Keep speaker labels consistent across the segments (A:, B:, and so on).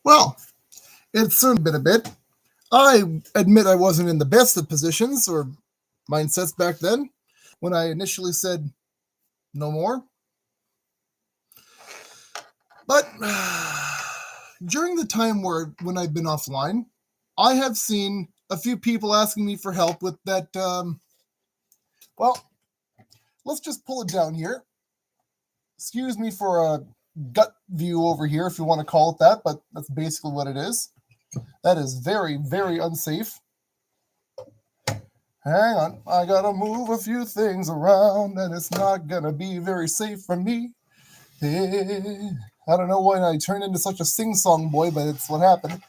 A: Well, it's certainly been a bit. I admit I wasn't in the best of positions or mindsets back then when I initially said no more. But during the time when I've been offline, I have seen a few people asking me for help with that. Well, let's just pull it down here. Excuse me for a gut view over here, if you want to call it that, but that's basically what it is. That is very, very unsafe. Hang on, I gotta move a few things around, and it's not gonna be very safe for me. Hey, I don't know why I turned into such a sing-song boy, but it's what happened.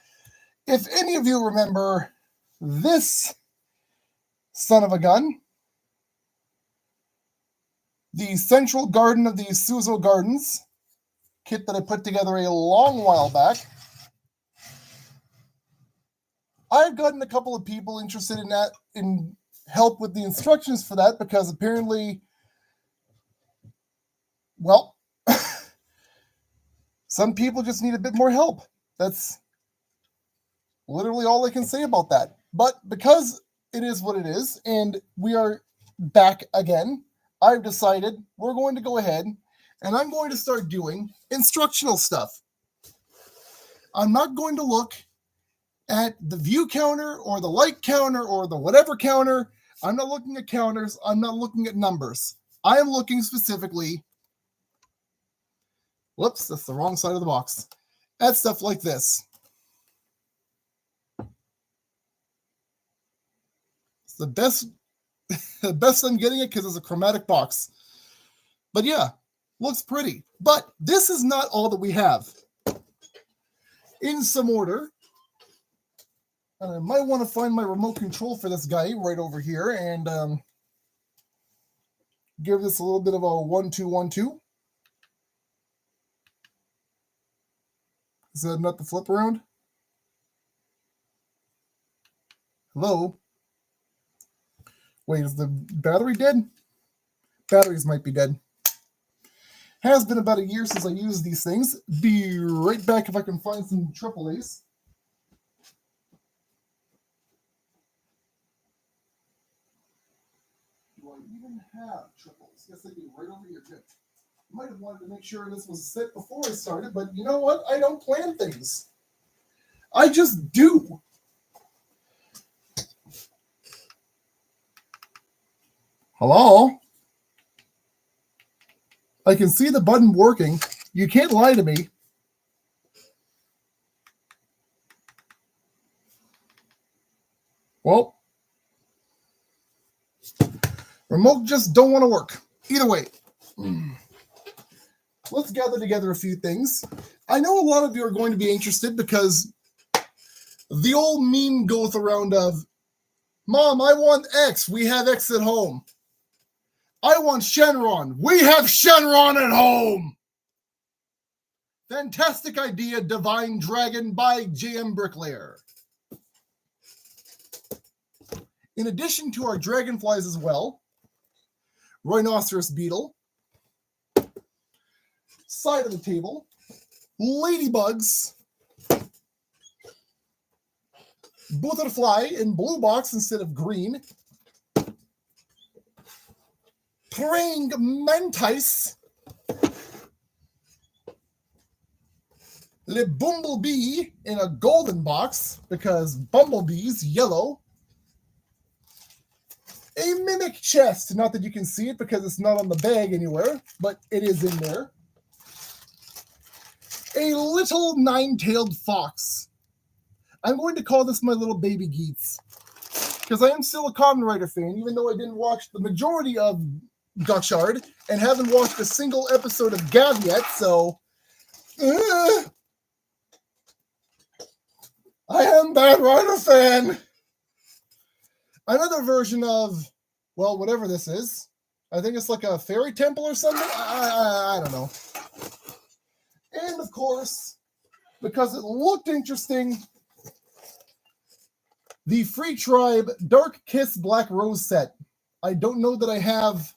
A: If any of you remember this son of a gun, the Central Garden of the Suzo Gardens kit that I put together a long while back, I've gotten a couple of people interested in that, in help with the instructions for that, because apparently, well, some people just need a bit more help. That's literally all I can say about that. But because it is what it is, and we are back again, I've decided we're going to go ahead and I'm going to start doing instructional stuff. I'm not going to look at the view counter or the like counter or the whatever counter. I'm not looking at counters. I'm not looking at numbers. I am looking specifically, whoops, that's the wrong side of the box, at stuff like this. It's the best I'm getting it because it's a chromatic box. But yeah, looks pretty. But this is not all that we have. In some order, and I might want to find my remote control for this guy right over here and give this a little bit of a 1-2-1-2. Is that not the flip around? Hello? Wait, is the battery dead? Batteries might be dead. Has been about a year since I used these things. Be right back if I can find some AAAs. Do I even have triples? Yes, I do. Right over here. Good. Might have wanted to make sure this was set before I started, but you know what? I don't plan things. I just do. Hello? I can see the button working. You can't lie to me. Well, remote just don't want to work. Either way, let's gather together a few things. I know a lot of you are going to be interested because the old meme goes around of, Mom, I want X. We have X at home. I want Shenron. We have Shenron at home. Fantastic idea, Divine Dragon by J.M. Bricklayer. In addition to our Dragonflies as well, Rhinoceros Beetle, side of the table, Ladybugs, Butterfly in blue box instead of green, Praying Mantis, Le Bumblebee in a golden box because Bumblebee's yellow, a Mimic chest, not that you can see it because it's not on the bag anywhere, but it is in there, a little nine-tailed fox. I'm going to call this my little baby Geets because I am still a Kamen Rider fan, even though I didn't watch the majority of Gotchard and haven't watched a single episode of Gav yet, so I am Bad Rider fan. Another version of, well, whatever this is. I think it's like a fairy temple or something. I don't know. And of course, because it looked interesting, the Free Tribe Dark Kiss Black Rose set. I don't know that I have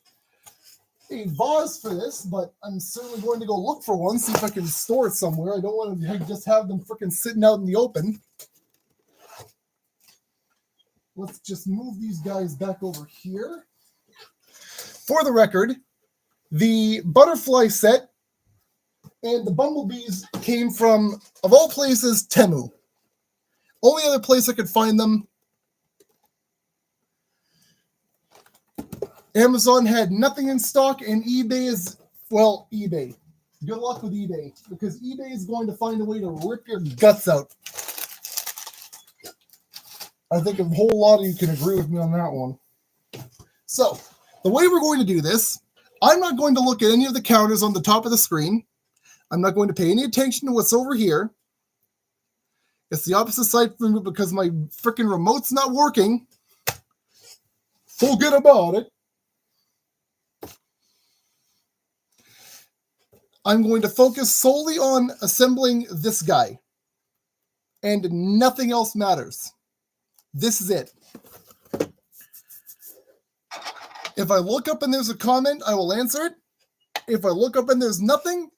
A: a vase for this, but I'm certainly going to go look for one, see if I can store it somewhere. I don't want to just have them freaking sitting out in the open. Let's just move these guys back over here. For the record, the butterfly set and the bumblebees came from, of all places, Temu. Only other place I could find them. Amazon had nothing in stock, and eBay is, well, eBay. Good luck with eBay, because eBay is going to find a way to rip your guts out. I think a whole lot of you can agree with me on that one. So, the way we're going to do this, I'm not going to look at any of the counters on the top of the screen. I'm not going to pay any attention to what's over here. It's the opposite side from me because my freaking remote's not working. Forget about it. I'm going to focus solely on assembling this guy. And nothing else matters. This is it. If I look up and there's a comment, I will answer it. If I look up and there's nothing,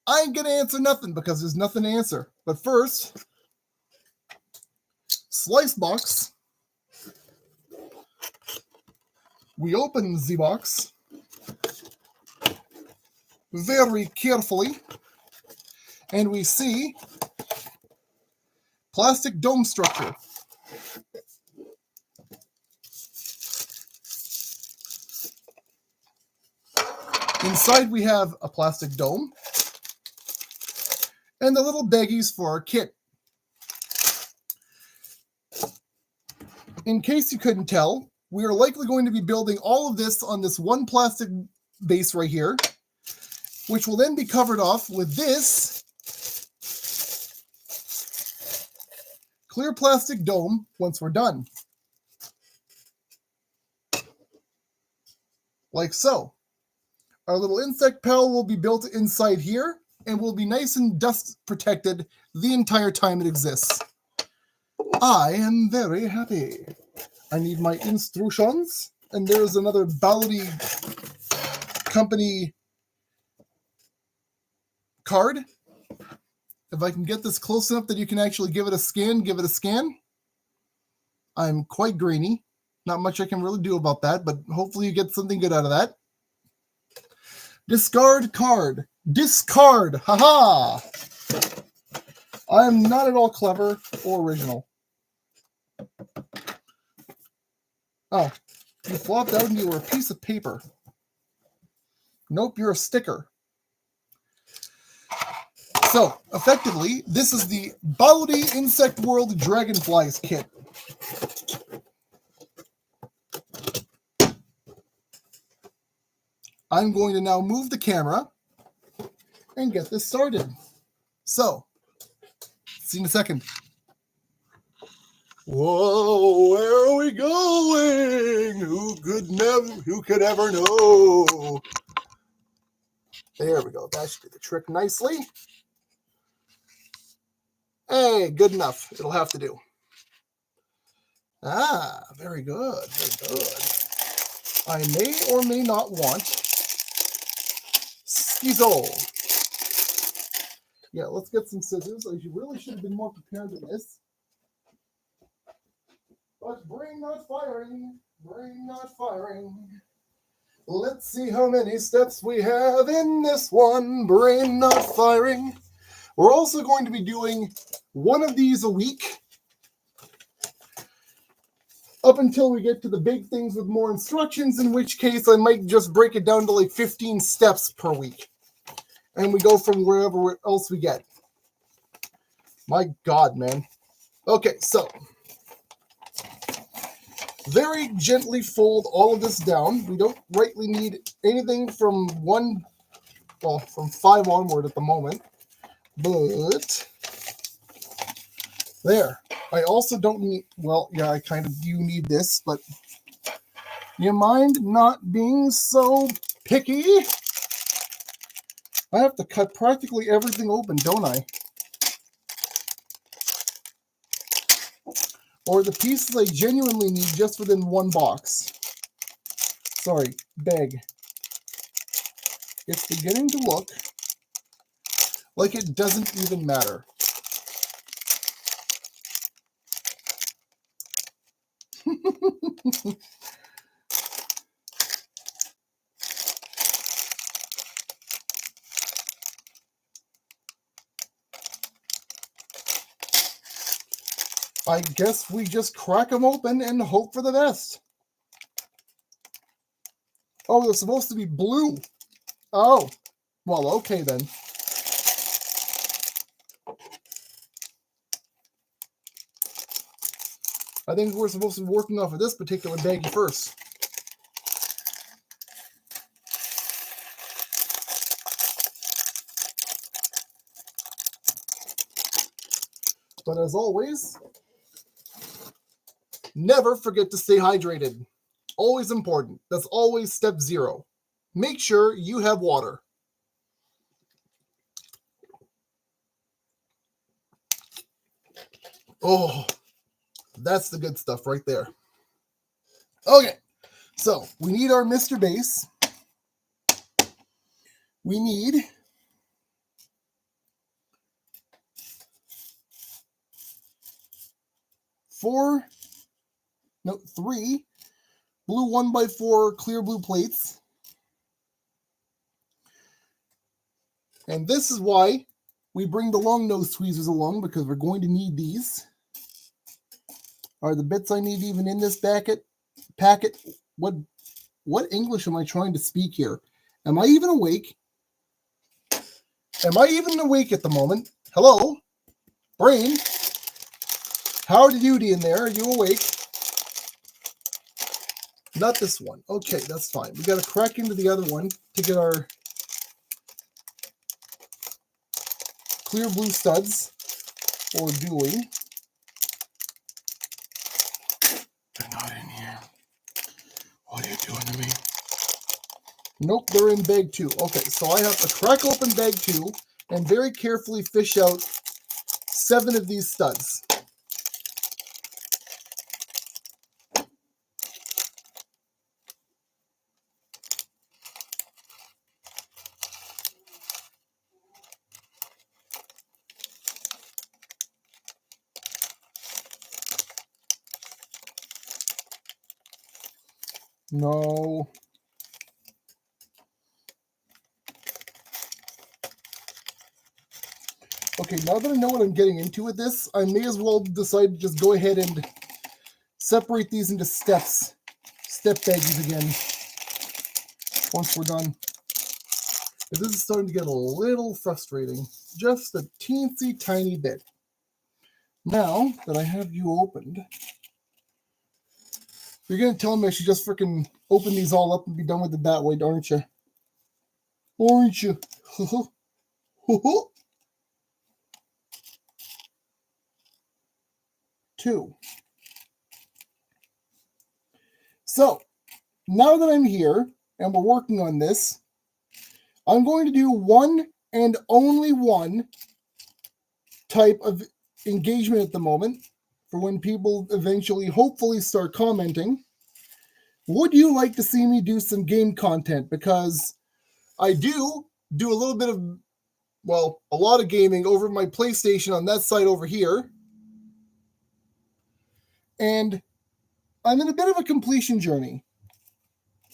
A: I ain't going to answer nothing because there's nothing to answer. But first, slice box. We open the box very carefully, and we see plastic dome structure. Inside we have a plastic dome and the little baggies for our kit. In case you couldn't tell, we are likely going to be building all of this on this one plastic base right here, which will then be covered off with this clear plastic dome once we're done. Like so. Our little insect pal will be built inside here and will be nice and dust protected the entire time it exists. I am very happy. I need my INSTRUTIONS, and there's another Balody company card. If I can get this close enough that you can actually give it a scan, give it a scan. I'm quite grainy. Not much I can really do about that, but hopefully you get something good out of that. Discard card. Discard. Haha. I am not at all clever or original. Oh, you flopped out and you were a piece of paper. Nope, you're a sticker. So, effectively, this is the Balody Insect World Dragonflies kit. I'm going to now move the camera and get this started. So, see you in a second. Whoa, where are we going? Who could ever know? There we go. That should do the trick nicely. Hey, good enough. It'll have to do. Ah, very good. Very good. I may or may not want Schizo. Yeah, let's get some scissors. I really should have been more prepared than this. But brain not firing. Brain not firing. Let's see how many steps we have in this one. Brain not firing. We're also going to be doing one of these a week up until we get to the big things with more instructions, in which case I might just break it down to like 15 steps per week. And we go from wherever else we get. My God, man. Okay, so very gently fold all of this down. We don't rightly need anything from from 5 onward at the moment. But there. I also don't need, well, yeah, I kind of do need this, but you mind not being so picky? I have to cut practically everything open, don't I? Or the pieces I genuinely need just within one box. Sorry, bag. it's beginning to look like it doesn't even matter. I guess we just crack them open and hope for the best. Oh, they're supposed to be blue. Oh, well, okay then. I think we're supposed to be working off of this particular baggie first. But as always, never forget to stay hydrated. Always important. That's always step 0. Make sure you have water. Oh, that's the good stuff right there. Okay, so we need our Mr. Base. We need 3 blue 1x4 clear blue plates. And this is why we bring the long nose tweezers along, because we're going to need these. Are the bits I need even in this packet? What English am I trying to speak here? Am I even awake? Am I even awake at the moment? Hello? Brain? Howdy doody in there. Are you awake? Not this one. Okay, that's fine. We got to crack into the other one to get our clear blue studs, or doing. They're not in here. What are you doing to me? Nope, they're in bag 2. Okay, so I have to crack open bag 2 and very carefully fish out 7 of these studs. No. Okay, now that I know what I'm getting into with this, I may as well decide to just go ahead and separate these into step baggies again once we're done. But this is starting to get a little frustrating, just a teensy tiny bit. Now that I have you opened, you're going to tell me I should just freaking open these all up and be done with it that way, aren't you? Aren't you? 2. So, now that I'm here and we're working on this, I'm going to do one and only one type of engagement at the moment for when people eventually, hopefully, start commenting. Would you like to see me do some game content? Because I do a little bit of, well, a lot of gaming over my PlayStation on that side over here. And I'm in a bit of a completion journey.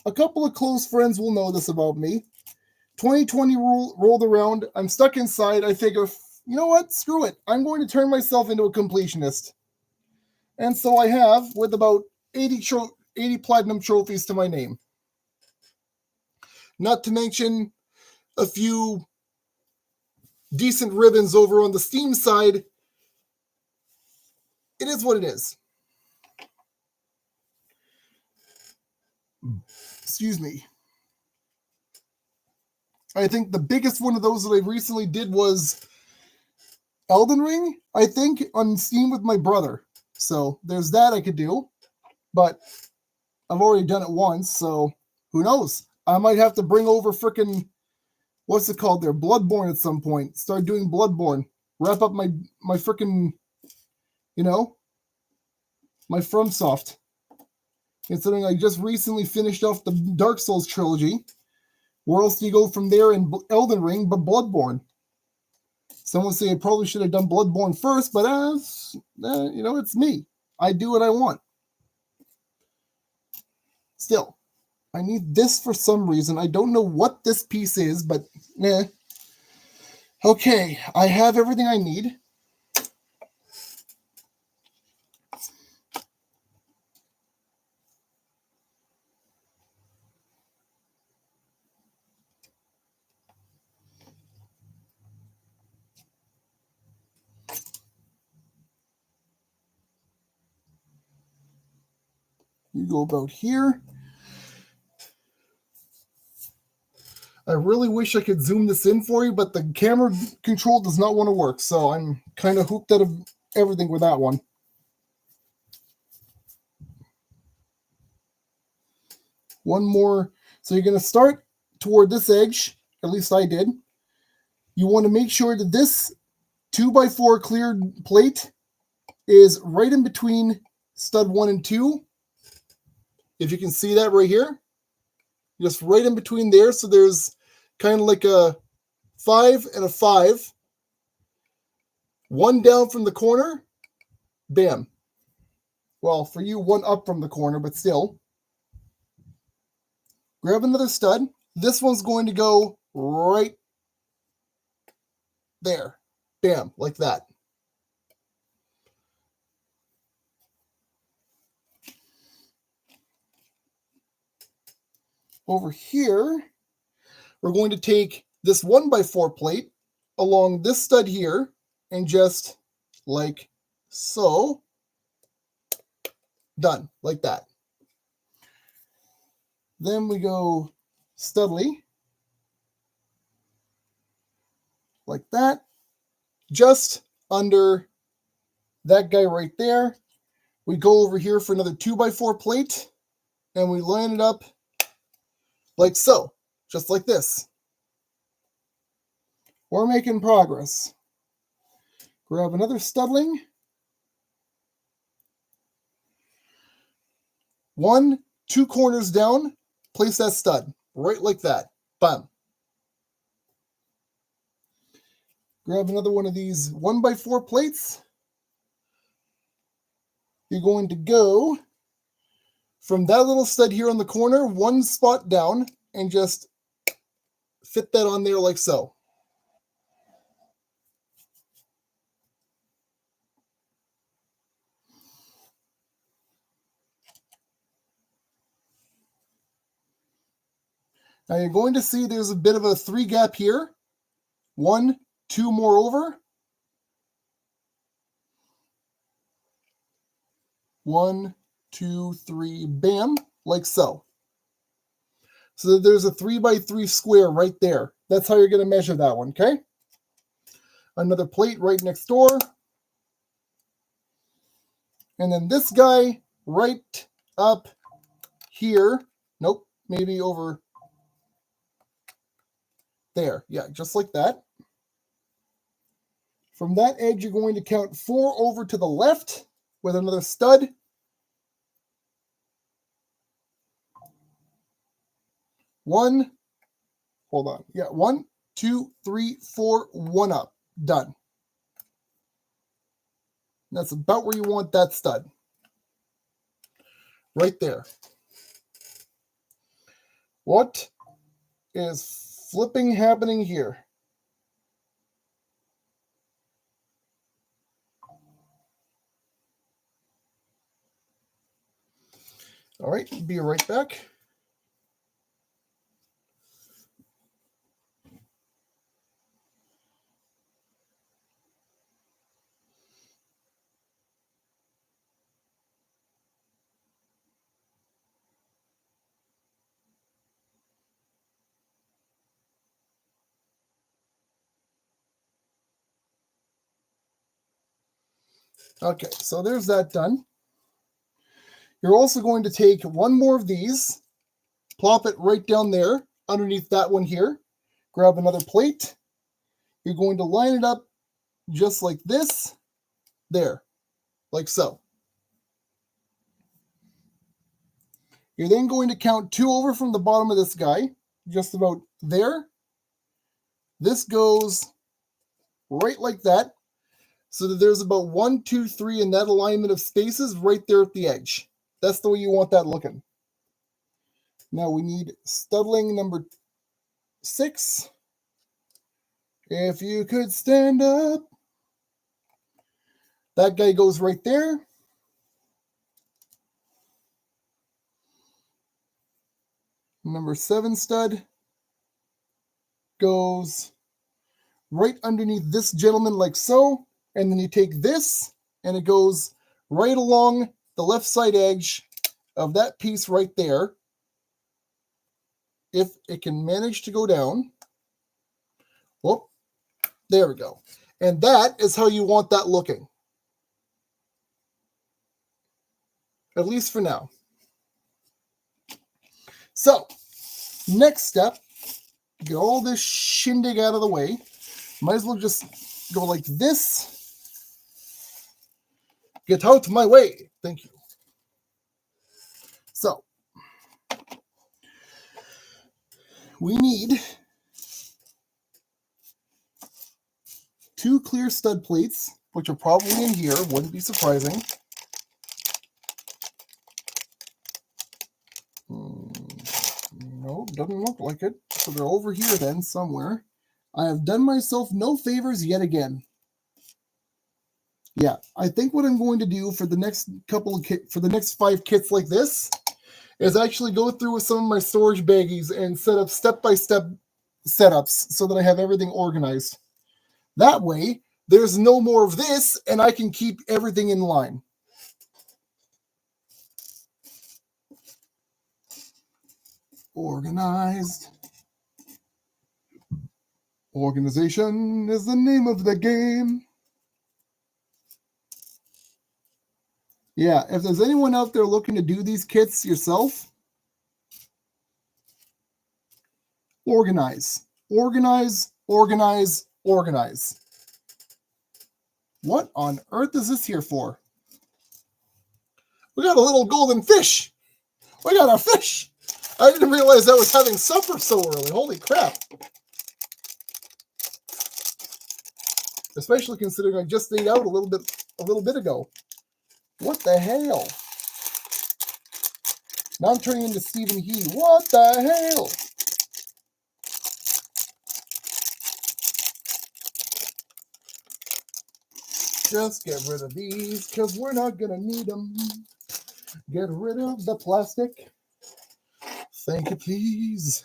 A: A couple of close friends will know this about me. 2020 rolled around. I'm stuck inside. I figure, you know what? Screw it. I'm going to turn myself into a completionist. And so I have, with about 80 platinum trophies to my name. Not to mention a few decent ribbons over on the Steam side. It is what it is. Excuse me. I think the biggest one of those that I recently did was Elden Ring, I think, on Steam with my brother. So there's that I could do. But I've already done it once, so who knows? I might have to bring over frickin', what's it called there? Bloodborne at some point. Start doing Bloodborne. Wrap up my frickin', my FromSoft. Considering I just recently finished off the Dark Souls trilogy. Where else do you go from there in Elden Ring but Bloodborne? Someone say I probably should have done Bloodborne first, but you know, it's me. I do what I want. Still, I need this for some reason. I don't know what this piece is, but nah. Okay, I have everything I need. You go about here. I really wish I could zoom this in for you, but the camera control does not want to work, so I'm kind of hooped out of everything with that one. One more. So you're going to start toward this edge, at least I did. You want to make sure that this 2x4 cleared plate is right in between stud 1 and 2. If you can see that right here. Just right in between there. So there's kind of like a 5 and a 5. One down from the corner. Bam. Well, for you, one up from the corner, but still. Grab another stud. This one's going to go right there. Bam, like that. Over here, we're going to take this 1x4 plate along this stud here and just like so. Done, like that. Then we go studly, like that, just under that guy right there. We go over here for another 2x4 plate, and we line it up like so, just like this. We're making progress. Grab another studling. 1, 2 corners down, place that stud, right like that. Bam. Grab another one of these 1x4 plates. You're going to go from that little stud here on the corner, 1 spot down, and just fit that on there like so. Now you're going to see there's a bit of a 3 gap here. 1, 2 more over. 1, 2, 3, bam, like so. So there's a 3x3 square right there. That's how you're going to measure that one, okay? Another plate right next door. And then this guy right up here. Nope, maybe over there. Yeah, just like that. From that edge, you're going to count 4 over to the left with another stud. 1, hold on. Yeah, 1, 2, 3, 4, 1 up. Done. That's about where you want that stud. Right there. What is flipping happening here? All right, be right back. Okay, so there's that done. You're also going to take one more of these, plop it right down there underneath that one here. Grab another plate. You're going to line it up just like this. There, like so. You're then going to count 2 over from the bottom of this guy. just about there. This goes right like that, so that there's about 1, 2, 3 in that alignment of spaces right there at the edge. That's the way you want that looking. Now we need studling number 6. If you could stand up. That guy goes right there. Number 7 stud goes right underneath this gentleman like so. And then you take this and it goes right along the left side edge of that piece right there. If it can manage to go down. Whoop. There we go. And that is how you want that looking. At least for now. So, next step, get all this shindig out of the way. Might as well just go like this. Get out of my way. Thank you. So, we need 2 clear stud plates, which are probably in here. Wouldn't be surprising. No, doesn't look like it. So they're over here then, somewhere. I have done myself no favors yet again. Yeah, I think what I'm going to do for the next for the next 5 kits like this is actually go through with some of my storage baggies and set up step-by-step setups so that I have everything organized. That way, there's no more of this, and I can keep everything in line. Organized. Organization is the name of the game. Yeah, if there's anyone out there looking to do these kits yourself, organize. Organize, organize, organize. What on earth is this here for? We got a little golden fish. We got a fish. I didn't realize I was having supper so early. Holy crap. Especially considering I just ate out a little bit ago. What the hell? Now I'm turning into Stephen He. What the hell? Just get rid of these because we're not going to need them. Get rid of the plastic. Thank you, please.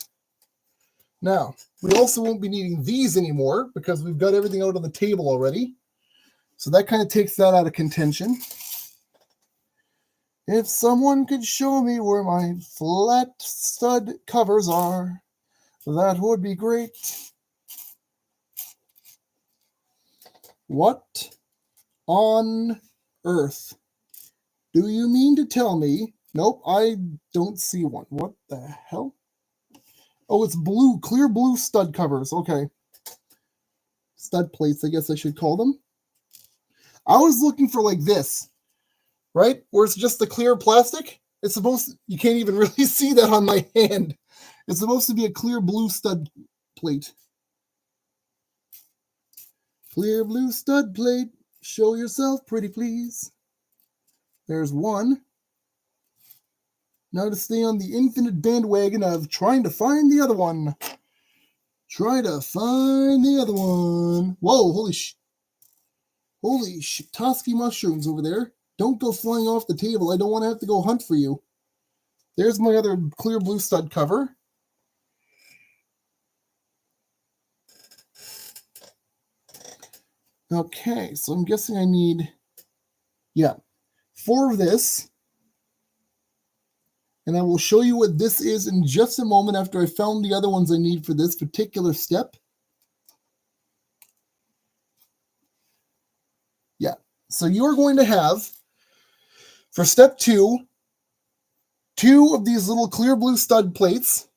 A: Now, we also won't be needing these anymore because we've got everything out on the table already. So that kind of takes that out of contention. If someone could show me where my flat stud covers are, that would be great. What on earth do you mean to tell me? Nope, I don't see one. What the hell? Oh, it's blue, clear blue stud covers. Okay. Stud plates, I guess I should call them. I was looking for like this, right? Where it's just the clear plastic. It's supposed to, you can't even really see that on my hand. It's supposed to be a clear blue stud plate. Clear blue stud plate. Show yourself pretty, please. There's one. Now to stay on the infinite bandwagon of trying to find the other one. Try to find the other one. Whoa, holy shiitake mushrooms over there. Don't go flying off the table. I don't want to have to go hunt for you. There's my other clear blue stud cover. Okay, so I'm guessing I need, 4 of this. And I will show you what this is in just a moment after I found the other ones I need for this particular step. Yeah, so you're going to have, for step 2, 2 of these little clear blue stud plates,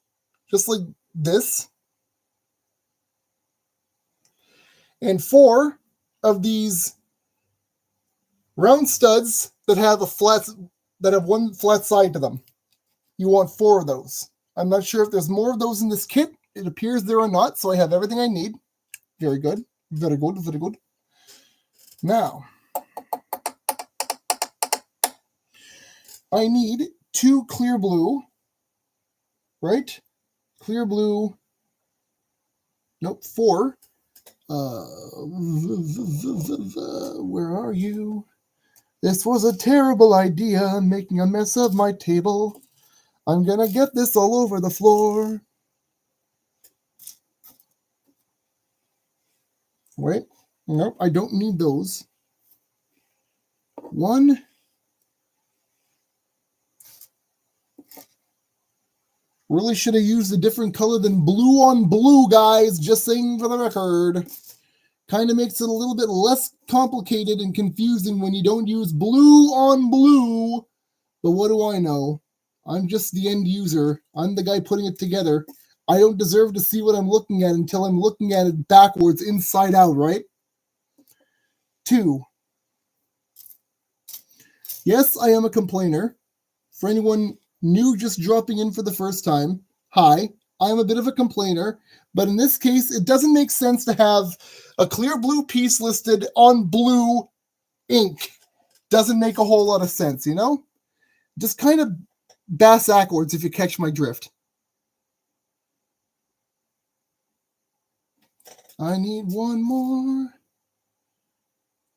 A: just like this. And 4 of these round studs that have one flat side to them. You want 4 of those. I'm not sure if there's more of those in this kit. It appears there are not, so I have everything I need. Very good. Very good. Very good. Now, I need 2 clear blue, right? Clear blue. Nope, 4. Where are you? This was a terrible idea, making a mess of my table. I'm gonna get this all over the floor. Wait, nope, I don't need those. 1. Really should have used a different color than blue on blue, guys. Just saying for the record. Kind of makes it a little bit less complicated and confusing when you don't use blue on blue. But what do I know? I'm just the end user. I'm the guy putting it together. I don't deserve to see what I'm looking at until I'm looking at it backwards, inside out, right? 2. Yes, I am a complainer. For anyone new just dropping in for the first time, hi, I'm a bit of a complainer, but in this case, it doesn't make sense to have a clear blue piece listed on blue ink. Doesn't make a whole lot of sense, you know? Just kind of backwards if you catch my drift. I need one more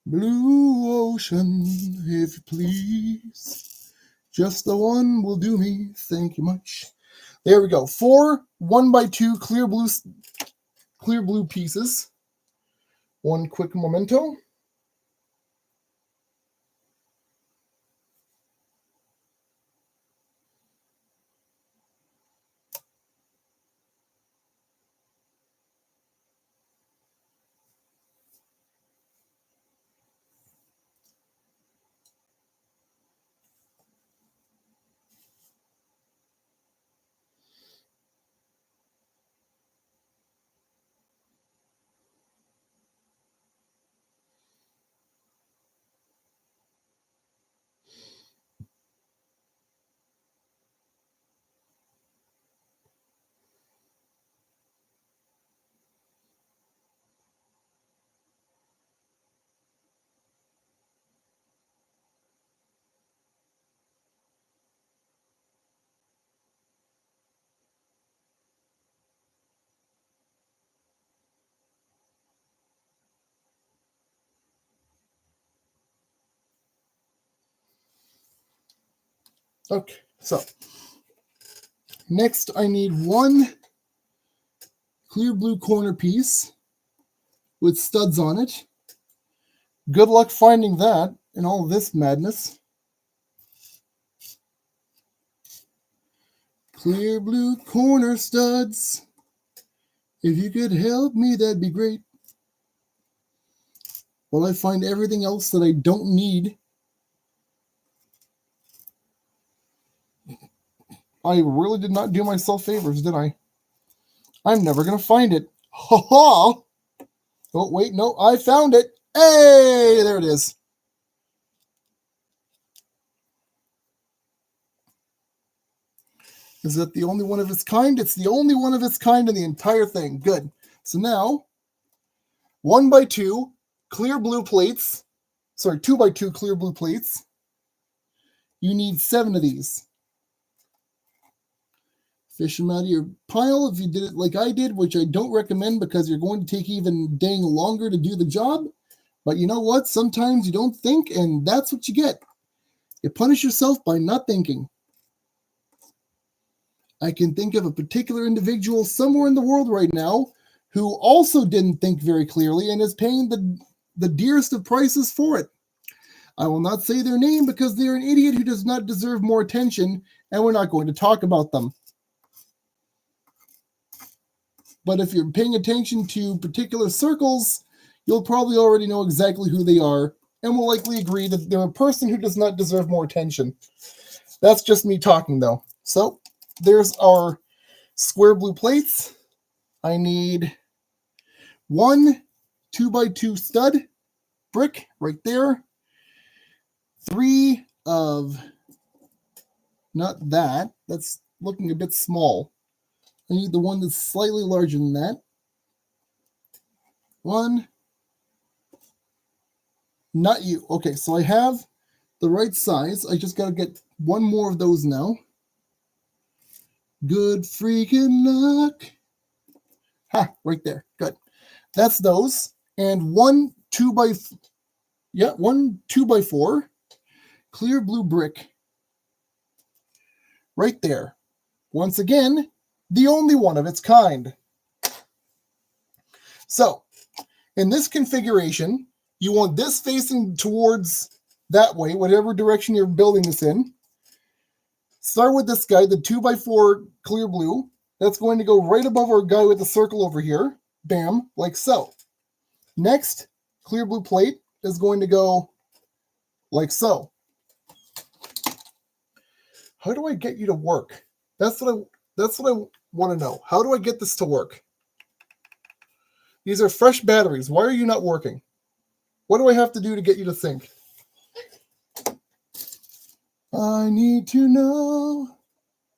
A: blue ocean, if you please. Just the one will do me. Thank you much. There we go. 4 1x2 clear blue pieces. One quick memento. Okay, so next I need 1 clear blue corner piece with studs on it. Good luck finding that in all this madness. Clear blue corner studs. If you could help me, that'd be great. While I find everything else that I don't need. I really did not do myself favors, did I? I'm never going to find it. Ha ha! Oh, wait, no, I found it. Hey, there it is. Is that the only one of its kind? It's the only one of its kind in the entire thing. Good. So now, 1x2 clear blue plates. Sorry, 2x2 clear blue plates. You need 7 of these. Fish them out of your pile if you did it like I did, which I don't recommend because you're going to take even dang longer to do the job. But you know what? Sometimes you don't think, and that's what you get. You punish yourself by not thinking. I can think of a particular individual somewhere in the world right now who also didn't think very clearly and is paying the dearest of prices for it. I will not say their name because they're an idiot who does not deserve more attention, and we're not going to talk about them. But if you're paying attention to particular circles, you'll probably already know exactly who they are, and will likely agree that they're a person who does not deserve more attention. That's just me talking, though. So, there's our square blue plates. I need 1 2x2 stud brick right there. 3 of, not that, that's looking a bit small. I need the one that's slightly larger than that. One. Not you. Okay, so I have the right size. I just got to get one more of those now. Good freaking luck. Ha, right there. Good. That's those. And one 2x4 clear blue brick. Right there. Once again, the only one of its kind. So, in this configuration, you want this facing towards that way, whatever direction you're building this in. Start with this guy, the 2x4 clear blue. That's going to go right above our guy with the circle over here. Bam, like so. Next, clear blue plate is going to go like so. How do I get you to work? That's what I want to know. How do I get this to work? These are fresh batteries. Why are you not working? What do I have to do to get you to think? I need to know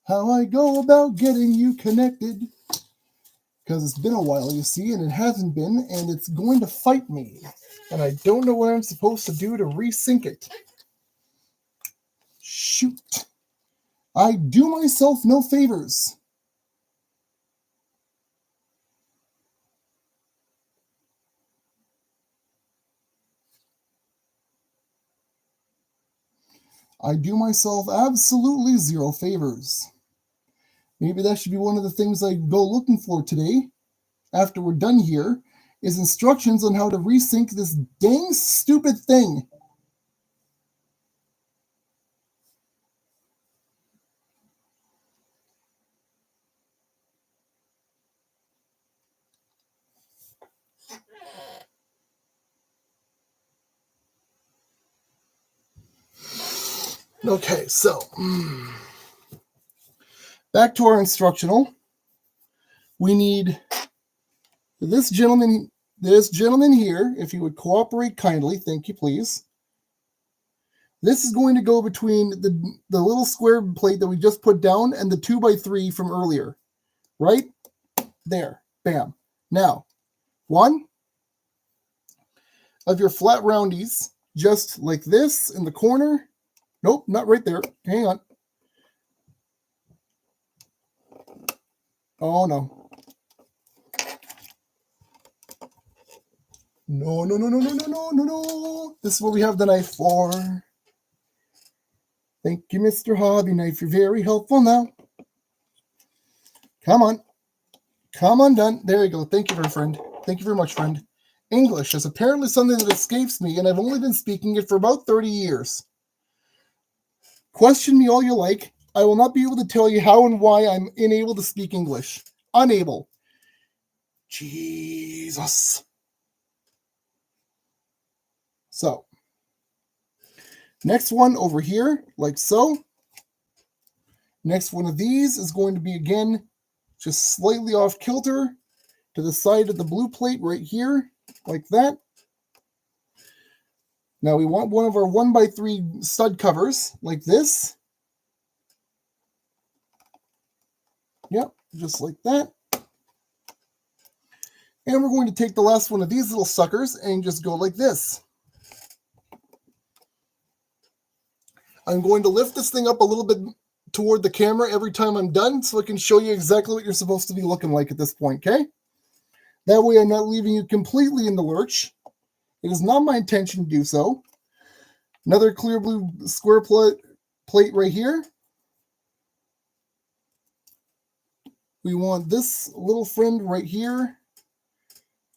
A: how I go about getting you connected. Because it's been a while, you see, and it hasn't been, and it's going to fight me. And I don't know what I'm supposed to do to resync it. Shoot. I do myself no favors. I do myself absolutely zero favors. Maybe that should be one of the things I go looking for today, after we're done here, is instructions on how to resync this dang stupid thing. Okay, so back to our instructional. We need this gentleman here, if you would cooperate kindly, thank you, please. This is going to go between the little square plate that we just put down and the 2x3 from earlier. Right? There. Bam. Now, one of your flat roundies, just like this in the corner. Nope, not right there. Hang on. Oh, no. No. This is what we have the knife for. Thank you, Mr. Hobby Knife. You're very helpful now. Come on. Come on, done. There you go. Thank you, very friend. Thank you very much, friend. English is apparently something that escapes me, and I've only been speaking it for about 30 years. Question me all you like. I will not be able to tell you how and why I'm unable to speak English. Unable. Jesus. So, next one over here, like so. Next one of these is going to be, again, just slightly off kilter to the side of the blue plate right here, like that. Now we want one of our 1x3 stud covers, like this. Yep, just like that. And we're going to take the last one of these little suckers and just go like this. I'm going to lift this thing up a little bit toward the camera every time I'm done so I can show you exactly what you're supposed to be looking like at this point, okay? That way I'm not leaving you completely in the lurch. It is not my intention to do so. Another clear blue square plate right here. We want this little friend right here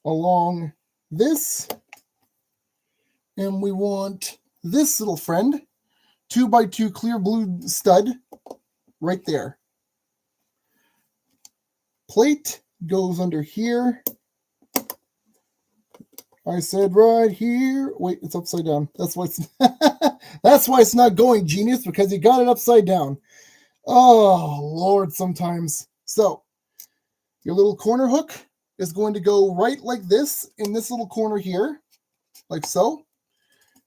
A: along this. And we want this little friend, 2x2 clear blue stud, right there. Plate goes under here. I said right here. Wait, it's upside down. That's why it's that's why it's not going, genius, because you got it upside down. Oh, Lord, sometimes. So, your little corner hook is going to go right like this in this little corner here, like so.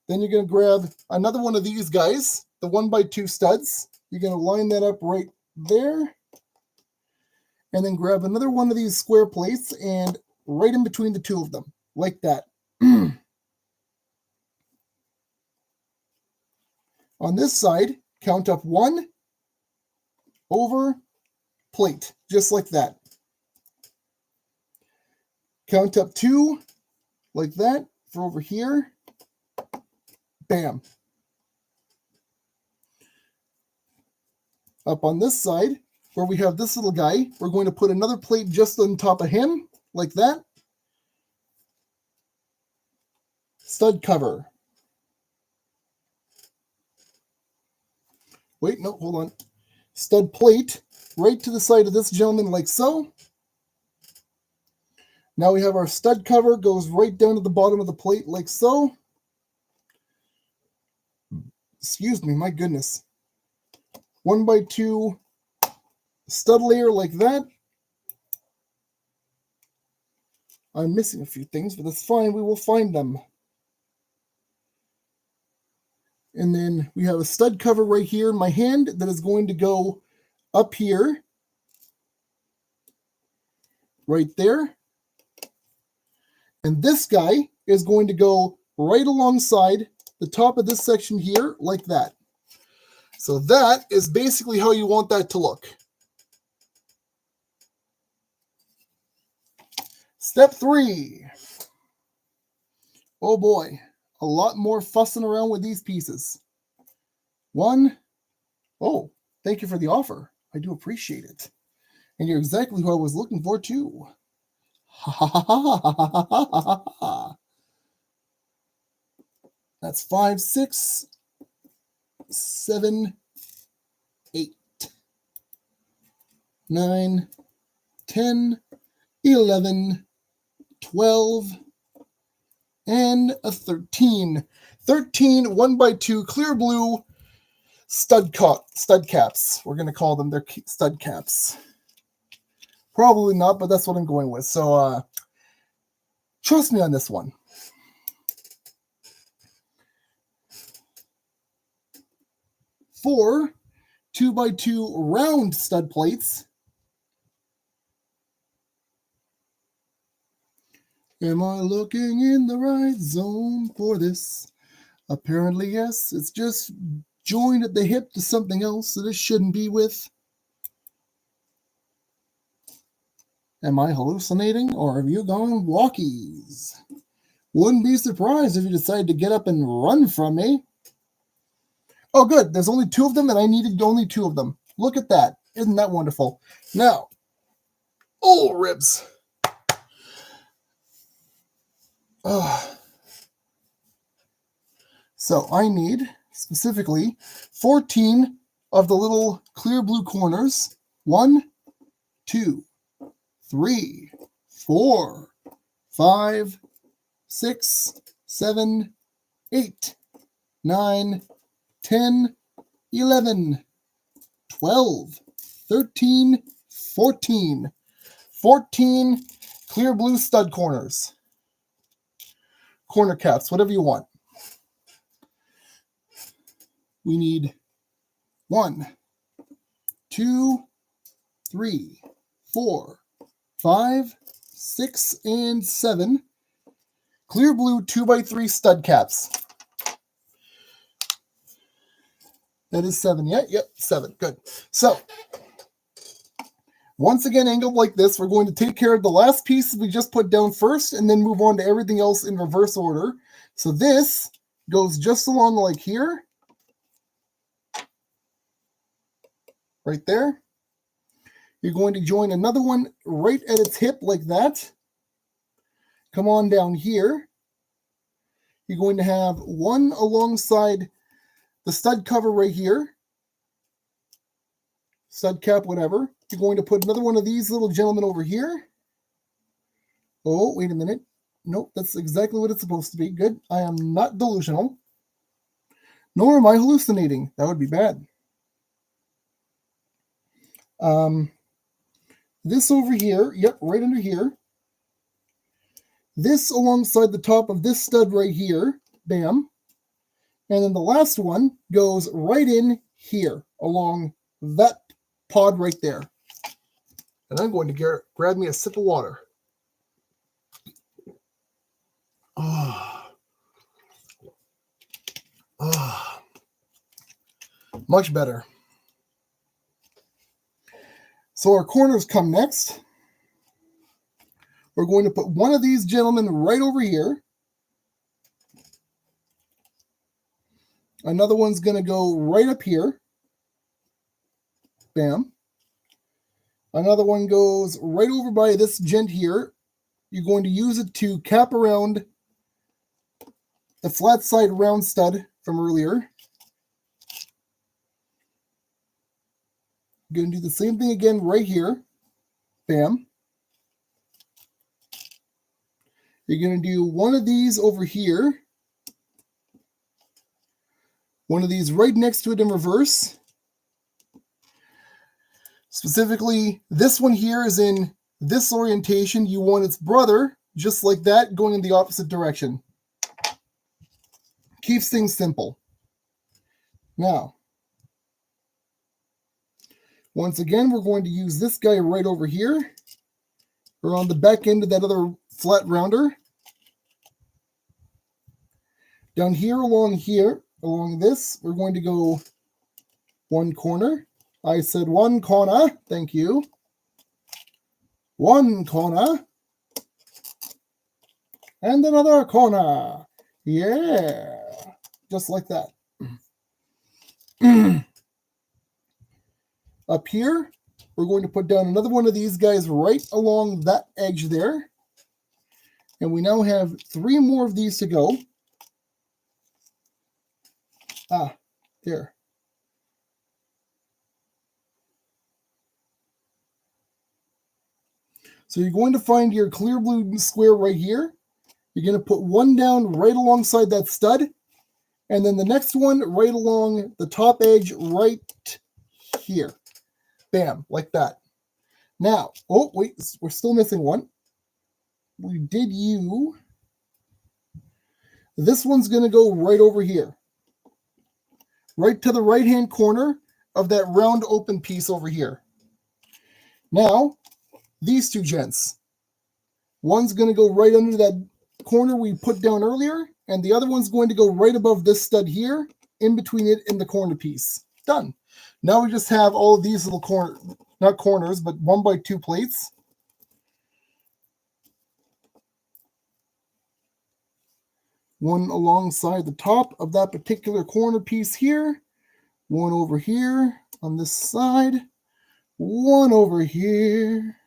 A: Then you're going to grab another one of these guys, the 1x2 studs. You're going to line that up right there. And then grab another one of these square plates and right in between the two of them, like that. On this side, count up 1 over plate, just like that. Count up 2, like that, for over here. Bam. Up on this side, where we have this little guy, we're going to put another plate just on top of him, like that. Stud cover. Wait, no, hold on. Stud plate right to the side of this gentleman, like so. Now we have our stud cover, goes right down to the bottom of the plate, like so. Excuse me, my goodness. 1x2 stud layer like that. I'm missing a few things, but that's fine. We will find them. And then we have a stud cover right here in my hand that is going to go up here. Right there. And this guy is going to go right alongside the top of this section here, like that. So that is basically how you want that to look. Step 3. Oh boy, a lot more fussing around with these pieces. 1. Oh, thank you for the offer. I do appreciate it. And you're exactly who I was looking for too. Ha ha ha ha ha ha ha ha. That's 5, 6, 7, 8, 9, 10, 11, 12, and a 13. 13 1x2 clear blue stud caps. We're going to call them their stud caps. Probably not, but that's what I'm going with. So trust me on this one. Four 2x2 round stud plates. Am I looking in the right zone for this? Apparently, yes. It's just joined at the hip to something else that it shouldn't be with. Am I hallucinating, or have you gone walkies? Wouldn't be surprised if you decided to get up and run from me. Oh, good. There's only 2 of them, and I needed only 2 of them. Look at that. Isn't that wonderful? Now, oh, ribs. So I need, specifically, 14 of the little clear blue corners. 1, 2, 3, 4, 5, 6, 7, 8, 9, 10, 11, 12, 13, 14. 14 clear blue stud corners. Corner caps, whatever you want. We need 1, 2, 3, 4, 5, 6, and 7 clear blue 2x3 stud caps. That is 7, yeah? Yep, 7. Good. So, once again, angled like this, we're going to take care of the last piece we just put down first and then move on to everything else in reverse order. So this goes just along like here. Right there. You're going to join another one right at its hip like that. Come on down here. You're going to have one alongside the stud cover right here. Stud cap, whatever. You're going to put another one of these little gentlemen over here. Oh, wait a minute. Nope, that's exactly what it's supposed to be. Good. I am not delusional. Nor am I hallucinating. That would be bad. This over here, yep, right under here. This alongside the top of this stud right here, bam. And then the last one goes right in here along that pod right there. And I'm going to grab me a sip of water. Much better. So our corners come next. We're going to put one of these gentlemen right over here. Another one's going to go right up here. Bam. Another one goes right over by this gent here. You're going to use it to cap around the flat side round stud from earlier. You're going to do the same thing again right here. Bam. You're going to do one of these over here. One of these right next to it in reverse. Specifically, this one here is in this orientation. You want its brother, just like that, going in the opposite direction. Keeps things simple. Now, once again, we're going to use this guy right over here. We're on the back end of that other flat rounder. Down here, along this, we're going to go one corner. I said one corner. Thank you. One corner. And another corner. Yeah. Just like that. Up here, we're going to put down another one of these guys right along that edge there. And we now have 3 more of these to go. There. So you're going to find your clear blue square right here. You're going to put one down right alongside that stud. And then the next one right along the top edge right here. Bam, like that. Now, oh, wait, we're still missing one. We did you. This one's going to go right over here. Right to the right-hand corner of that round open piece over here. Now, these 2 gents. One's going to go right under that corner we put down earlier, and the other one's going to go right above this stud here, in between it and the corner piece. Done. Now we just have all of these little not corners, but 1x2 plates. One alongside the top of that particular corner piece here. One over here on this side. One over here.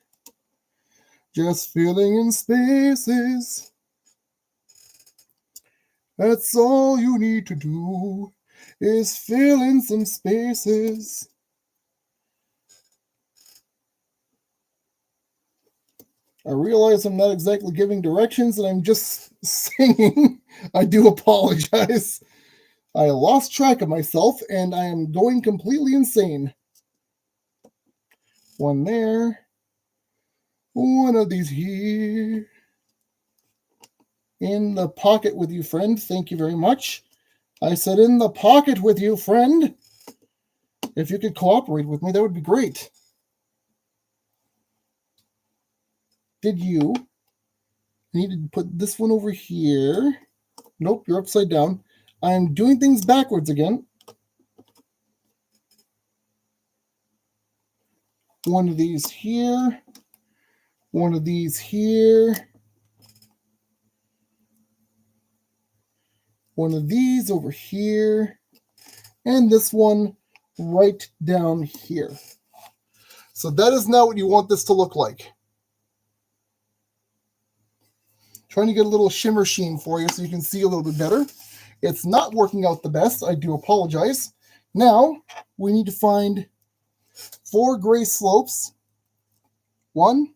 A: Just filling in spaces. That's all you need to do is fill in some spaces. I realize I'm not exactly giving directions and I'm just singing. I do apologize. I lost track of myself and I am going completely insane. One there. One of these here. In the pocket with you, friend. Thank you very much. I said in the pocket with you, friend. If you could cooperate with me, that would be great. Did you? I need to put this one over here. Nope, you're upside down. I'm doing things backwards again. One of these here. One of these here. One of these over here. And this one right down here. So that is now what you want this to look like. Trying to get a little shimmer sheen for you so you can see a little bit better. It's not working out the best. I do apologize. Now, we need to find 4 gray slopes. 1.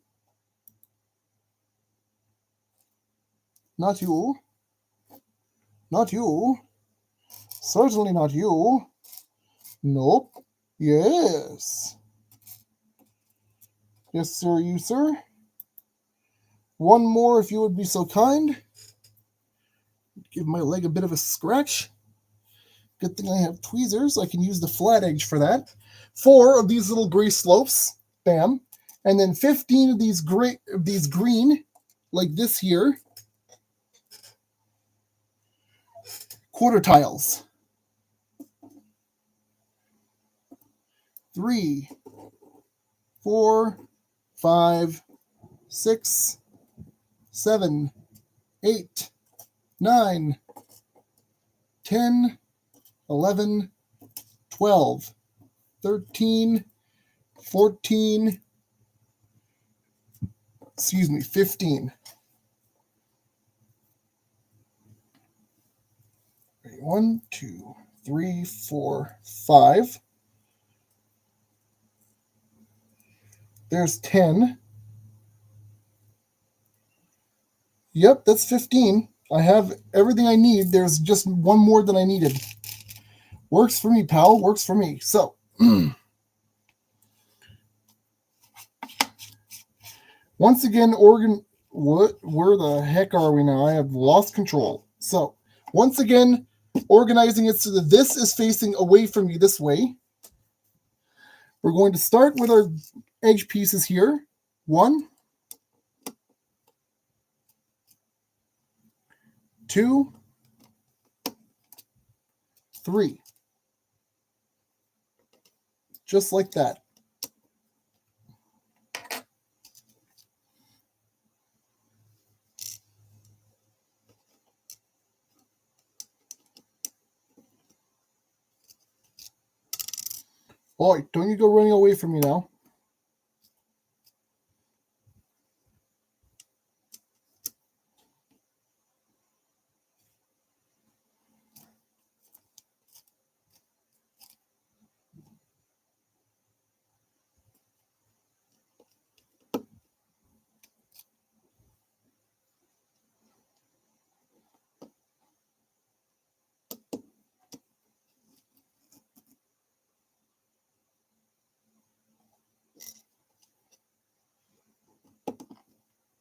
A: Not you. Not you. Certainly not you. Nope. Yes. Yes, sir, you, sir. 1 more, if you would be so kind. Give my leg a bit of a scratch. Good thing I have tweezers. I can use the flat edge for that. 4 of these little gray slopes, bam, and then 15 of these green, like this here, quarter tiles. 3, 4, 5, 6, 7, 8, 9, 10, 11, 12, 13, 14, 15. 1, 2, 3, 4, 5. There's 10. Yep, that's 15. I have everything I need. There's just one more than I needed. Works for me, pal. Works for me. So, once again, where the heck are we now? I have lost control. So, once again, organizing it so that this is facing away from me this way. We're going to start with our edge pieces here. 1, 2, 3. Just like that. Boy, don't you go running away from me now.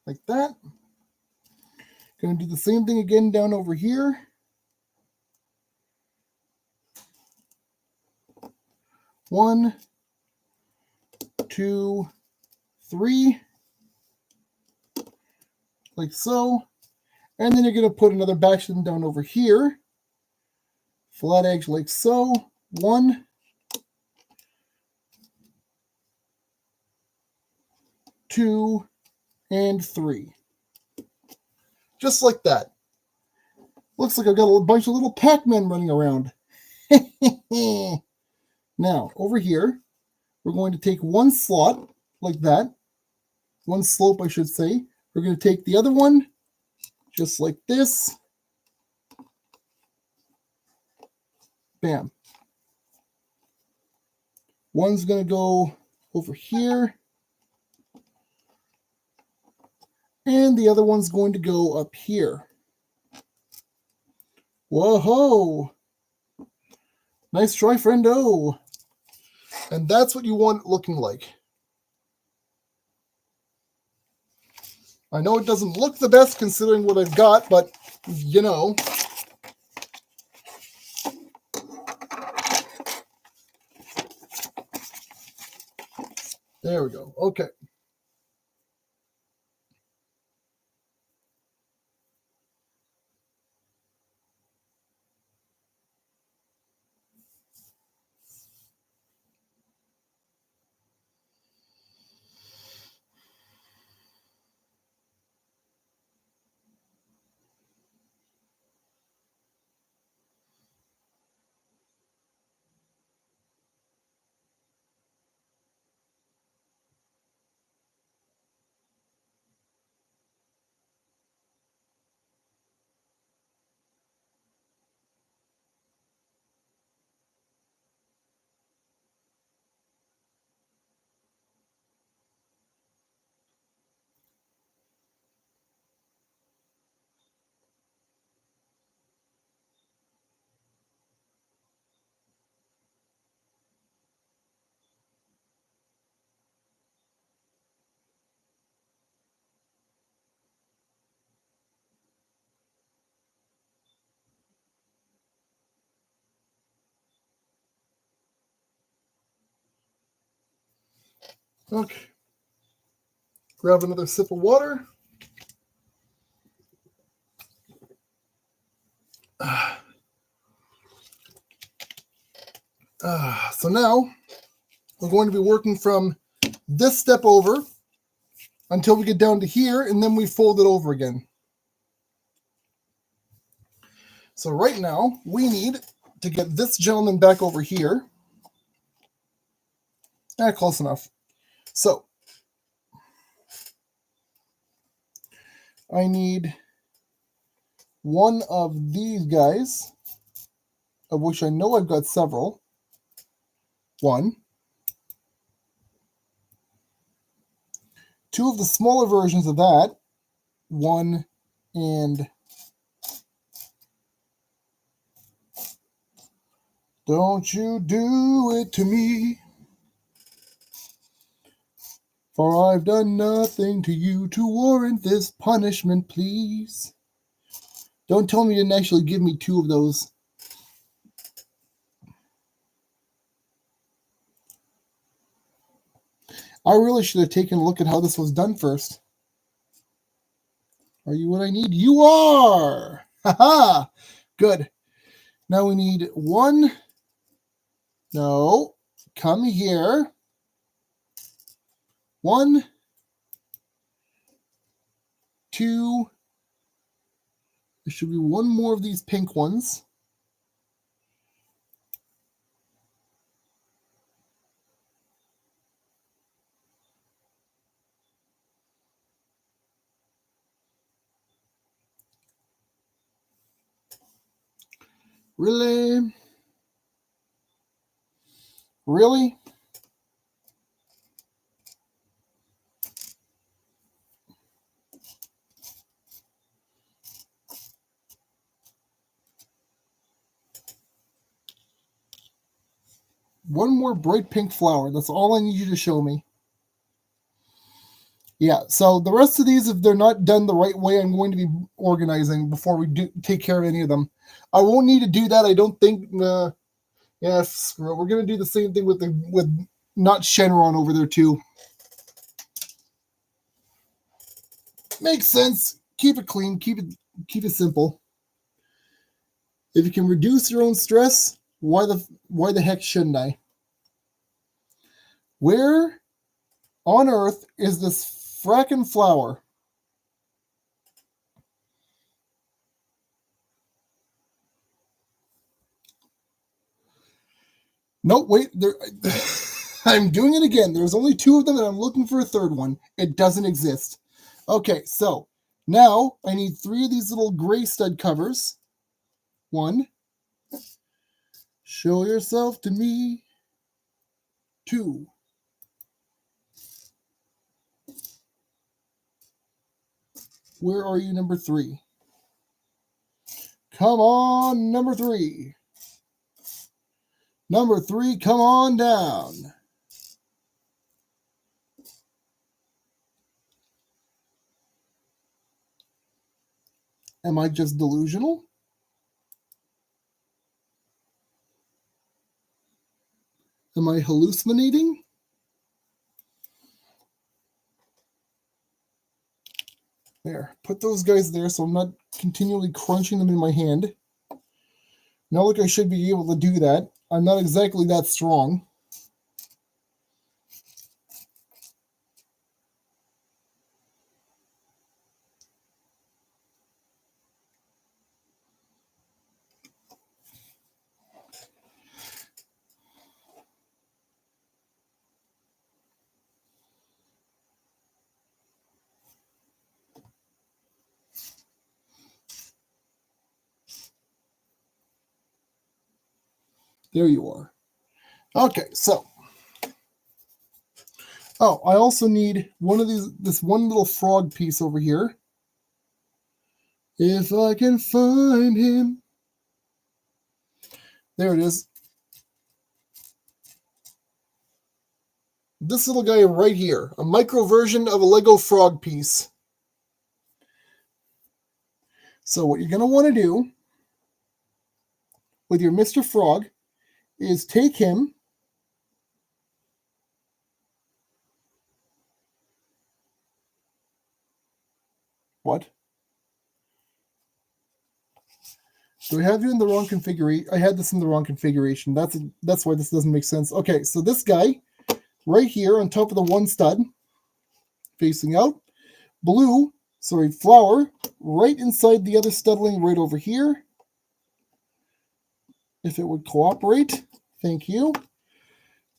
A: Like that. Going to do the same thing again down over here. 1, 2, 3. Like so. And then you're going to put another batch of them down over here. Flat edge like so. 1, 2, and 3. Just like that. Looks like I've got a bunch of little Pac-Men running around. Now, over here, we're going to take one slot, like that. One slope, I should say. We're going to take the other one, just like this. Bam. One's going to go over here. And the other one's going to go up here. Whoa-ho! Nice try, friendo. And that's what you want it looking like. I know it doesn't look the best considering what I've got, but you know. There we go. Okay. Okay. Grab another sip of water. So now we're going to be working from this step over until we get down to here, and then we fold it over again. So right now, we need to get this gentleman back over here. Close enough. So I need one of these guys, of which I know I've got several. One. Two of the smaller versions of that. One and... Don't you do it to me, for I've done nothing to you to warrant this punishment, please. Don't tell me you didn't actually give me two of those. I really should have taken a look at how this was done first. Are you what I need? You are! Haha! Good. Now we need one. No. Come here. One. Two. There should be one more of these pink ones. Really? Really? One more bright pink flower. That's all I need you to show me. Yeah, so the rest of these, if they're not done the right way, I'm going to be organizing before we do take care of any of them. I won't need to do that, I don't think. Yeah, screw it. We're going to do the same thing with not Shenron over there too. Makes sense. Keep it clean. Keep it simple. If you can reduce your own stress, why the heck shouldn't I? Where on earth is this frackin' flower? Nope, wait, there. I'm doing it again. There's only two of them, and I'm looking for a third one. It doesn't exist. Okay, so now I need three of these little gray stud covers. One. Show yourself to me. Two. Where are you, number three? Come on, number three. Number three, come on down. Am I just delusional? Am I hallucinating? There, put those guys there so I'm not continually crunching them in my hand. Now look, I should be able to do that. I'm not exactly that strong. There you are. Okay, so. Oh, I also need one of these, this one little frog piece over here. If I can find him. There it is. This little guy right here. A micro version of a Lego frog piece. So what you're going to want to do with your Mr. Frog is take him What? Do I have you in the wrong configuration? I had this in the wrong configuration. That's why this doesn't make sense. Okay, so this guy right here on top of the one stud, facing out, flower right inside the other studling right over here. If it would cooperate, thank you.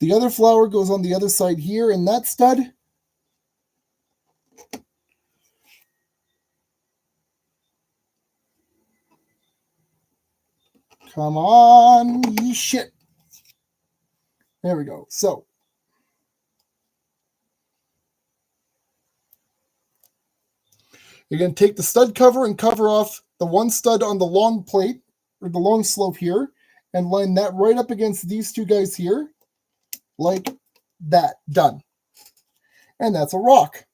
A: The other flower goes on the other side here in that stud. Come on, you shit. There we go. So, you're going to take the stud cover and cover off the one stud on the long plate, or the long slope here, and line that right up against these two guys here, like that. Done. And that's a rock.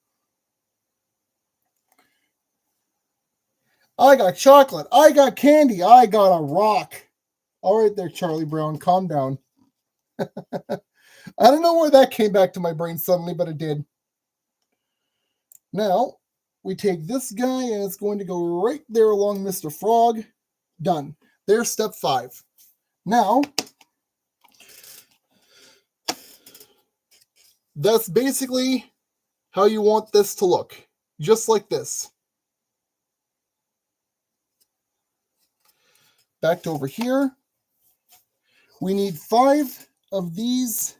A: I got chocolate. I got candy. I got a rock. All right there, Charlie Brown. Calm down. I don't know why that came back to my brain suddenly, but it did. Now, we take this guy, and it's going to go right there along Mr. Frog. Done. There's step 5. Now, that's basically how you want this to look. Just like this. Back to over here. We need 5 of these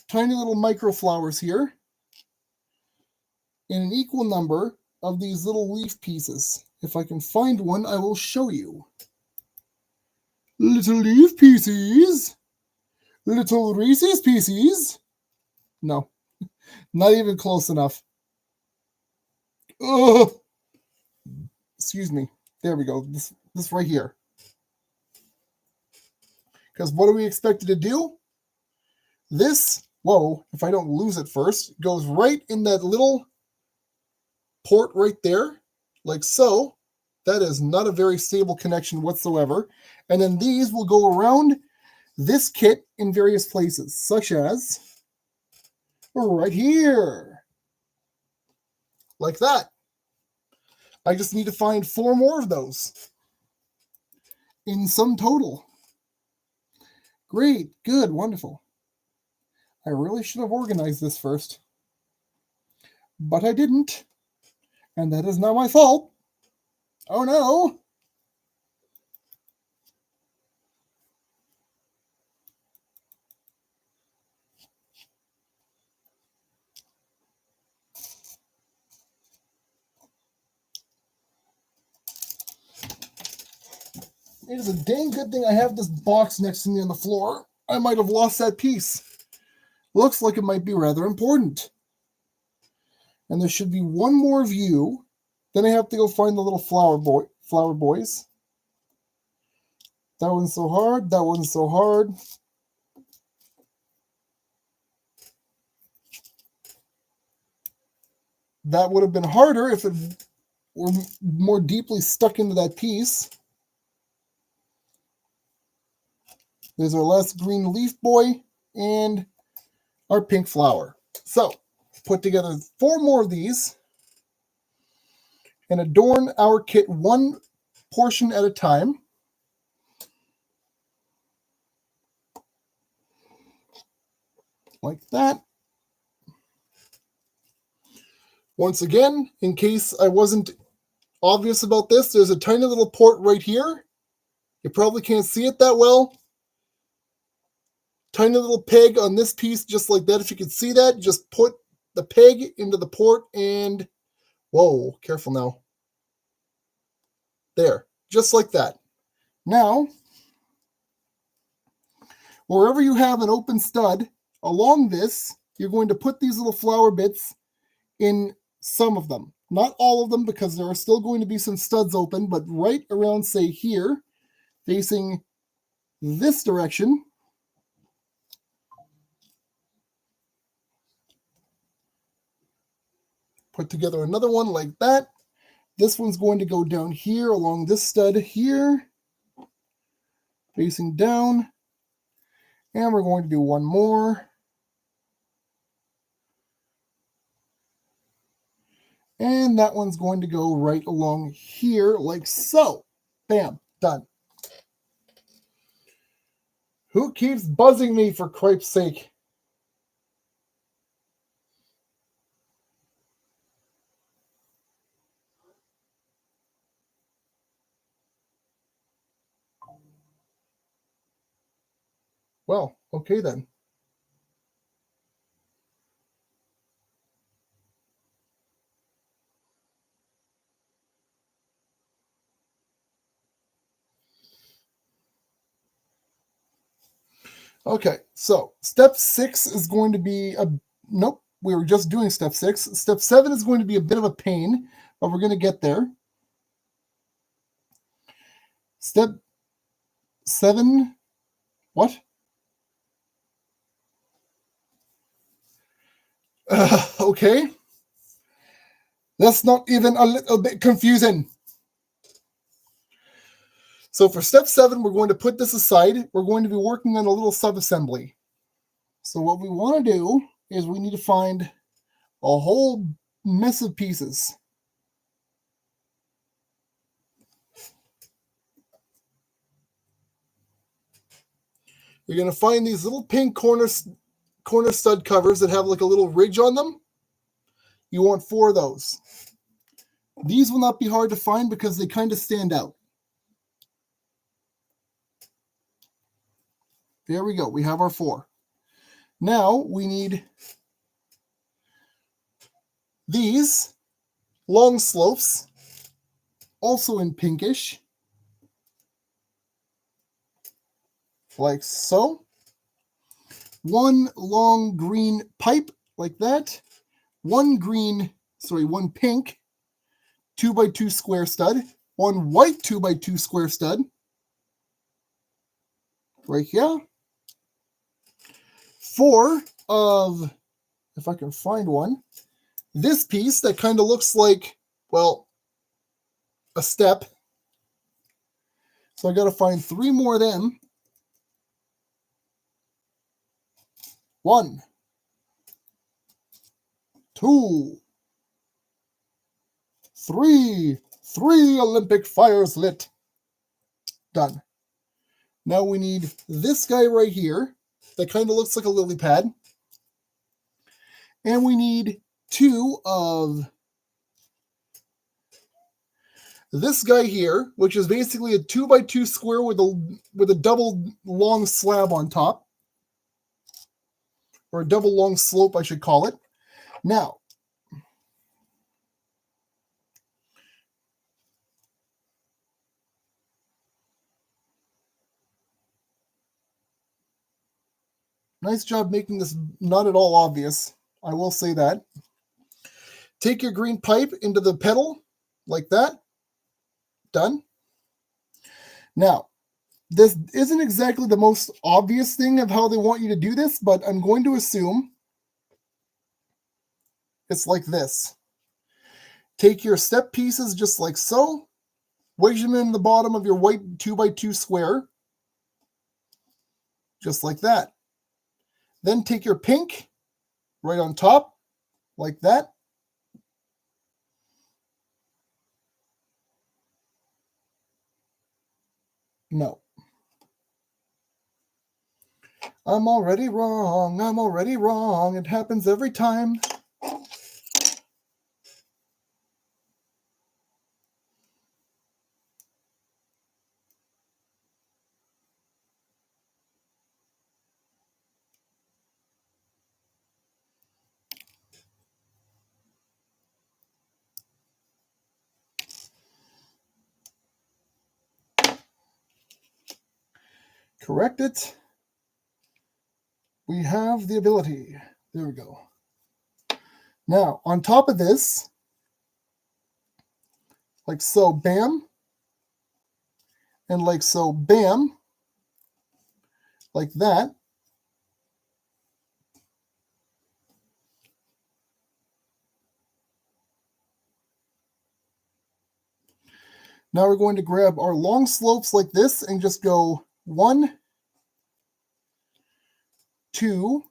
A: tiny little micro flowers here, and an equal number of these little leaf pieces. If I can find one, I will show you. Little leaf pieces. Little Reese's pieces. No, not even close enough. Ugh. Excuse me. There we go. This right here. Because what are we expected to do? This, whoa, if I don't lose it first, goes right in that little port right there, like so. That is not a very stable connection whatsoever. And then these will go around this kit in various places, such as right here. Like that. I just need to find 4 more of those in sum total. Great, good, wonderful. I really should have organized this first, but I didn't, and that is not my fault. Oh no! It is a dang good thing I have this box next to me on the floor. I might have lost that piece. Looks like it might be rather important. And there should be one more view. Then I have to go find the little flower boys. That one's so hard. That one's so hard. That would have been harder if it were more deeply stuck into that piece. There's our last green leaf boy and our pink flower. So, put together 4 more of these and adorn our kit one portion at a time. Like that. Once again, in case I wasn't obvious about this, there's a tiny little port right here. You probably can't see it that well. Tiny little peg on this piece, just like that. If you can see that, just put the peg into the port and, whoa, careful now. There, just like that. Now, wherever you have an open stud, along this, you're going to put these little flower bits in some of them. Not all of them, because there are still going to be some studs open, but right around, say, here, facing this direction, put together another one like that. This one's going to go down here along this stud here, facing down. And we're going to do one more. And that one's going to go right along here like so. Bam, done. Who keeps buzzing me for cripe's sake? Well, okay then. Okay, so step 6 is going to be a... Nope, we were just doing step 6. Step 7 is going to be a bit of a pain, but we're going to get there. Step 7... What? Okay. That's not even a little bit confusing. So for step 7, we're going to put this aside. We're going to be working on a little sub-assembly. So what we want to do is we need to find a whole mess of pieces. You're going to find these little pink corner stud covers that have like a little ridge on them. You want 4 of those. These will not be hard to find because they kind of stand out. There we go. We have our 4. Now we need these long slopes, also in pinkish, like so. One long green pipe like that. One pink 2x2 square stud. One white 2x2 square stud. Right here. 4 of, if I can find one, this piece that kind of looks like, well, a step. So I got to find 3 more of them. 1, 2, 3. 3 Olympic fires lit. Done. Now we need this guy right here that kind of looks like a lily pad. And we need 2 of this guy here, which is basically a 2x2 square with a double long slab on top. Or a double long slope, I should call it. Now, nice job making this not at all obvious. I will say that. Take your green pipe into the pedal, like that. Done. Now, this isn't exactly the most obvious thing of how they want you to do this, but I'm going to assume it's like this. Take your step pieces just like so. Wedge them in the bottom of your white 2x2 square. Just like that. Then take your pink right on top, like that. No. I'm already wrong. I'm already wrong. It happens every time. Correct it. We have the ability. There we go. Now, on top of this, like so, bam. And like so, bam. Like that. Now we're going to grab our long slopes like this and just go 1, 2,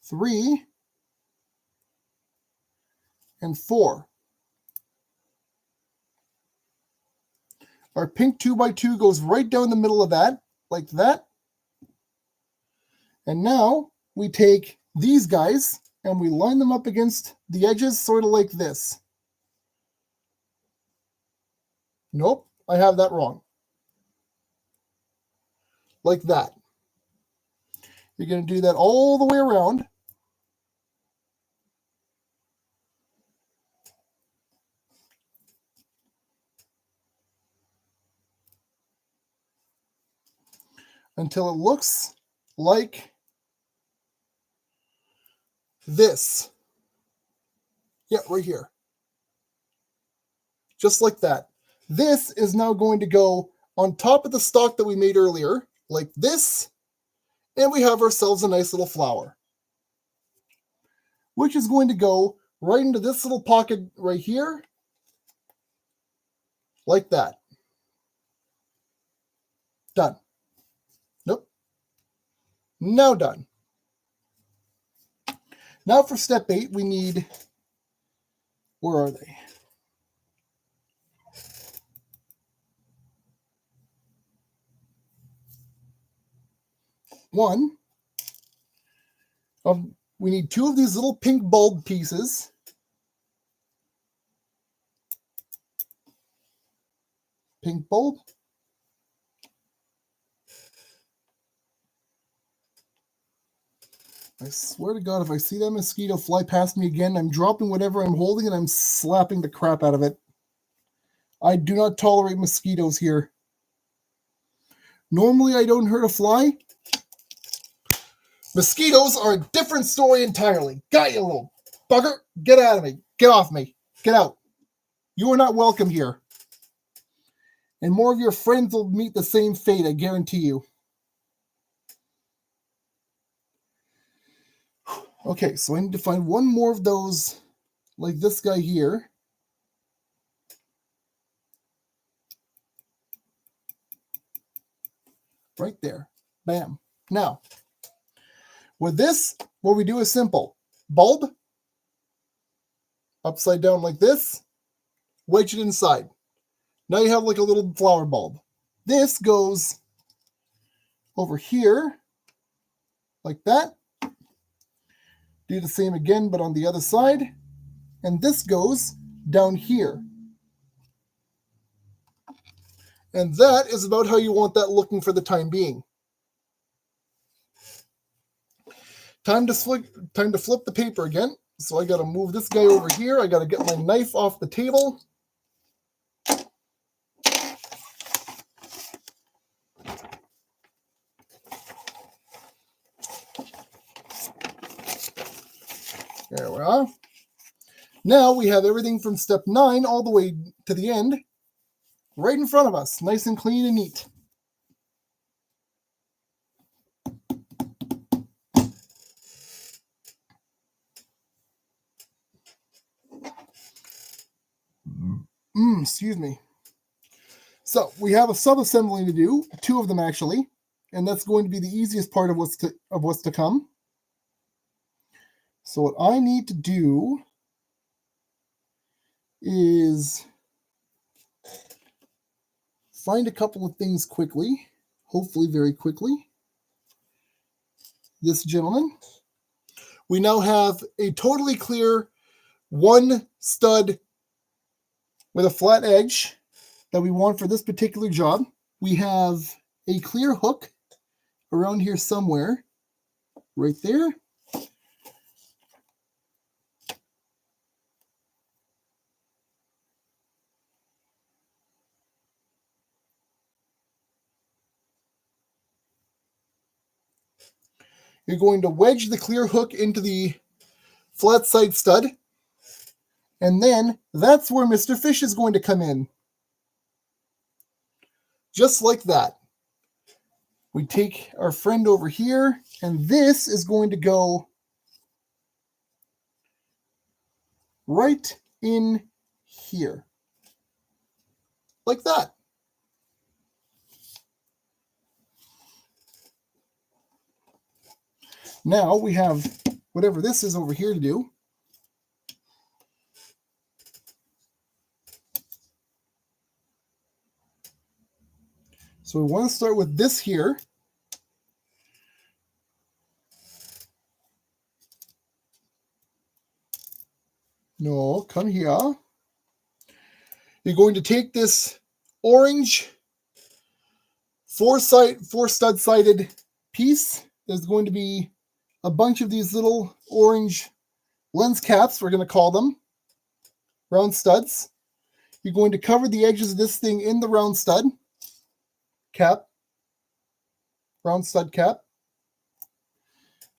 A: 3, and 4. Our pink 2x2 goes right down the middle of that, like that. And now we take these guys and we line them up against the edges, sort of like this. Nope, I have that wrong. Like that. You're going to do that all the way around. Until it looks like this. Yeah, right here. Just like that. This is now going to go on top of the stalk that we made earlier, like this, and we have ourselves a nice little flower, which is going to go right into this little pocket right here, like that. Done. Nope. Now done. Now for step 8, we need, where are they? We need 2 of these little pink bulb pieces. Pink bulb. I swear to God, if I see that mosquito fly past me again, I'm dropping whatever I'm holding and I'm slapping the crap out of it. I do not tolerate mosquitoes here. Normally, I don't hurt a fly. Mosquitoes are a different story entirely. Got you, little bugger. Get out of me. Get off me. Get out. You are not welcome here. And more of your friends will meet the same fate, I guarantee you. Okay, so I need to find one more of those, like this guy here. Right there. Bam. Now, with this, what we do is simple. Bulb, upside down like this, wedge it inside. Now you have like a little flower bulb. This goes over here, like that. Do the same again, but on the other side. And this goes down here. And that is about how you want that looking for the time being. Time to flip the paper again. So I got to move this guy over here. I got to get my knife off the table. There we are. Now we have everything from step 9 all the way to the end right in front of us, nice and clean and neat. Excuse me. So we have a sub-assembly to do, 2 of them actually, and that's going to be the easiest part of what's to come. So what I need to do is find a couple of things quickly, hopefully very quickly. This gentleman. We now have a totally clear 1 stud with a flat edge that we want for this particular job. We have a clear hook around here somewhere, right there. You're going to wedge the clear hook into the flat side stud. And then that's where Mr. Fish is going to come in. Just like that. We take our friend over here, and this is going to go right in here. Like that. Now we have whatever this is over here to do. So we want to start with this here. No, come here. You're going to take this orange four stud-sided piece. There's going to be a bunch of these little orange lens caps, we're going to call them, round studs. You're going to cover the edges of this thing in the round stud cap, round stud cap.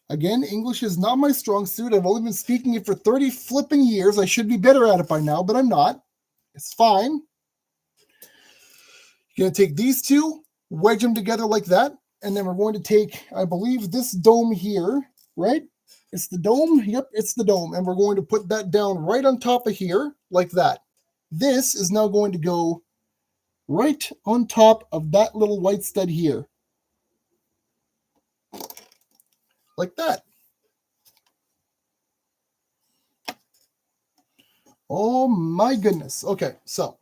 A: Again, English is not my strong suit. I've only been speaking it for 30 flipping years. I should be better at it by now, but I'm not. It's fine. You're going to take these two, wedge them together like that, and then we're going to take, I believe, this dome here, right? It's the dome. Yep, it's the dome. And we're going to put that down right on top of here like that. This is now going to go right on top of that little white stud here. Like that. Oh my goodness. Okay, so.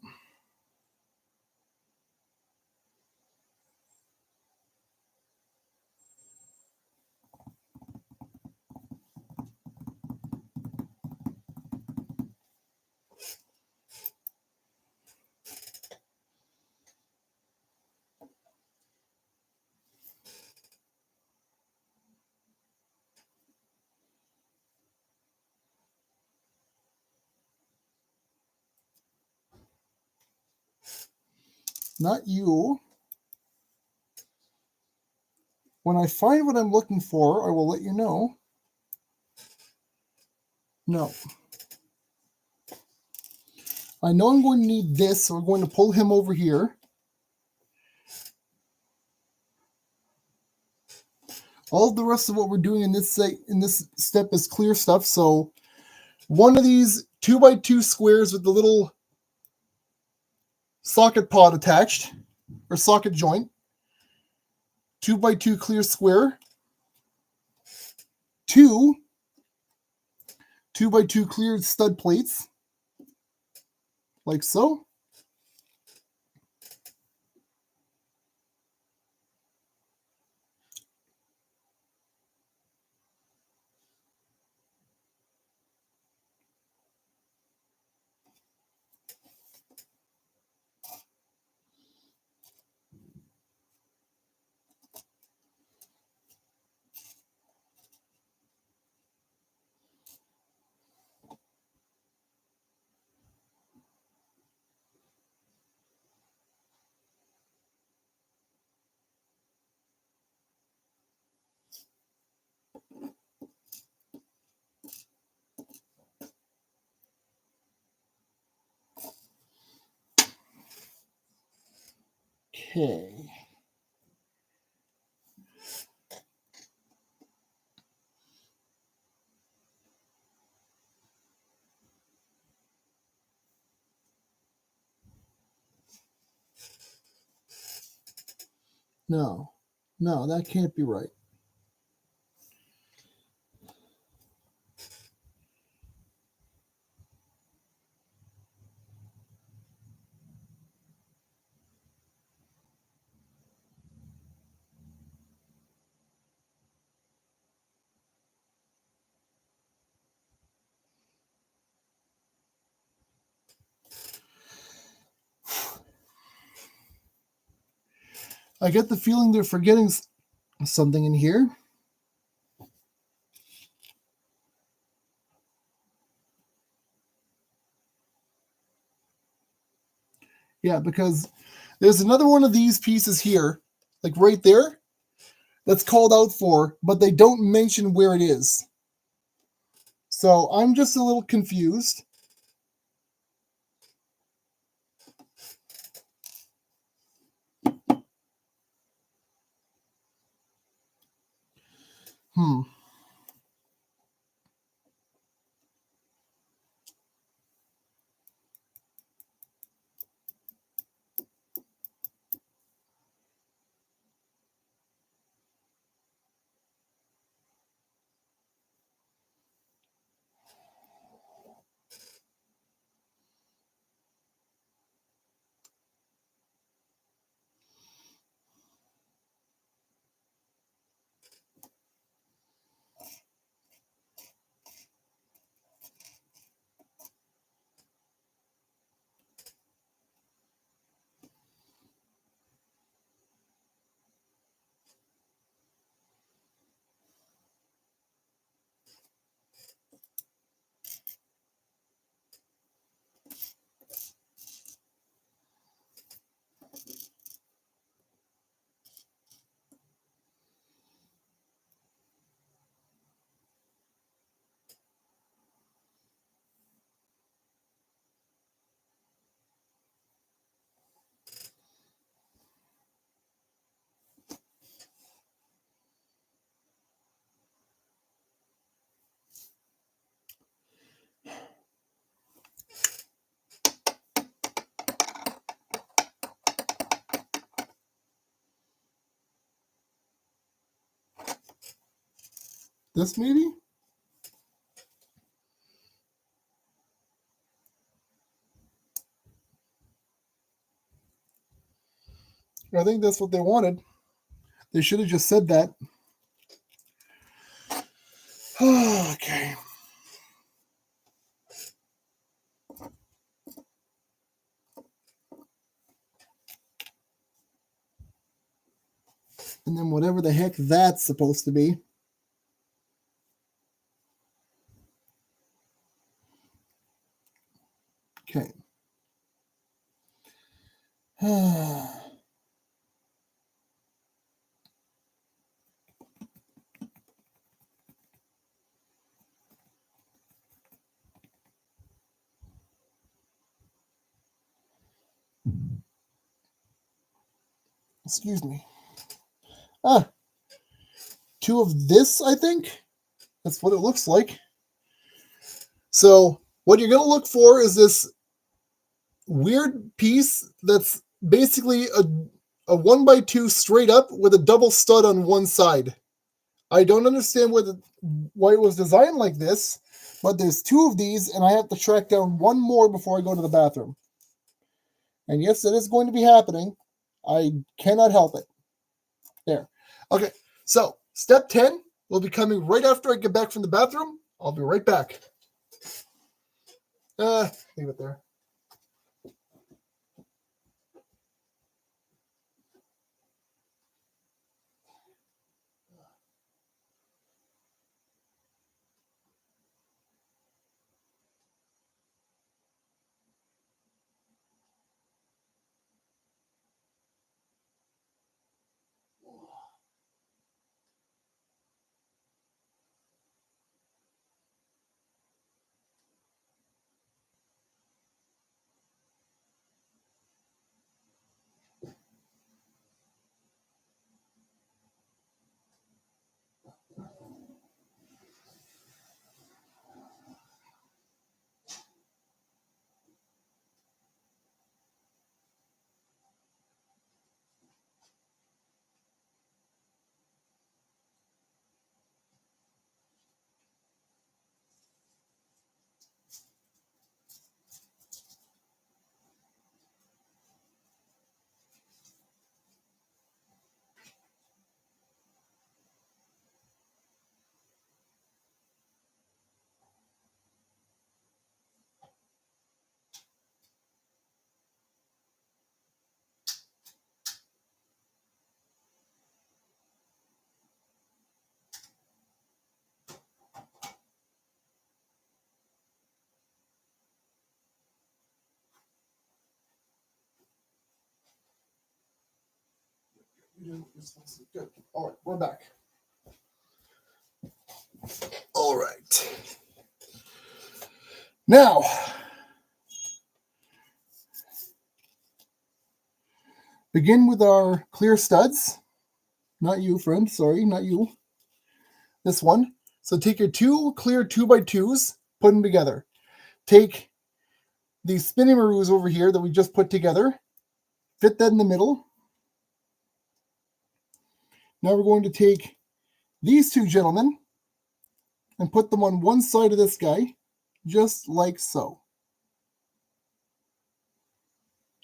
A: Not you. When I find what I'm looking for, I will let you know. No. I know I'm going to need this, so we're going to pull him over here. All of the rest of what we're doing in this step is clear stuff. So one of these 2x2 squares with the little socket pod attached, or socket joint. 2x2 clear square. 2x2 clear stud plates. Like so. Okay. No, that can't be right. I get the feeling they're forgetting something in here. Yeah, because there's another one of these pieces here, like right there, that's called out for, but they don't mention where it is. So I'm just a little confused. This maybe? I think that's what they wanted. They should have just said that. Okay. And then whatever the heck that's supposed to be. Okay. Excuse me. Ah. 2 of this, I think. That's what it looks like. So what you're going to look for is this weird piece that's basically a 1x2 straight up with a double stud on one side. I don't understand why it was designed like this, but there's 2 of these, and I have to track down 1 more before I go to the bathroom. And yes, it is going to be happening. I cannot help it. There. Okay, so step 10 will be coming right after I get back from the bathroom. I'll be right back. Leave it there. Good. All right, we're back. All right. Now, begin with our clear studs. Not you, friend. Sorry, not you. This one. So take your 2 clear 2x2s, put them together. Take the spinning maroos over here that we just put together, fit that in the middle. Now we're going to take these 2 gentlemen and put them on one side of this guy, just like so.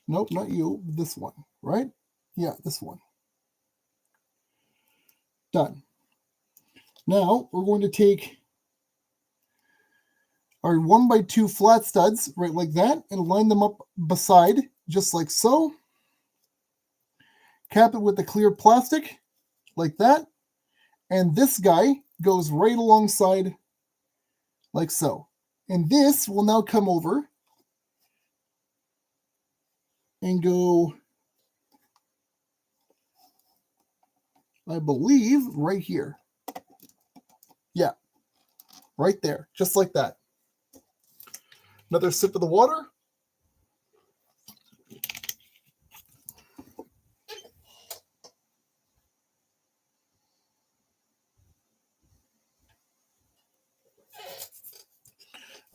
A: Nope, not you, this one, right? Yeah, this one. Done. Now we're going to take our 1x2 flat studs, right like that, and line them up beside, just like so. Cap it with the clear plastic, like that. And this guy goes right alongside, like so. And this will now come over and go, I believe, right here. Yeah, right there, just like that. Another sip of the water.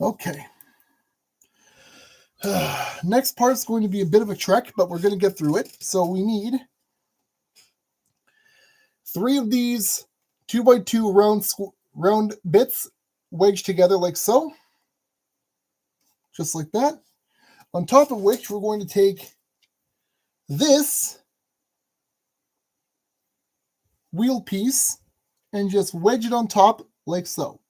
A: Okay. Next part's going to be a bit of a trek, but we're going to get through it. So we need 3 of these 2x2 round bits wedged together like so. Just like that. On top of which we're going to take this wheel piece and just wedge it on top like so.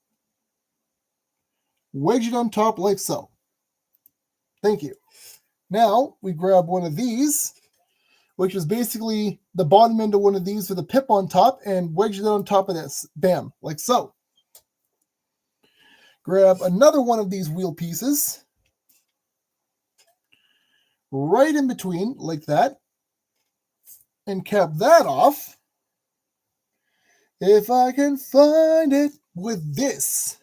A: Wedge it on top like so. Thank you. Now we grab one of these, which is basically the bottom end of one of these with a pip on top, and wedge it on top of this. Bam, like so. Grab another one of these wheel pieces, right in between, like that, and cap that off. If I can find it with this.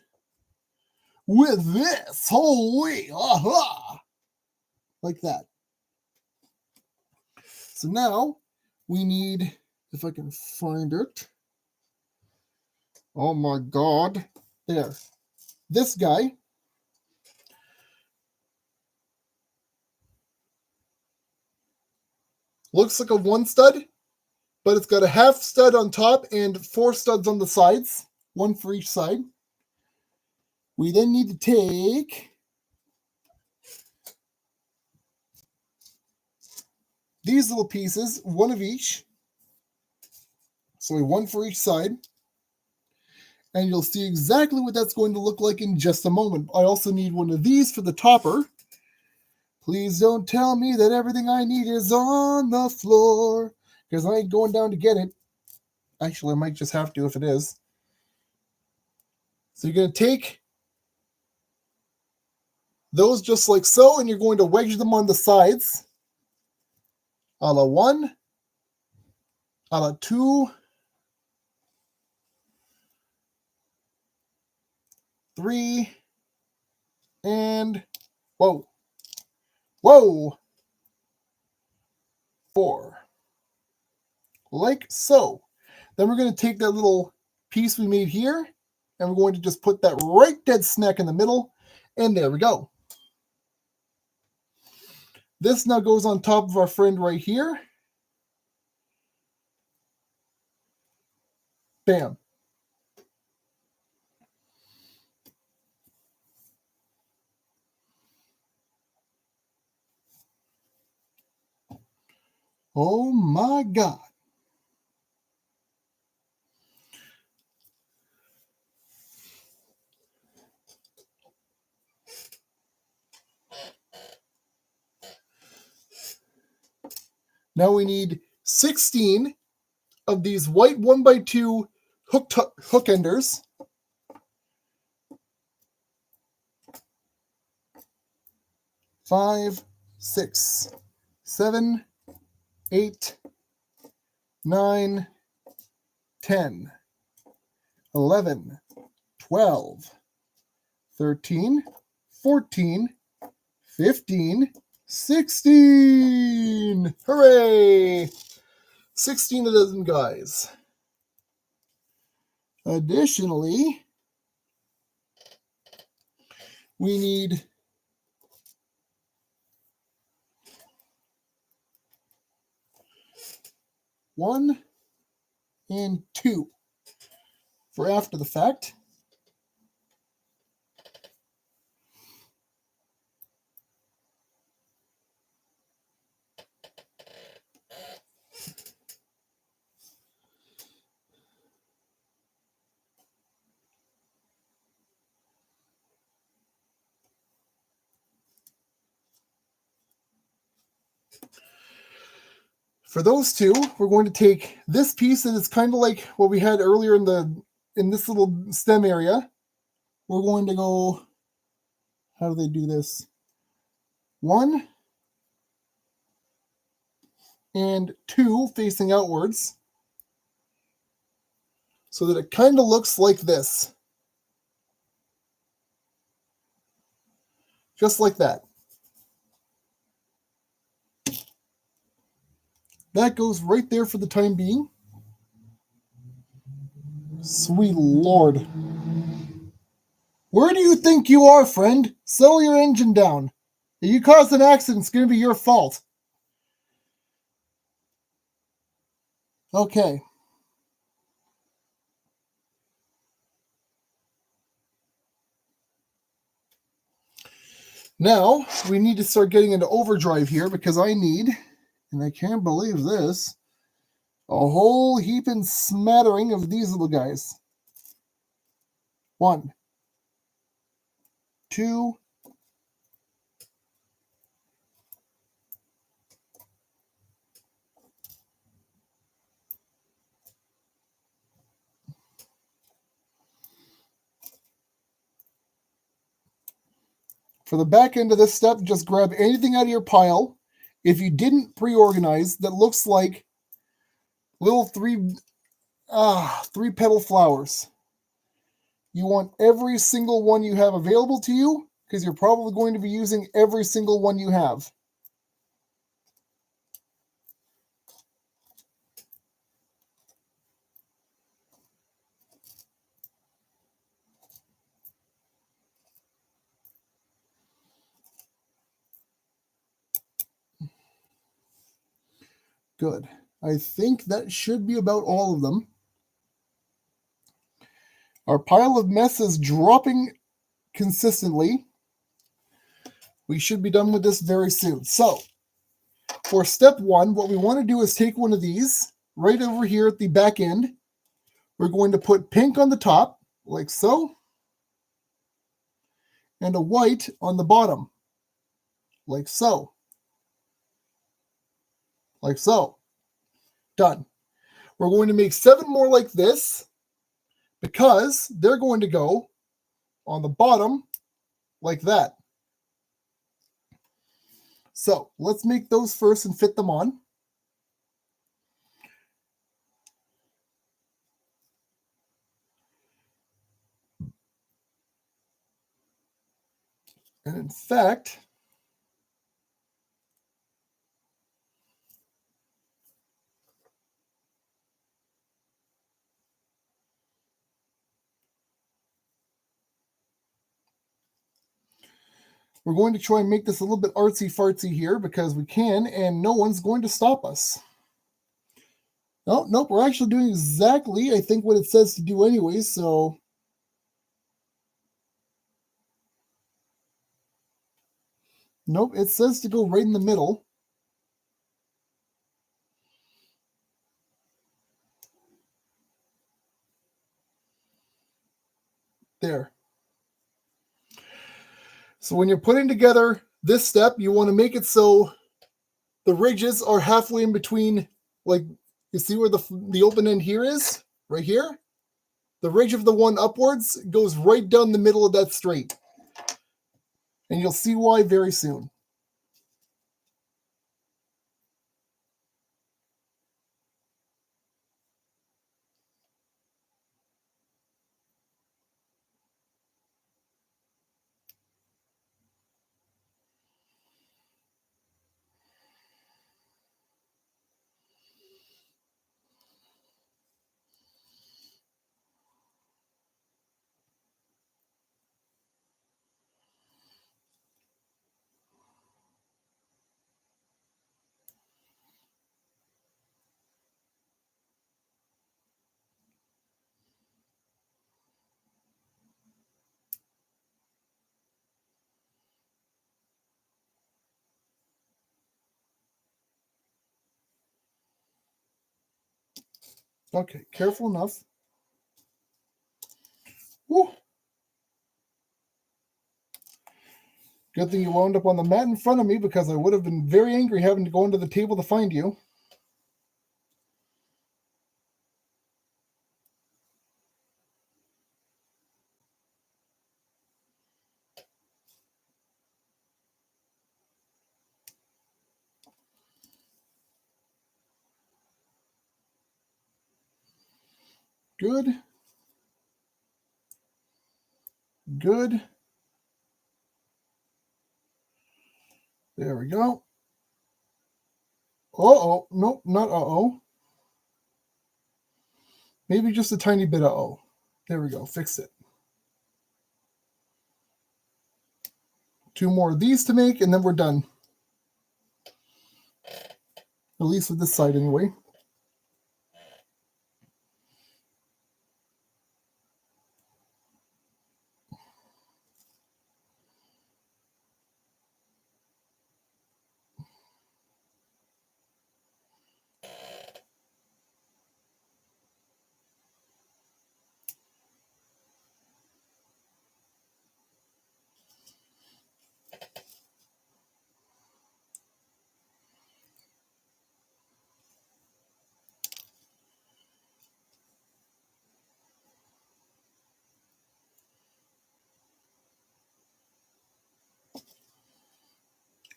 A: Holy, aha! Like that. So now we need, if I can find it. Oh my God. There. This guy. Looks like a one stud, but it's got a half stud on top and 4 studs on the sides, 1 for each side. We then need to take these little pieces, 1 of each. So 1 for each side. And you'll see exactly what that's going to look like in just a moment. I also need one of these for the topper. Please don't tell me that everything I need is on the floor, because I ain't going down to get it. Actually, I might just have to if it is. So you're going to take those just like so, and you're going to wedge them on the sides. A la 1, a la 2, 3, and whoa, 4. Like so. Then we're going to take that little piece we made here, and we're going to just put that right dead smack in the middle, and there we go. This now goes on top of our friend right here. Bam. Oh my God. Now we need 16 of these white 1x2 hook enders. Five, 6, 7, 8, 9, 10, 11, 12, 13, 14, 15, 16. Hooray! 16 of them guys. Additionally, we need 1 and 2 for after the fact. For those two, we're going to take this piece that is kind of like what we had earlier in this little stem area. We're going to go, how do they do this? 1 and 2 facing outwards, so that it kind of looks like this. Just like that. That goes right there for the time being. Sweet Lord. Where do you think you are, friend? Settle your engine down. If you cause an accident, it's going to be your fault. Okay. Now, we need to start getting into overdrive here because I need, and I can't believe this, a whole heap and smattering of these little guys. 1, 2, for the back end of this step, just grab anything out of your pile. If you didn't pre-organize, that looks like little three petal flowers. You want every single one you have available to you because you're probably going to be using every single one you have. Good. I think that should be about all of them. Our pile of mess is dropping consistently. We should be done with this very soon. So, for step 1, what we want to do is take one of these right over here at the back end. We're going to put pink on the top, like so, and a white on the bottom, like so. Like so. Done. We're going to make 7 more like this because they're going to go on the bottom like that. So let's make those first and fit them on. And in fact, we're going to try and make this a little bit artsy-fartsy here because we can, and no one's going to stop us. Oh, nope, we're actually doing exactly, I think, what it says to do anyway, so... Nope, it says to go right in the middle. There. So when you're putting together this step, you want to make it so the ridges are halfway in between, like, you see where the open end here is? Right here? The ridge of the one upwards goes right down the middle of that straight. And you'll see why very soon. Okay, careful enough. Woo. Good thing you wound up on the mat in front of me because I would have been very angry having to go under the table to find you. Good. Good. There we go. Uh-oh. Nope, not uh-oh. Maybe just a tiny bit uh-oh. There we go. Fix it. 2 more of these to make, and then we're done. At least with this side, anyway.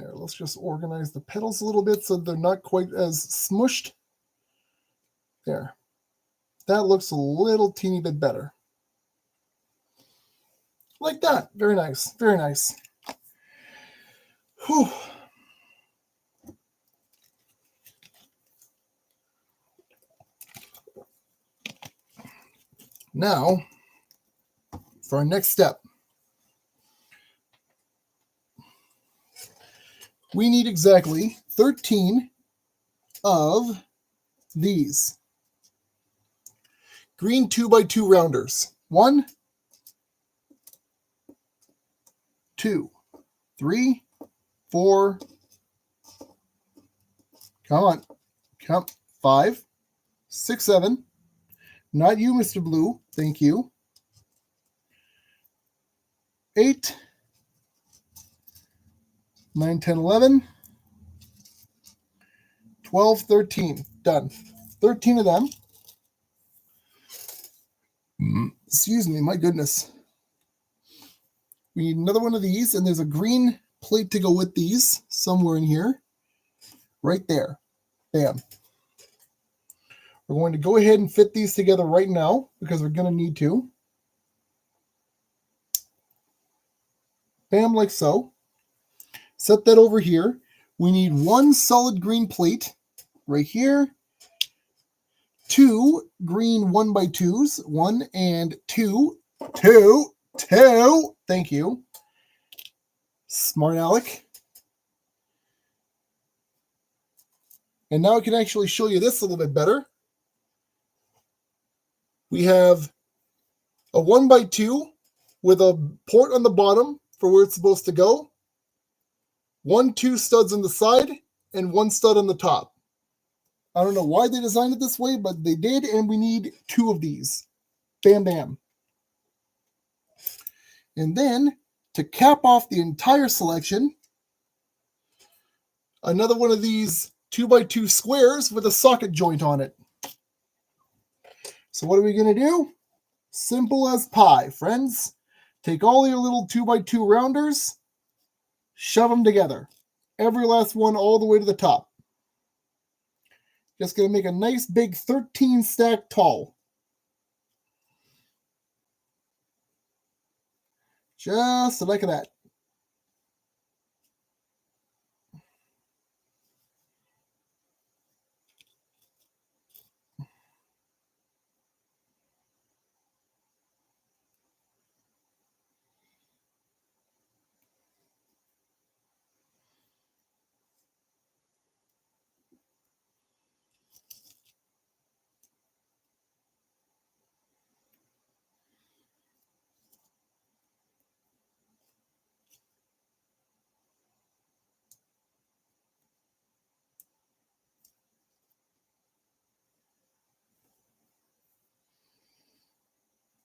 A: There, let's just organize the petals a little bit so they're not quite as smushed. There. That looks a little teeny bit better. Like that. Very nice. Very nice. Whew. Now, for our next step, we need exactly 13 of these green 2x2 rounders. 1, 2, 3, 4, come on, 5, 6, 7. Not you, Mr. Blue. Thank you. 8, 9, 10, 11, 12, 13. Done. 13 of them. Excuse me, my goodness. We need another one of these, and there's a green plate to go with these somewhere in here. Right there. Bam. We're going to go ahead and fit these together right now because we're going to need to. Bam, like so. Set that over here. We need one solid green plate right here. 2 green 1x2s. 1 and 2. 2. Thank you. Smart Alec. And now I can actually show you this a little bit better. We have a 1x2 with a port on the bottom for where it's supposed to go. 1, 2 studs on the side and 1 stud on the top. I don't know why they designed it this way, but they did, and we need 2 of these. Bam, bam. And then, to cap off the entire selection, another one of these 2x2 squares with a socket joint on it. So what are we going to do? Simple as pie, friends. Take all your little 2x2 rounders, shove them together. Every last one all the way to the top. Just going to make a nice big 13 stack tall. Just like that.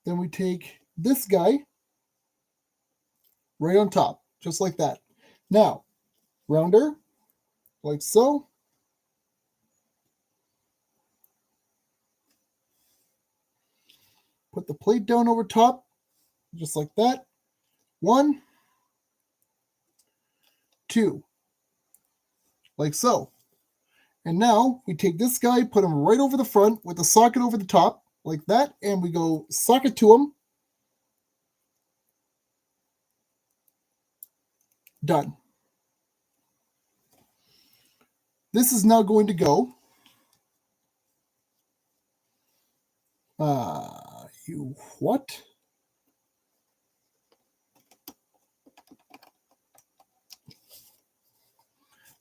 A: Then we take this guy right on top, just like that. Now, rounder, like so. Put the plate down over top, just like that. 1, 2, like so. And now we take this guy, put him right over the front with the socket over the top, like that, and we go socket to him. Done. This is now going to go. You what?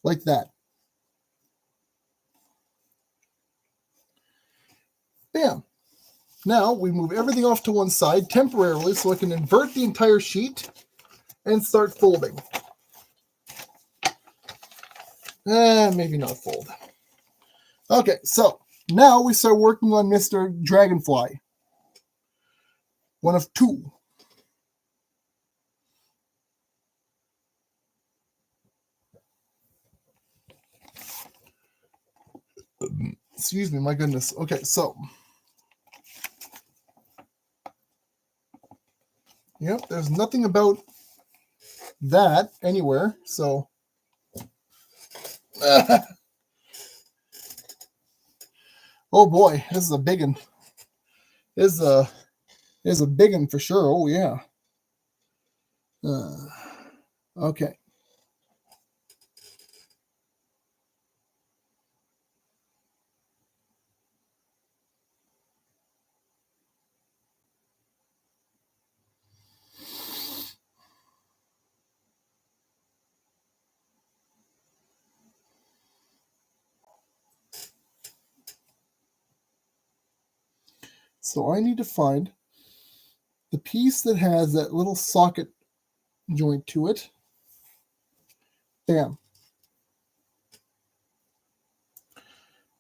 A: Like that. Bam. Now we move everything off to one side temporarily so I can invert the entire sheet and start folding. Maybe not fold. Okay, so now we start working on Mr. Dragonfly. One of 2. Excuse me, my goodness. Okay, so. Yep, there's nothing about that anywhere, so Oh boy, this is a big one. This is a big one for sure. Oh yeah. Okay. So I need to find the piece that has that little socket joint to it. Bam.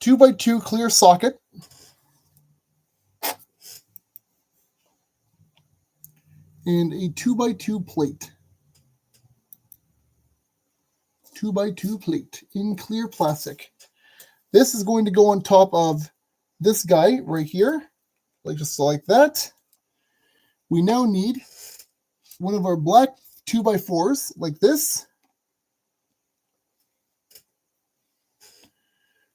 A: 2x2 clear socket. And a 2x2 plate. 2x2 plate in clear plastic. This is going to go on top of this guy right here, like just like that. We now need one of our black 2x4s like this.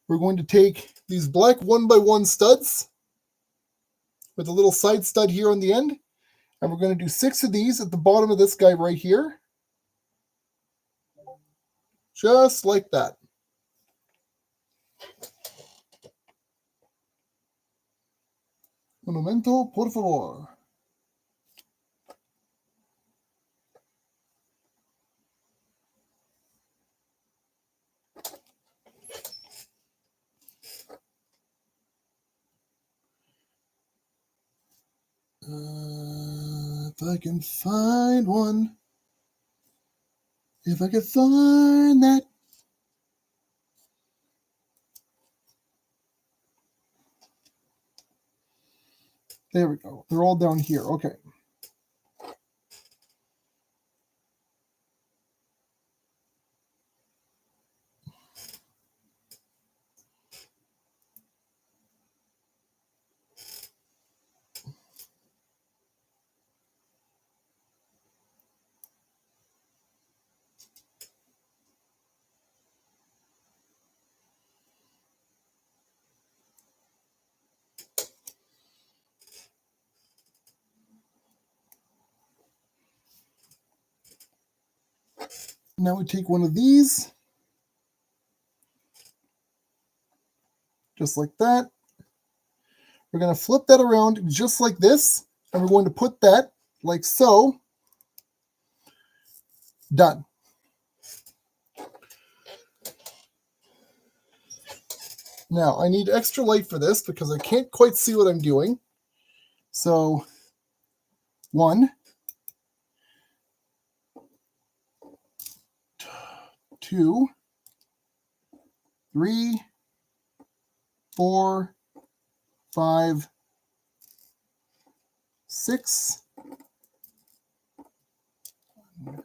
A: We're going to take these black 1x1 studs with a little side stud here on the end, and we're going to do 6 of these at the bottom of this guy right here. Just like that. Un momento, por favor. If I can find one. If I could find that. There we go. They're all down here. Okay. Now we take one of these, just like that. We're going to flip that around just like this, and we're going to put that like so. Done. Now, I need extra light for this because I can't quite see what I'm doing. So, 1, 2, 3, 4, 5, 6. 1,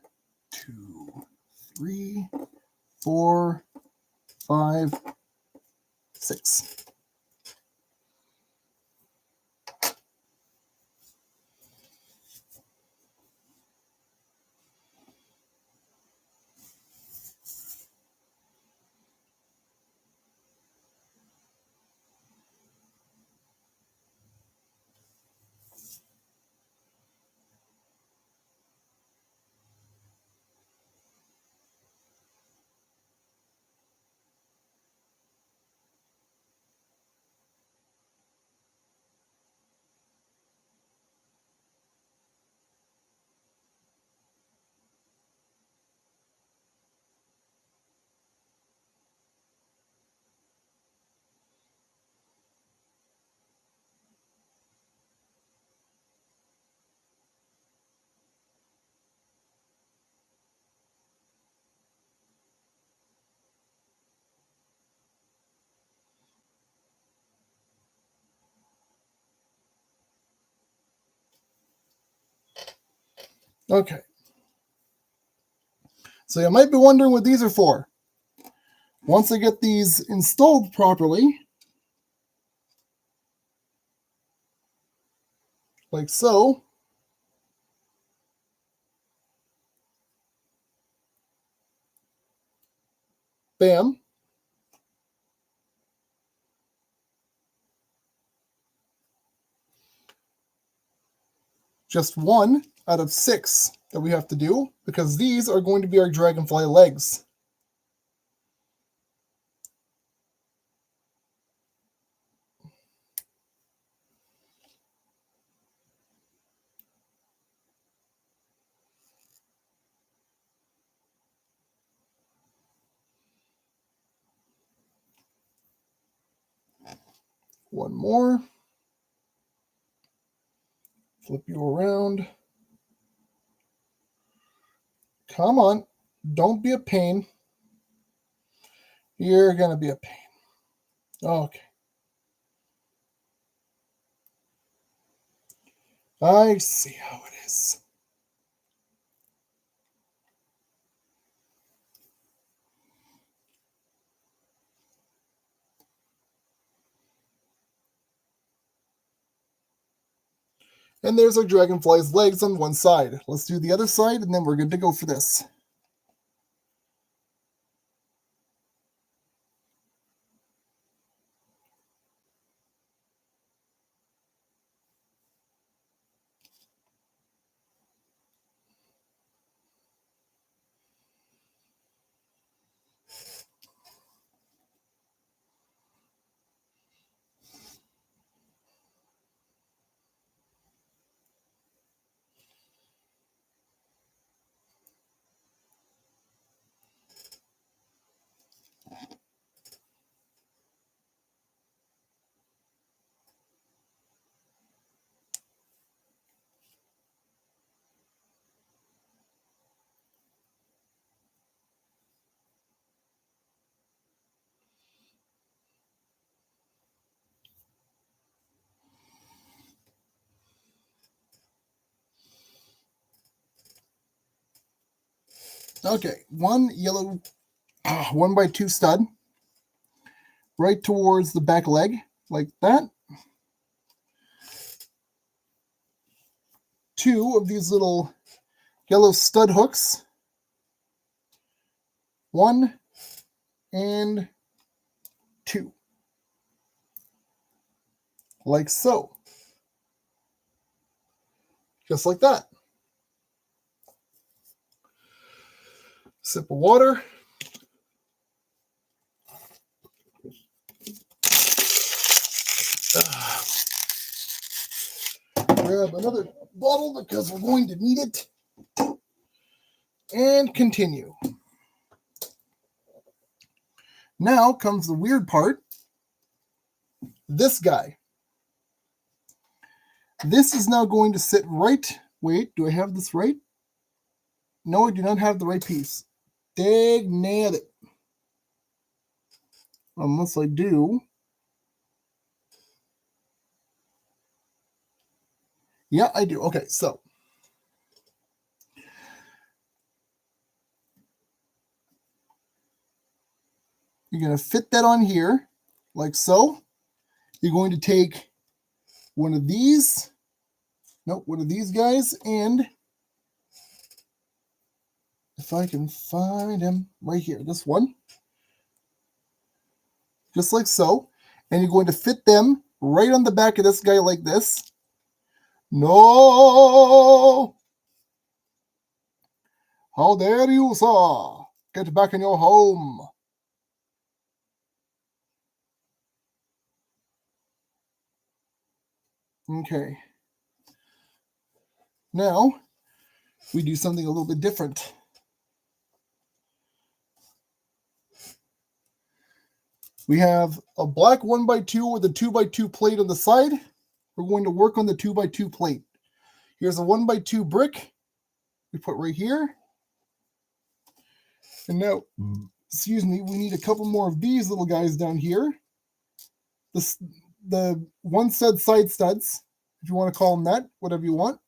A: 2, 3, 4, 5, 6. Okay. So you might be wondering what these are for. Once I get these installed properly, like so, bam, just 1 out of 6 that we have to do, because these are going to be our dragonfly legs. One more. Flip you around. Come on. Don't be a pain. You're going to be a pain. Okay. I see how it is. And there's our dragonfly's legs on one side. Let's do the other side, and then we're good to go for this. Okay, one yellow 1x2 stud right towards the back leg, like that. 2 of these little yellow stud hooks. 1 and 2. Like so. Just like that. Sip of water. Grab another bottle because we're going to need it. And continue. Now comes the weird part. This guy. This is now going to sit right. Wait, do I have this right? No, I do not have the right piece. Dag nailed it. Unless I do. Yeah, I do. Okay, so. You're going to fit that on here, like so. You're going to take one of these. Nope, one of these guys, and if I can find him right here, this one. Just like so. And you're going to fit them right on the back of this guy like this. No! How dare you, sir? Get back in your home. Okay. Now, we do something a little bit different. We have a black 1x2 with a 2x2 plate on the side. We're going to work on the 2x2 plate. Here's a 1x2 brick we put right here. And now, excuse me, we need a couple more of these little guys down here. The one stud side studs, if you want to call them that, whatever you want.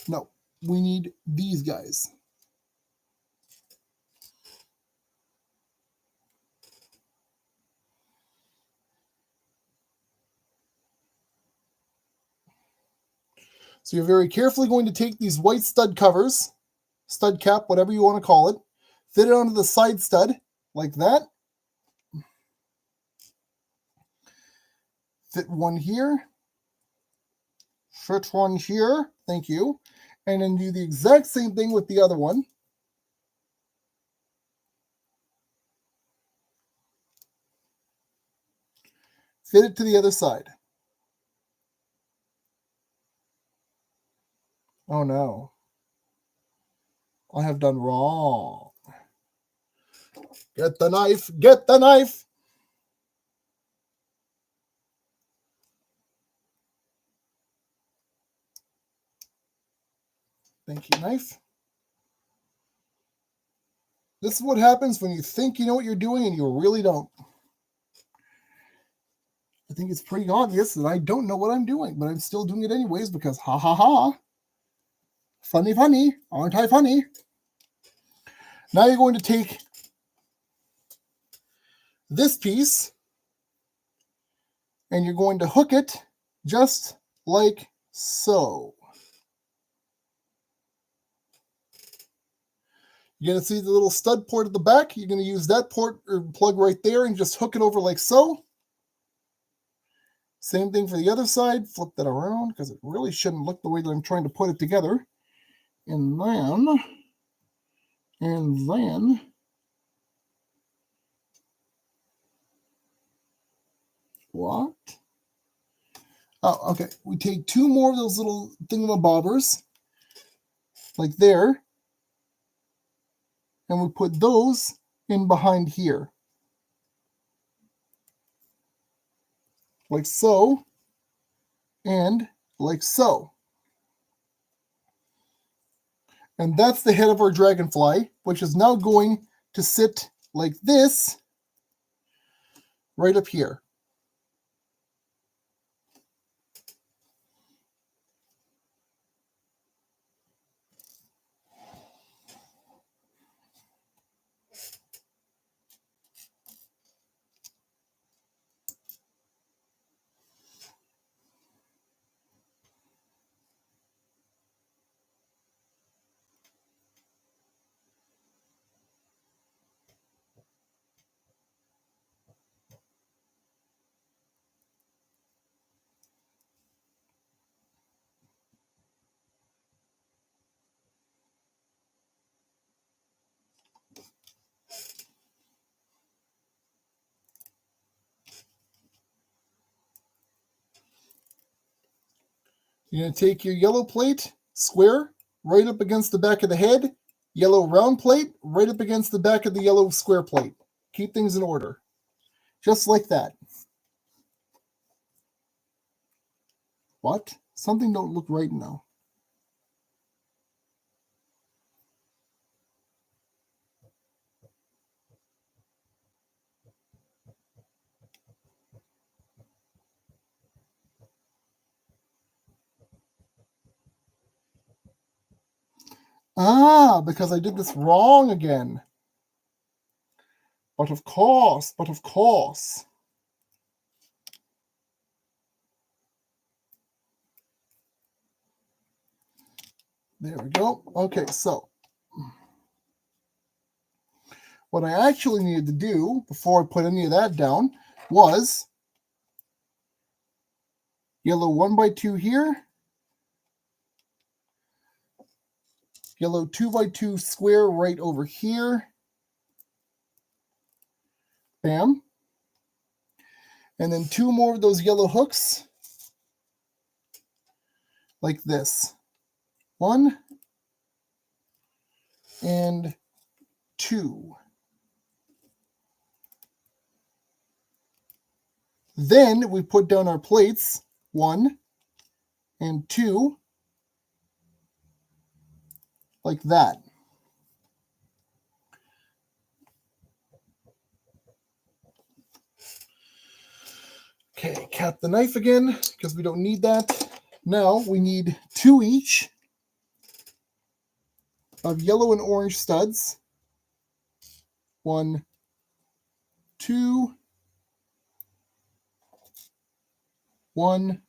A: No, we need these guys. So you're very carefully going to take these white stud covers, stud cap, whatever you want to call it, fit it onto the side stud like that. fit one here, fit one here, thank you, and then do the exact same thing with the other one. Fit it to the other side. Oh no. I have done wrong. Get the knife, get the knife. Thank you, knife. This is what happens when you think you know what you're doing and you really don't. I think it's pretty obvious that I don't know what I'm doing, but I'm still doing it anyways because ha ha ha. Funny, funny. Aren't I funny? Now you're going to take this piece and you're going to hook it just like so. You're going to see the little stud port at the back. You're going to use that port or plug right there and just hook it over like so. Same thing for the other side. Flip that around because it really shouldn't look the way that I'm trying to put it together. And then, what? Oh, okay. We take two more of those little thingamabobbers, like there, and we put those in behind here. Like so, and like so. And that's the head of our dragonfly, which is now going to sit like this right up here. You're going to take your yellow plate, square, right up against the back of the head, yellow round plate, right up against the back of the yellow square plate. Keep things in order. Just like that. What? Something don't look right now. Ah, because I did this wrong again. But of course. There we go. Okay, so what I actually needed to do before I put any of that down was yellow 1x2 here, yellow 2x2 square right over here. Bam. And then two more of those yellow hooks like this. 1 and 2. Then we put down our plates, 1 and 2, like that. Okay, cap the knife again, because we don't need that. Now we need 2 each of yellow and orange studs. 1, 2, 1,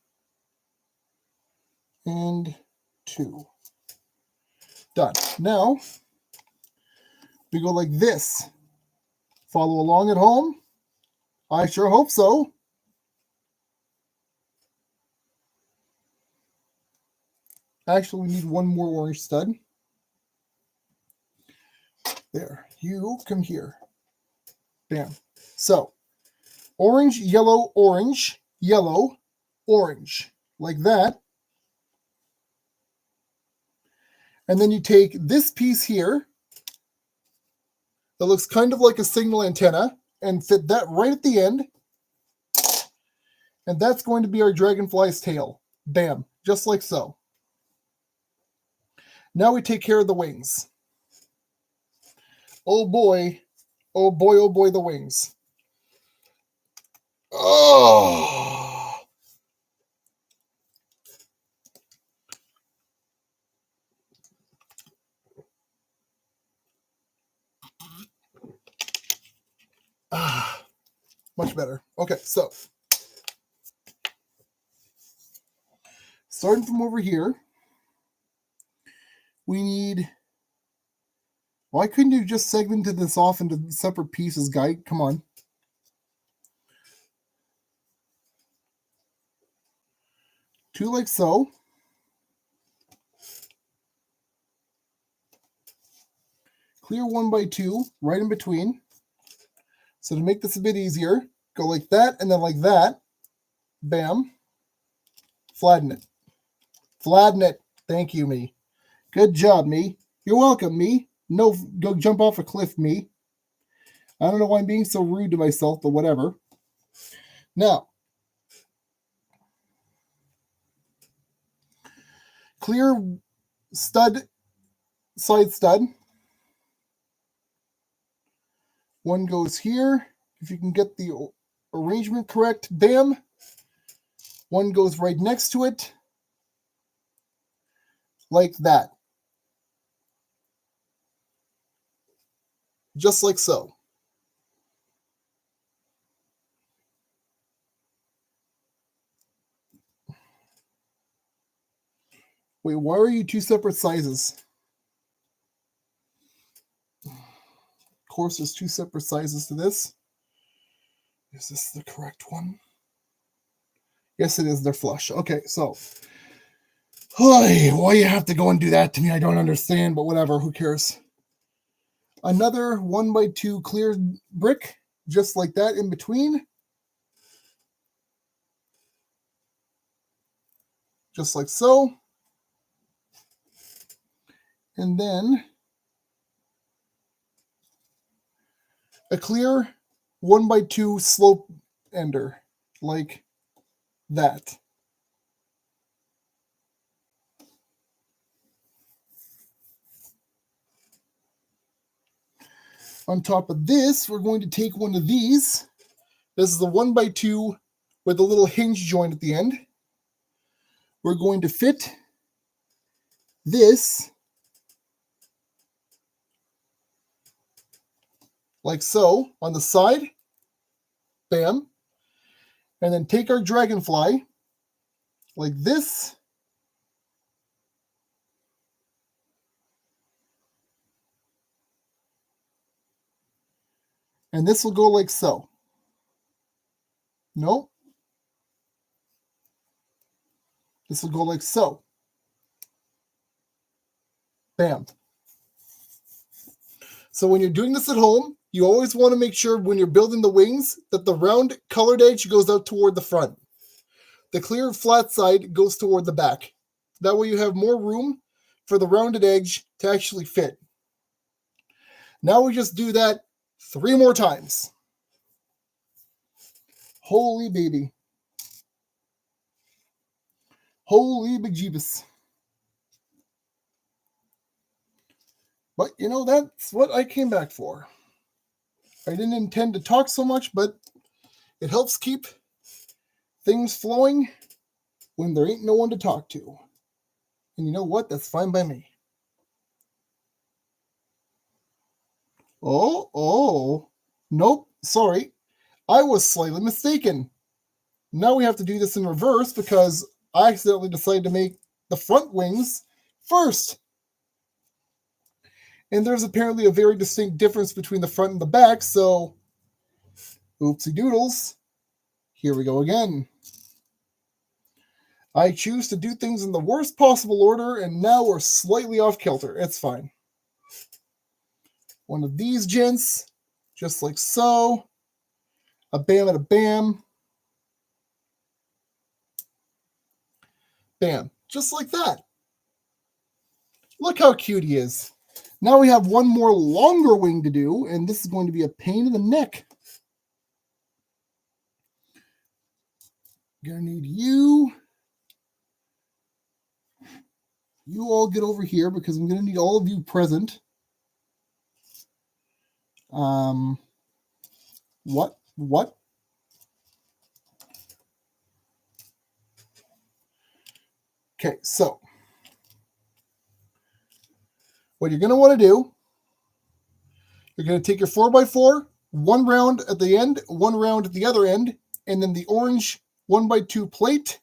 A: and 2. Done. Now, we go like this. Follow along at home. I sure hope so. Actually, we need one more orange stud. There, you come here. Bam. So, orange, yellow, orange, yellow, orange. Like that. And then you take this piece here that looks kind of like a signal antenna and fit that right at the end. And that's going to be our dragonfly's tail. Bam. Just like so. Now we take care of the wings. Oh boy. Oh boy, oh boy, the wings. Oh. Ah, much better. Okay, so starting from over here, we need. Why couldn't you just segmented this off into separate pieces, guy? Come on. Two like so. Clear 1 by 2 right in between. So to make this a bit easier, go like that and then like that. Bam. Flatten it. Flatten it. Thank you, me. Good job, me. You're welcome, me. No, go jump off a cliff, me. I don't know why I'm being so rude to myself, but whatever. Now, clear stud, side stud. One goes here. If you can get the arrangement correct, bam. One goes right next to it. Like that. Just like so. Wait, why are you two separate sizes? Of course, there's two separate sizes to this. Is this the correct one? Yes, it is. They're flush. Okay, so. Why you have to go and do that to me? I don't understand, but whatever. Who cares? Another 1 by 2 clear brick, just like that in between. Just like so. And then a clear 1 by 2 slope ender, like that. On top of this, we're going to take one of these. This is the 1 by 2 with a little hinge joint at the end. We're going to fit this like so on the side. Bam. And then take our dragonfly like this. And this will go like so. Nope. This will go like so. Bam. So when you're doing this at home, you always want to make sure when you're building the wings that the round colored edge goes out toward the front. The clear flat side goes toward the back. That way you have more room for the rounded edge to actually fit. Now we just do that 3 more times. Holy baby. Holy bejeebus. But, you know, that's what I came back for. I didn't intend to talk so much, but it helps keep things flowing when there ain't no one to talk to. And you know what? That's fine by me. Oh. Nope, sorry. I was slightly mistaken. Now we have to do this in reverse because I accidentally decided to make the front wings first. And there's apparently a very distinct difference between the front and the back, so oopsie doodles. Here we go again. I choose to do things in the worst possible order, and now we're slightly off kilter. It's fine. One of these gents, just like so. A bam and a bam. Bam. Just like that. Look how cute he is. Now we have one more longer wing to do, and this is going to be a pain in the neck. Gonna need you. You all get over here because I'm gonna need all of you present. What? Okay, so what you're gonna want to do, you're gonna take your 4x4, one round at the end, one round at the other end, and then the orange 1x2 plate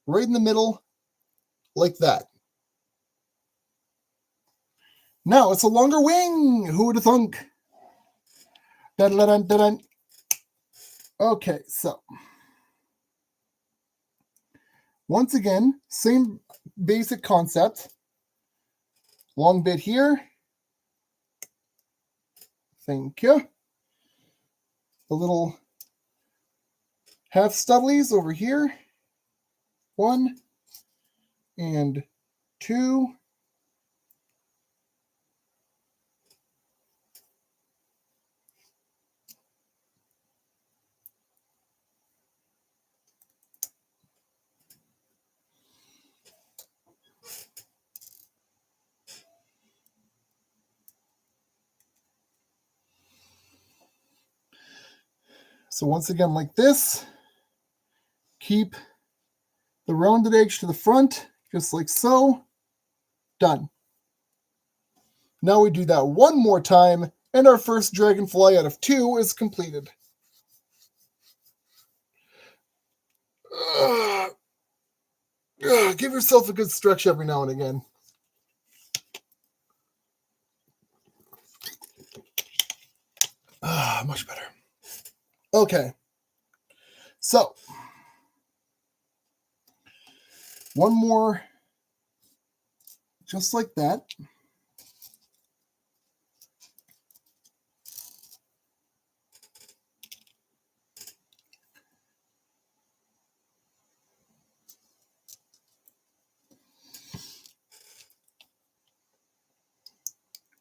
A: right in the middle, like that. Now it's a longer wing. Who would have thunk? Dun-dun-dun-dun-dun. Okay, so once again, same basic concept. Long bit here. Thank you. The little half stubblies over here. 1 and 2. So once again, like this, keep the rounded edge to the front, just like so. Done. Now we do that one more time, and our first dragonfly out of 2 is completed. Give yourself a good stretch every now and again. Much better. Okay. So, one more, just like that.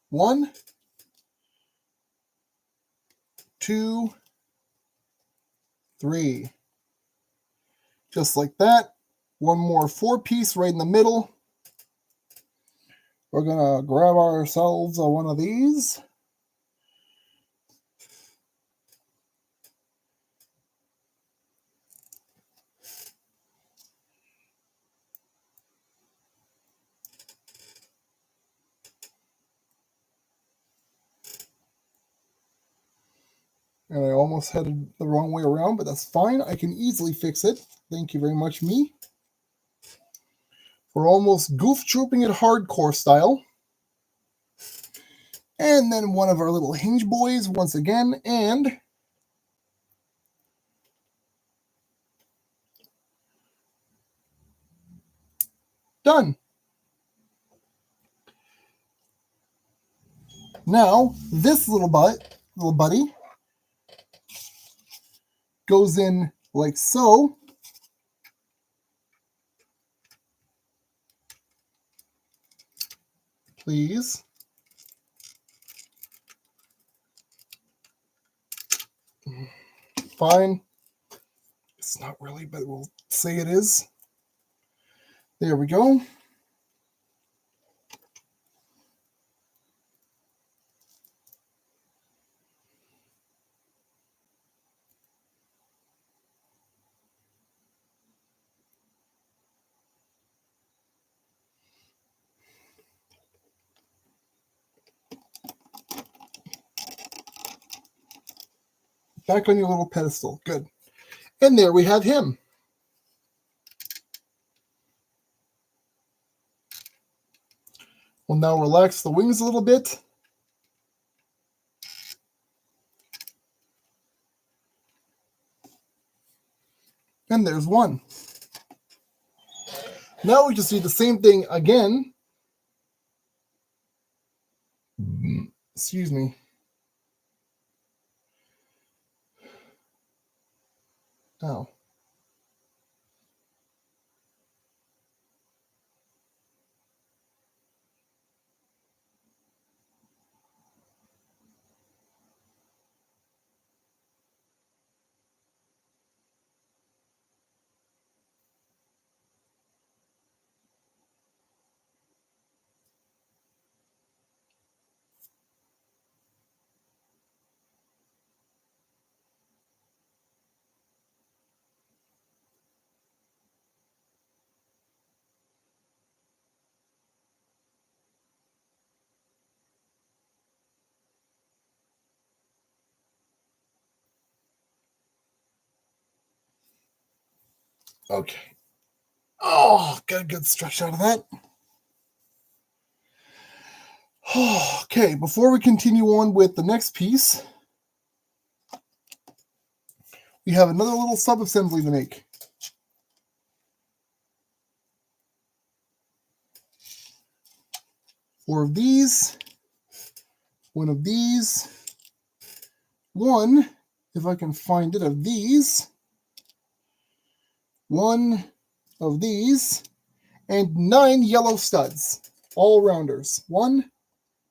A: One, 2, 3. Just like that. One more 4-piece right in the middle. We're going to grab ourselves one of these. And I almost headed the wrong way around, but that's fine. I can easily fix it. Thank you very much, me. We're almost goof trooping it hardcore style. And then one of our little hinge boys once again, and done. Now, this little buddy goes in like so. Please. Fine. It's not really, but we'll say it is. There we go. Back on your little pedestal. Good. And there we have him. We'll now relax the wings a little bit. And there's one. Now we just do the same thing again. Excuse me. Oh. Okay. Oh, got a good stretch out of that. Okay, before we continue on with the next piece, we have another little sub-assembly to make. Four of these, one of these, one, if I can find it, of these, one of these, and 9 yellow studs, all rounders. 1,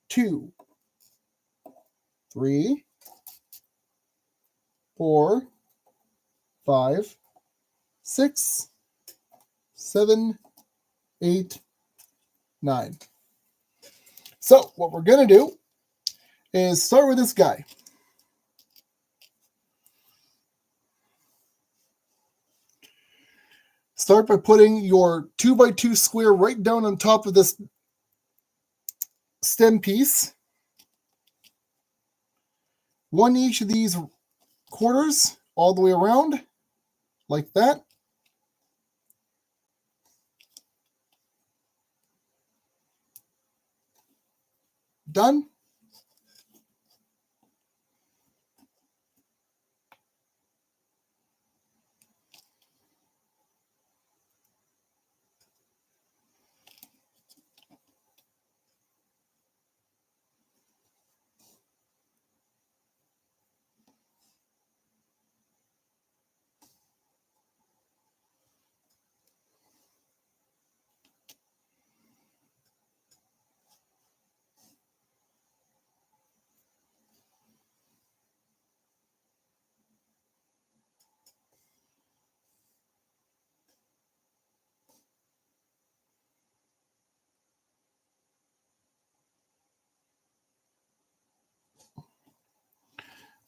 A: 2, 3, 4, 5, 6, 7, 8, 9. So what we're going to do is start with this guy. Start by putting your 2x2 square right down on top of this stem piece. One each of these quarters all the way around, like that. Done.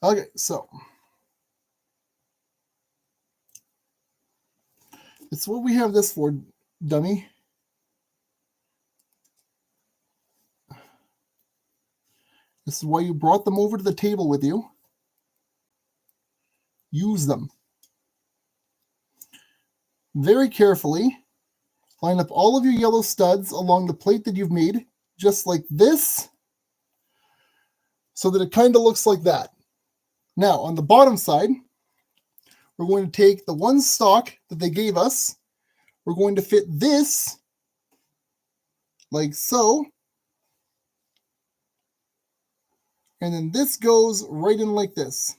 A: Okay, so it's what we have this for, dummy. This is why you brought them over to the table with you. Use them. Very carefully, line up all of your yellow studs along the plate that you've made, just like this, so that it kind of looks like that. Now, on the bottom side, we're going to take the one stock that they gave us. We're going to fit this like so. And then this goes right in like this.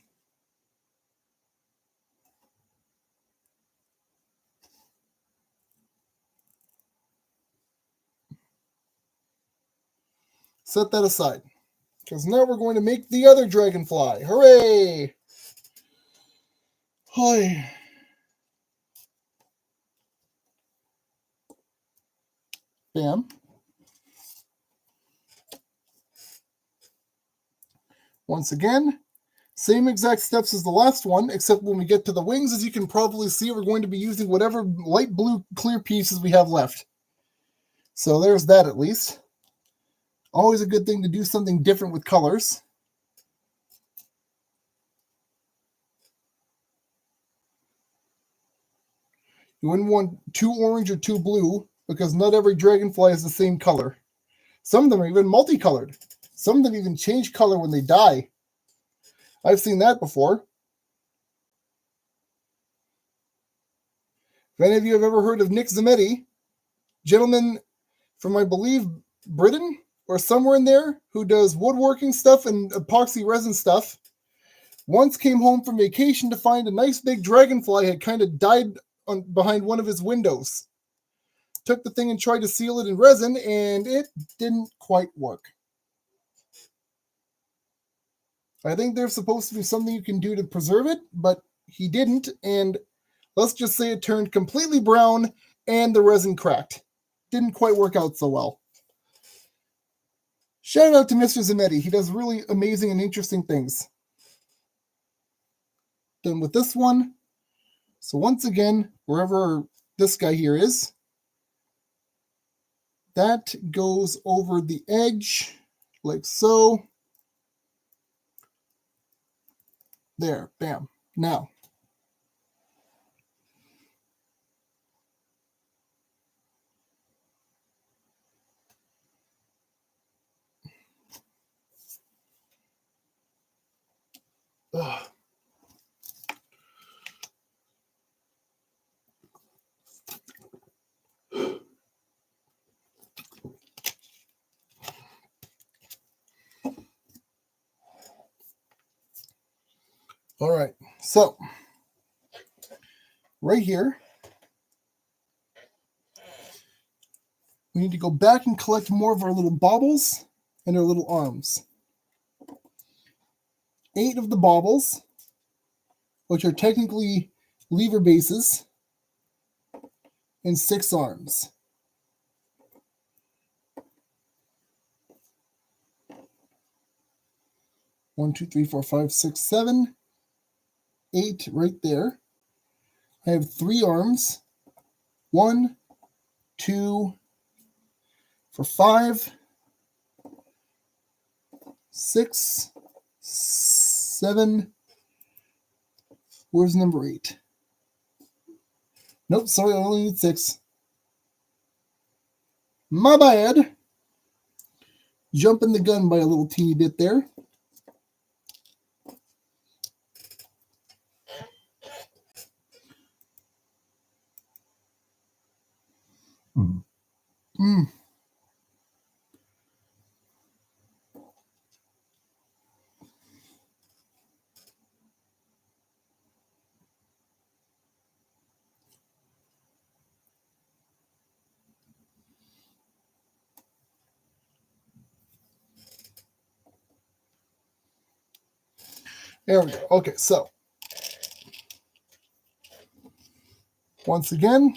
A: Set that aside, because now we're going to make the other dragonfly. Hooray! Hi. Bam. Once again, same exact steps as the last one, except when we get to the wings, as you can probably see, we're going to be using whatever light blue clear pieces we have left. So there's that at least. Always a good thing to do something different with colors. You wouldn't want 2 orange or 2 blue, because not every dragonfly is the same color. Some of them are even multicolored. Some of them even change color when they die. I've seen that before. If any of you have ever heard of Nicee, gentleman from, I believe, Britain or somewhere in there who does woodworking stuff and epoxy resin stuff. Once came home from vacation to find a nice big dragonfly had kind of died behind one of his windows. Took the thing and tried to seal it in resin, and it didn't quite work. I think there's supposed to be something you can do to preserve it, but he didn't, and let's just say it turned completely brown and the resin cracked. Didn't quite work out so well. Shout out to Mr. Zanetti. He does really amazing and interesting things. Done with this one. So once again, wherever this guy here is, that goes over the edge like so. There, bam. Now, ugh. All right, so right here, we need to go back and collect more of our little baubles and our little arms. 8 of the baubles, which are technically lever bases, and 6 arms. One, two, three, four, five, 6, 7, 8 right there. I have 3 arms. 1, 2, for 5, 6, 7. Where's number 8? Nope, sorry, I only need 6. My bad. Jumping the gun by a little teeny bit there. There we go. Okay, so once again,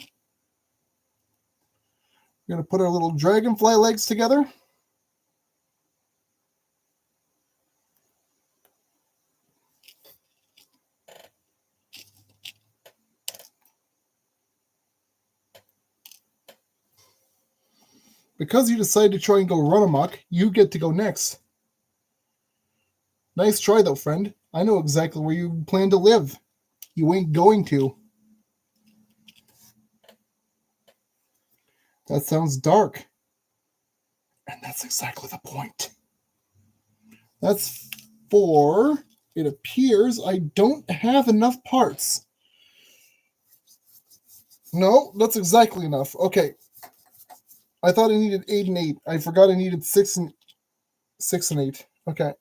A: we're going to put our little dragonfly legs together. Because you decided to try and go run amok, you get to go next. Nice try, though, friend. I know exactly where you plan to live. You ain't going to. That sounds dark. And that's exactly the point. That's 4. It appears I don't have enough parts. No, that's exactly enough. Okay. I thought I needed 8 and 8. I forgot I needed 6 and 8. Okay.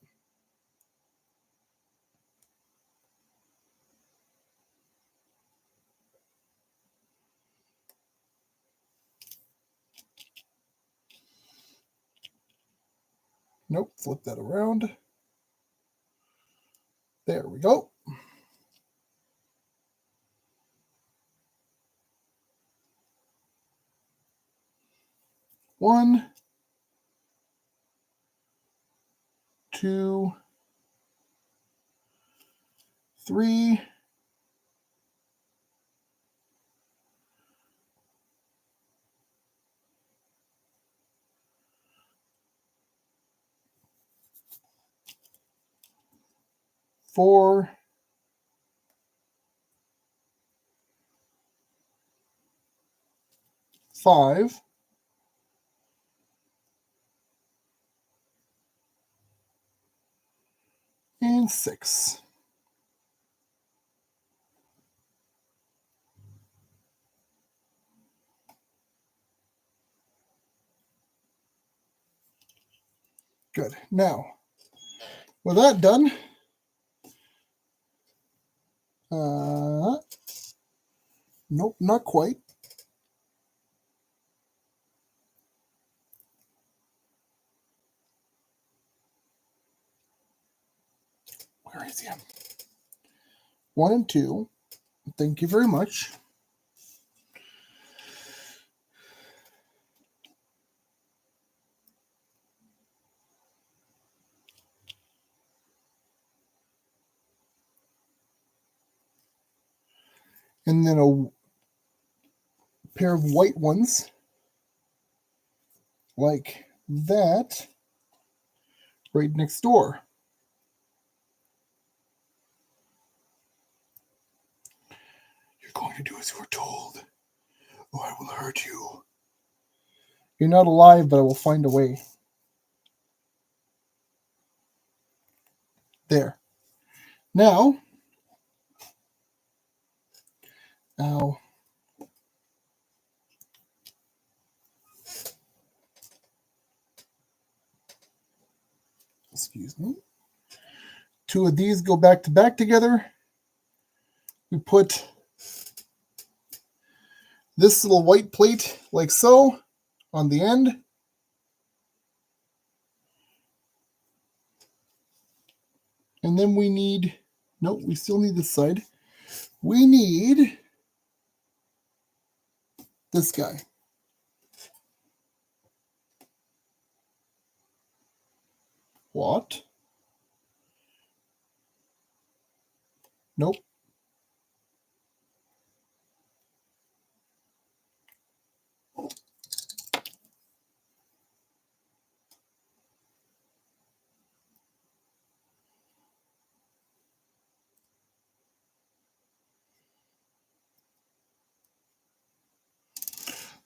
A: Nope, flip that around. There we go. One, 2, 3, 4, 5, and 6. Good. Now, with that done, nope, not quite. Where is he? 1 and 2. Thank you very much. And then a pair of white ones, like that, right next door. You're going to do as you are told, or I will hurt you. You're not alive, but I will find a way. There. Now, excuse me. 2 of these go back to back together. We put this little white plate like so on the end. And then we need, nope, we still need this side. We need this guy. What? Nope.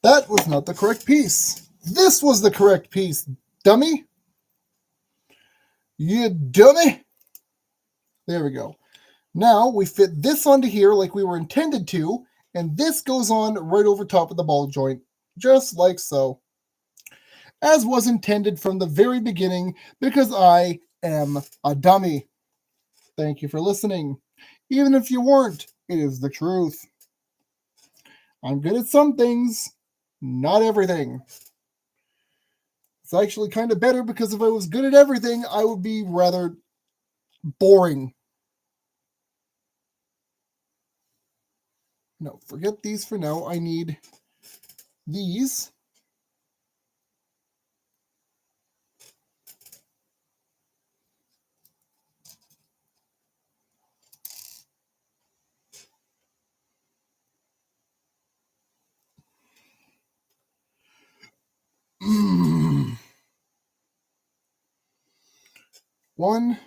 A: That was not the correct piece. This was the correct piece, dummy. You dummy. There we go. Now we fit this onto here like we were intended to, and this goes on right over top of the ball joint, just like so. As was intended from the very beginning, because I am a dummy. Thank you for listening. Even if you weren't, it is the truth. I'm good at some things, not everything. It's actually kind of better because if I was good at everything, I would be rather boring. No, forget these for now. I need these. One,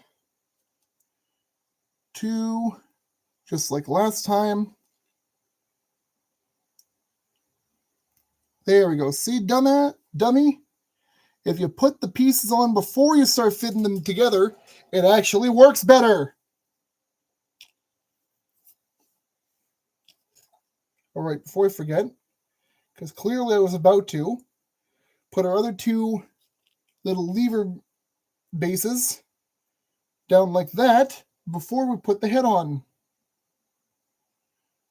A: two, just like last time. There we go. See, dummy? If you put the pieces on before you start fitting them together, it actually works better. All right, before I forget, because clearly I was about to, put our other 2 little lever bases down like that before we put the head on.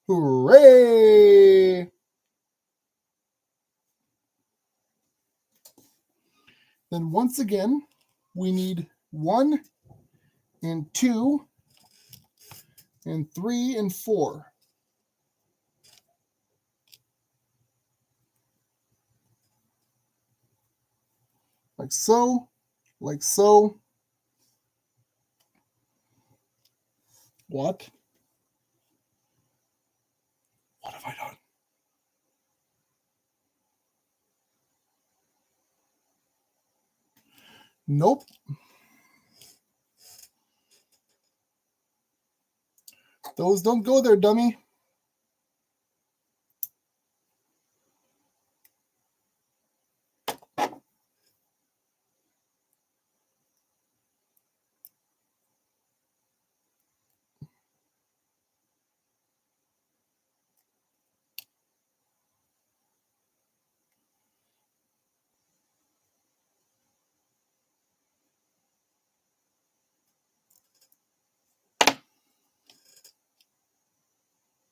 A: Hooray! Then once again, we need 1 and 2 and 3 and 4. Like so, like so. What? What have I done? Nope. Those don't go there, dummy.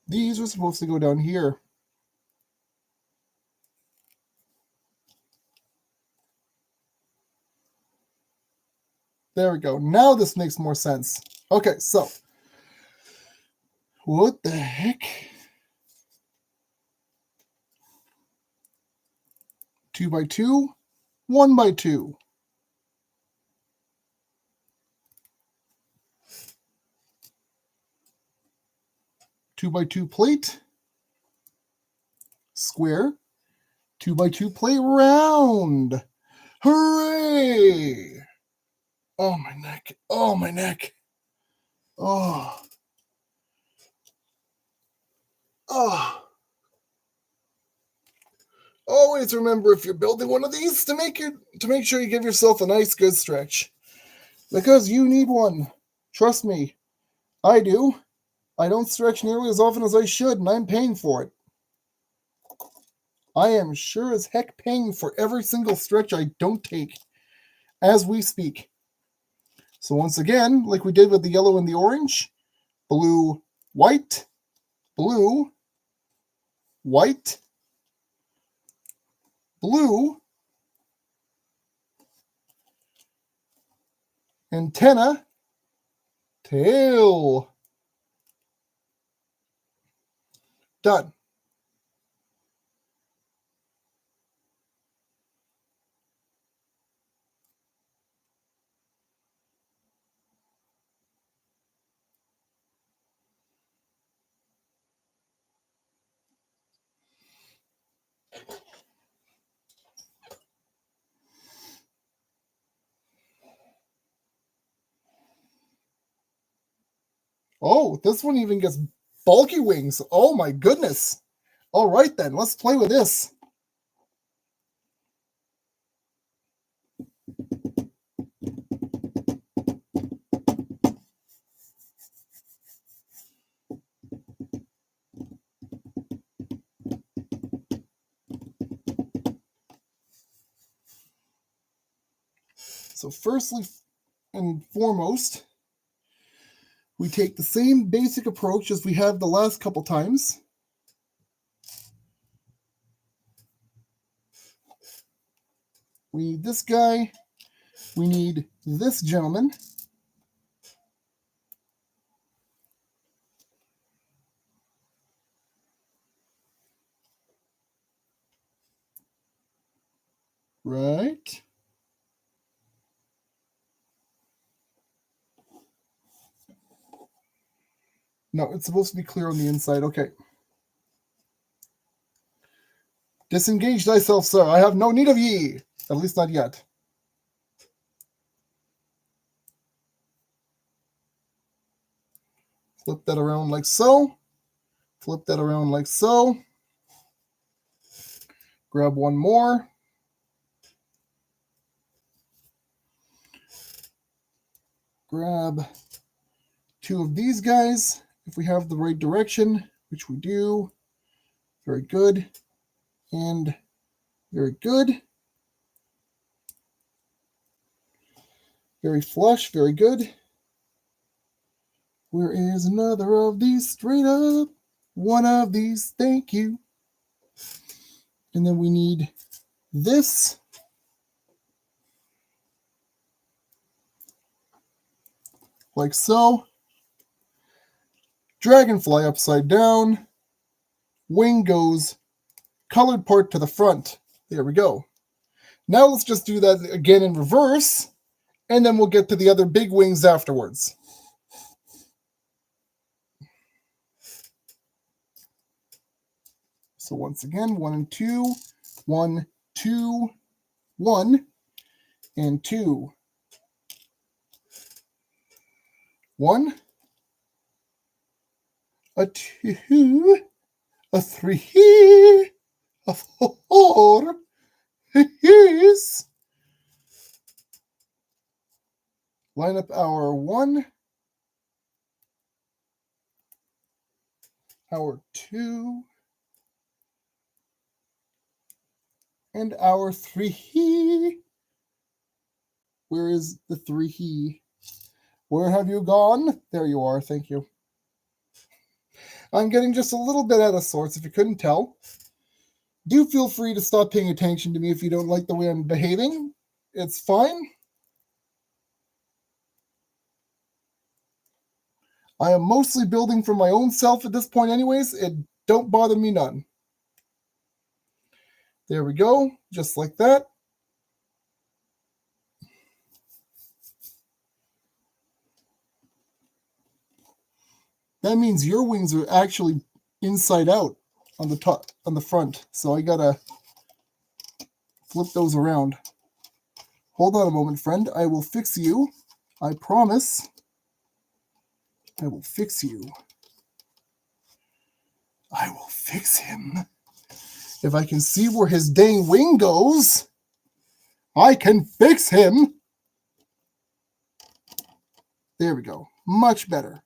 A: These are supposed to go down here. There we go. Now this makes more sense. Okay, so what the heck? 2 by 2, 1 by 2. Two by two plate, square, 2 by 2 plate, round. Hooray! Oh, my neck. Oh, my neck. Oh. Oh. Always remember, if you're building one of these, to make sure you give yourself a nice good stretch. Because you need one. Trust me. I do. I don't stretch nearly as often as I should, and I'm paying for it. I am sure as heck paying for every single stretch I don't take as we speak. So once again, like we did with the yellow and the orange, blue, white, blue, white, blue, antenna, tail. Done. Oh, this one even gets bulky wings. Oh my goodness. All right then, let's play with this. So firstly and foremost, we take the same basic approach as we have the last couple times. We need this guy. We need this gentleman. Right. No, it's supposed to be clear on the inside. Okay. Disengage thyself, sir. I have no need of ye. At least not yet. Flip that around like so. Flip that around like so. Grab one more. Grab two of these guys if we have the right direction, which we do. Very good. And very good. Very flush. Very good. Where is another of these? Straight up. One of these. Thank you. And then we need this. Like so. Dragonfly upside down. Wing goes colored part to the front. There we go. Now let's just do that again in reverse, and then we'll get to the other big wings afterwards. So once again, 1 and 2, 1, 2, 1, and 2. 1, a 2, a 3, a 4, yes. Line up our 1, our 2, and our 3. Where is the 3? Where have you gone? There you are. Thank you. I'm getting just a little bit out of sorts, if you couldn't tell. Do feel free to stop paying attention to me if you don't like the way I'm behaving. It's fine. I am mostly building for my own self at this point anyways. It don't bother me none. There we go, just like that. That means your wings are actually inside out on the top, on the front. So I gotta flip those around. Hold on a moment, friend. I will fix you. I promise. I will fix you. I will fix him. If I can see where his dang wing goes, I can fix him. There we go. Much better.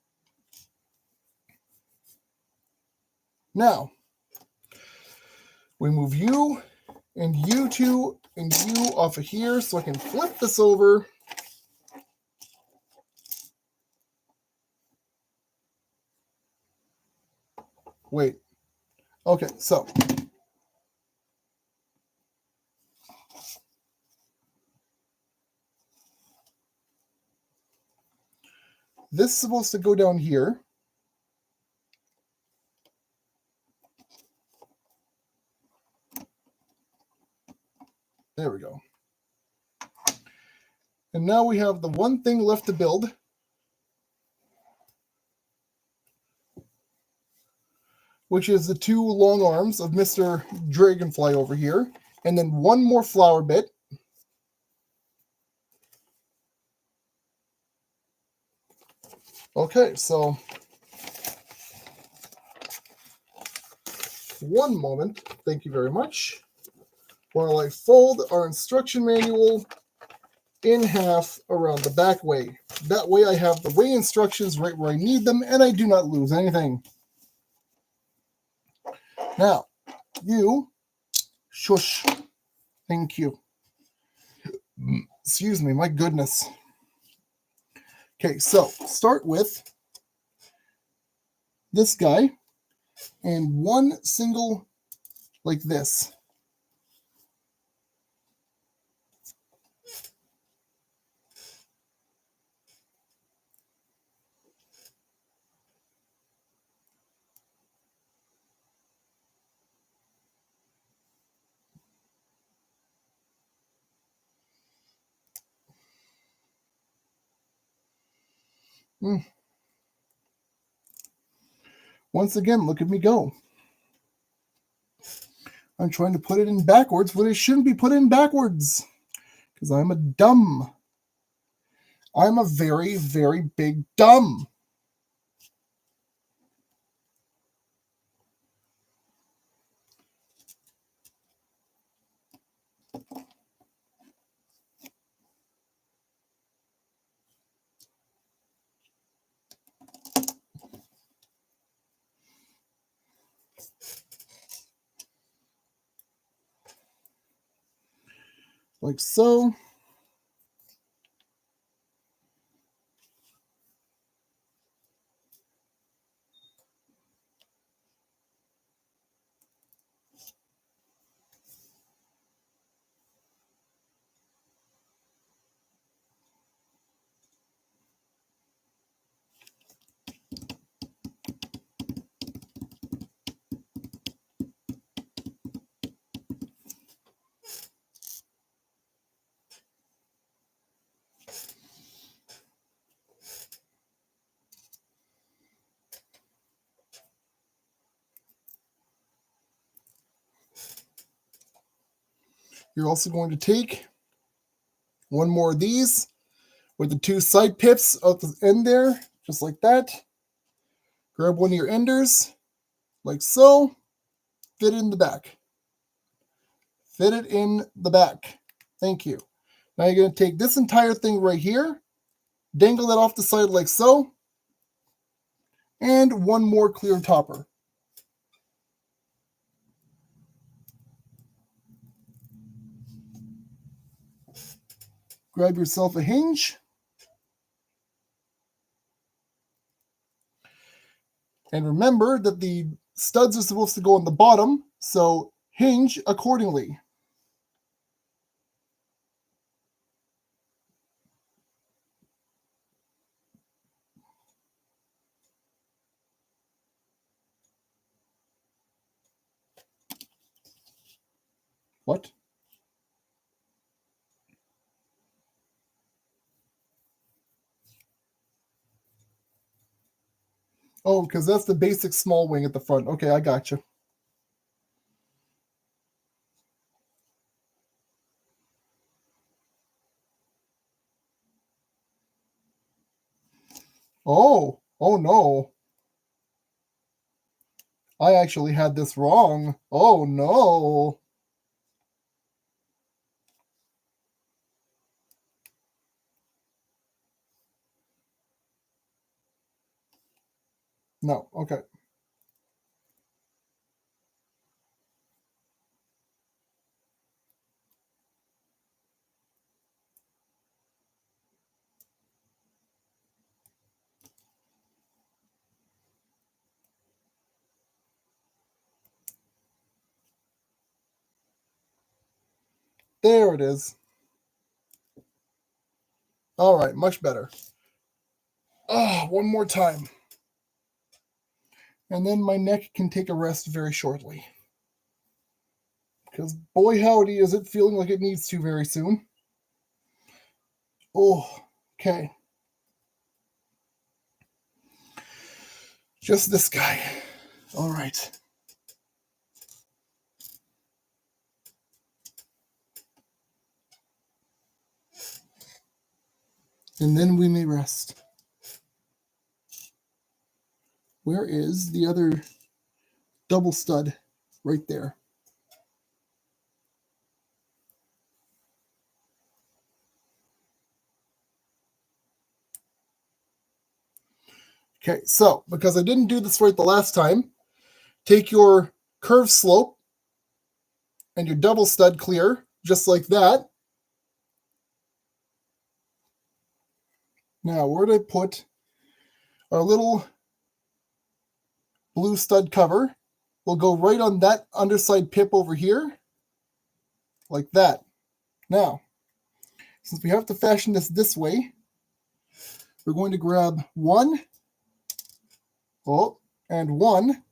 A: Now, we move you and you two and you off of here so I can flip this over. Wait. Okay, so this is supposed to go down here. There we go. And now we have the one thing left to build. Which is the two long arms of Mr. Dragonfly over here. And then one more flower bit. Okay, so one moment. Thank you very much. While I fold our instruction manual in half around the back way. That way I have the way instructions right where I need them and I do not lose anything. Now, you, shush, thank you. Excuse me, my goodness. Okay, so start with this guy and one single like this. Once again, look at me go. I'm trying to put it in backwards when it shouldn't be put in backwards. Because I'm a dumb. I'm a very, very big dumb. Like so. You're also going to take one more of these with the two side pips at the end there, just like that. Grab one of your enders, like so. Fit it in the back. Fit it in the back. Thank you. Now you're going to take this entire thing right here, dangle that off the side like so, and one more clear topper. Grab yourself a hinge. And remember that the studs are supposed to go on the bottom, so hinge accordingly. What? Oh, because that's the basic small wing at the front. Okay, I got you. Oh no. I actually had this wrong. Oh no. No, okay. There it is. All right, much better. Oh, one more time. And then my neck can take a rest very shortly. Because boy howdy is it feeling like it needs to very soon. Oh, okay. Just this guy. All right. And then we may rest. Where is the other double stud? Right there. Okay, so because I didn't do this right the last time, take your curve slope and your double stud clear, just like that. Now, where did I put our little blue stud cover? We'll go right on that underside pip over here, like that. Now, since we have to fashion this way, we're going to grab one, and one,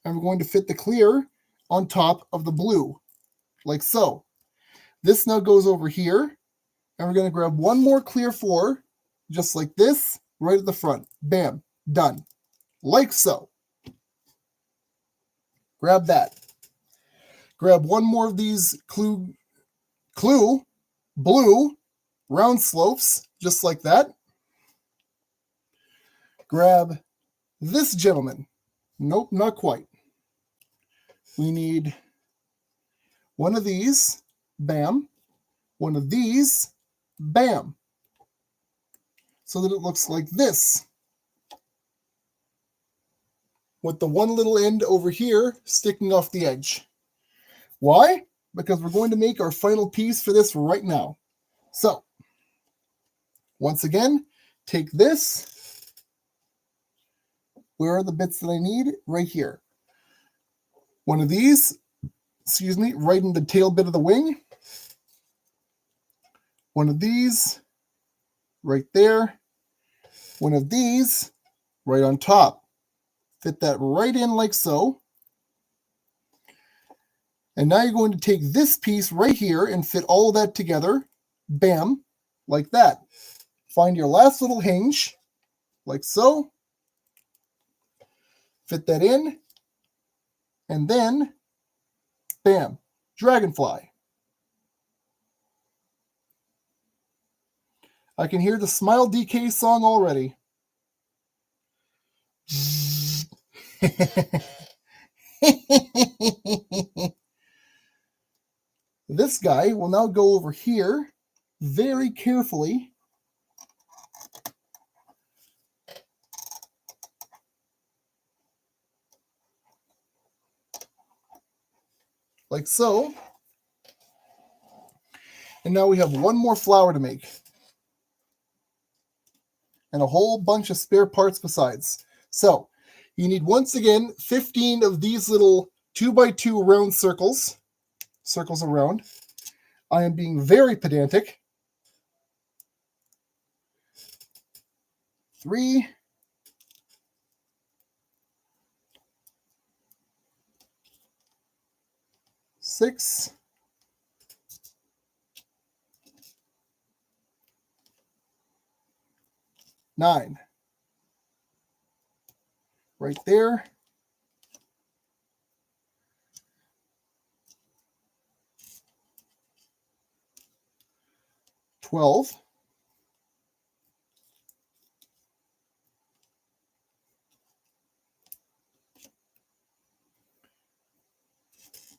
A: and we're going to fit the clear on top of the blue, like so. This now goes over here, and we're going to grab one more clear 4, just like this, right at the front. Bam, done. Like so. Grab that. Grab one more of these clue blue round slopes, just like that. Grab this gentleman. Nope, not quite. We need one of these, bam. One of these, bam. So that it looks like this. With the one little end over here sticking off the edge. Why? Because we're going to make our final piece for this right now. So, once again, take this. Where are the bits that I need? Right here. One of these, right in the tail bit of the wing. One of these, right there. One of these, right on top. Fit that right in like so. And now you're going to take this piece right here and fit all of that together. Bam, like that. Find your last little hinge, like so. Fit that in. And then, bam, Dragonfly. I can hear the Smile DK song already. This guy will now go over here very carefully. Like so. And now we have one more flower to make. And a whole bunch of spare parts besides. So, You need, once again, 15 of these little 2x2 round circles around. I am being very pedantic. 3, 6, 9. Right there. 12.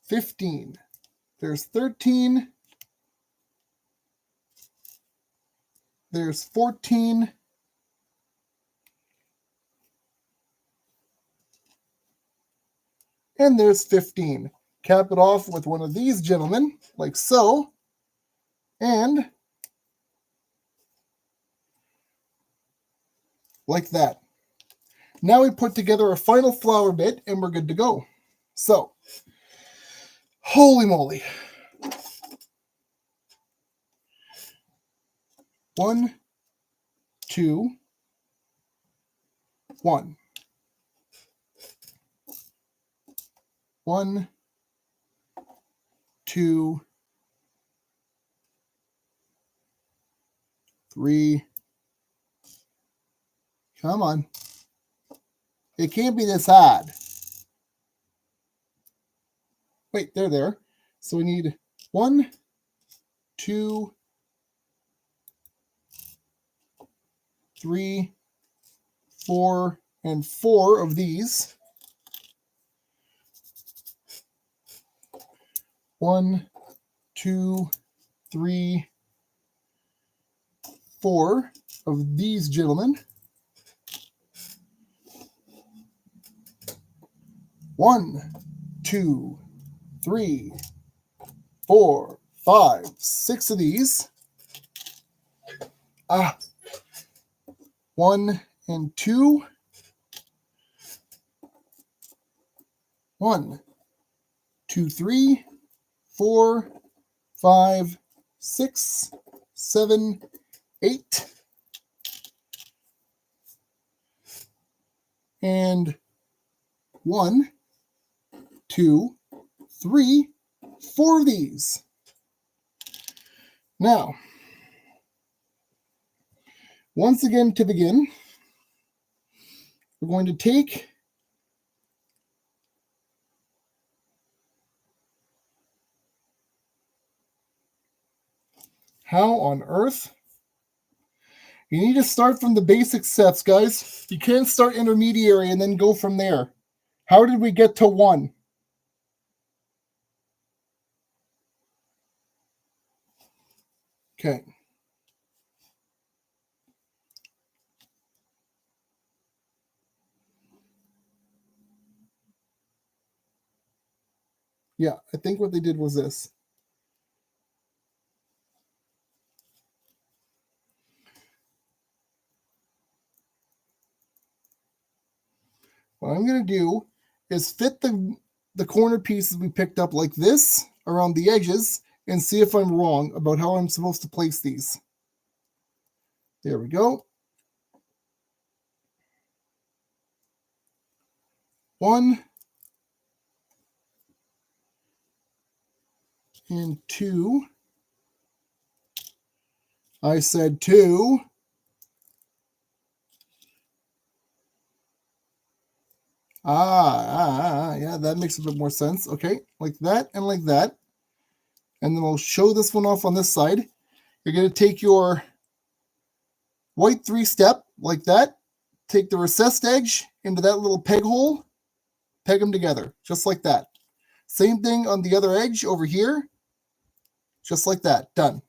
A: 15. There's 13. There's 14. And there's 15. Cap it off with one of these gentlemen, like so. And like that. Now we put together a final flower bit and we're good to go. So, holy moly. 1, 2, 1. 1, 2, 3. Come on. It can't be this hard. Wait, they're there. So we need 1, 2, 3, 4, and 4 of these. 1, 2, 3, 4 of these gentlemen. 1, 2, 3, 4, 5, 6 of these. 1 and 2. 1, 2, 3, 4, 5, 6, 7, 8. And 1, 2, 3, 4 of these. Now, once again to begin, we're going to take how on earth? You need to start from the basic sets, guys. You can't start intermediary and then go from there. How did we get to 1? Okay. Yeah, I think what they did was this. What I'm going to do is fit the corner pieces we picked up like this around the edges and see if I'm wrong about how I'm supposed to place these. There we go. 1 and 2. I said 2. Yeah, that makes a bit more sense. Okay, like that and like that. And then we'll show this one off on this side. You're going to take your white 3-step like that. Take the recessed edge into that little peg hole. Peg them together, just like that. Same thing on the other edge over here. Just like that. Done.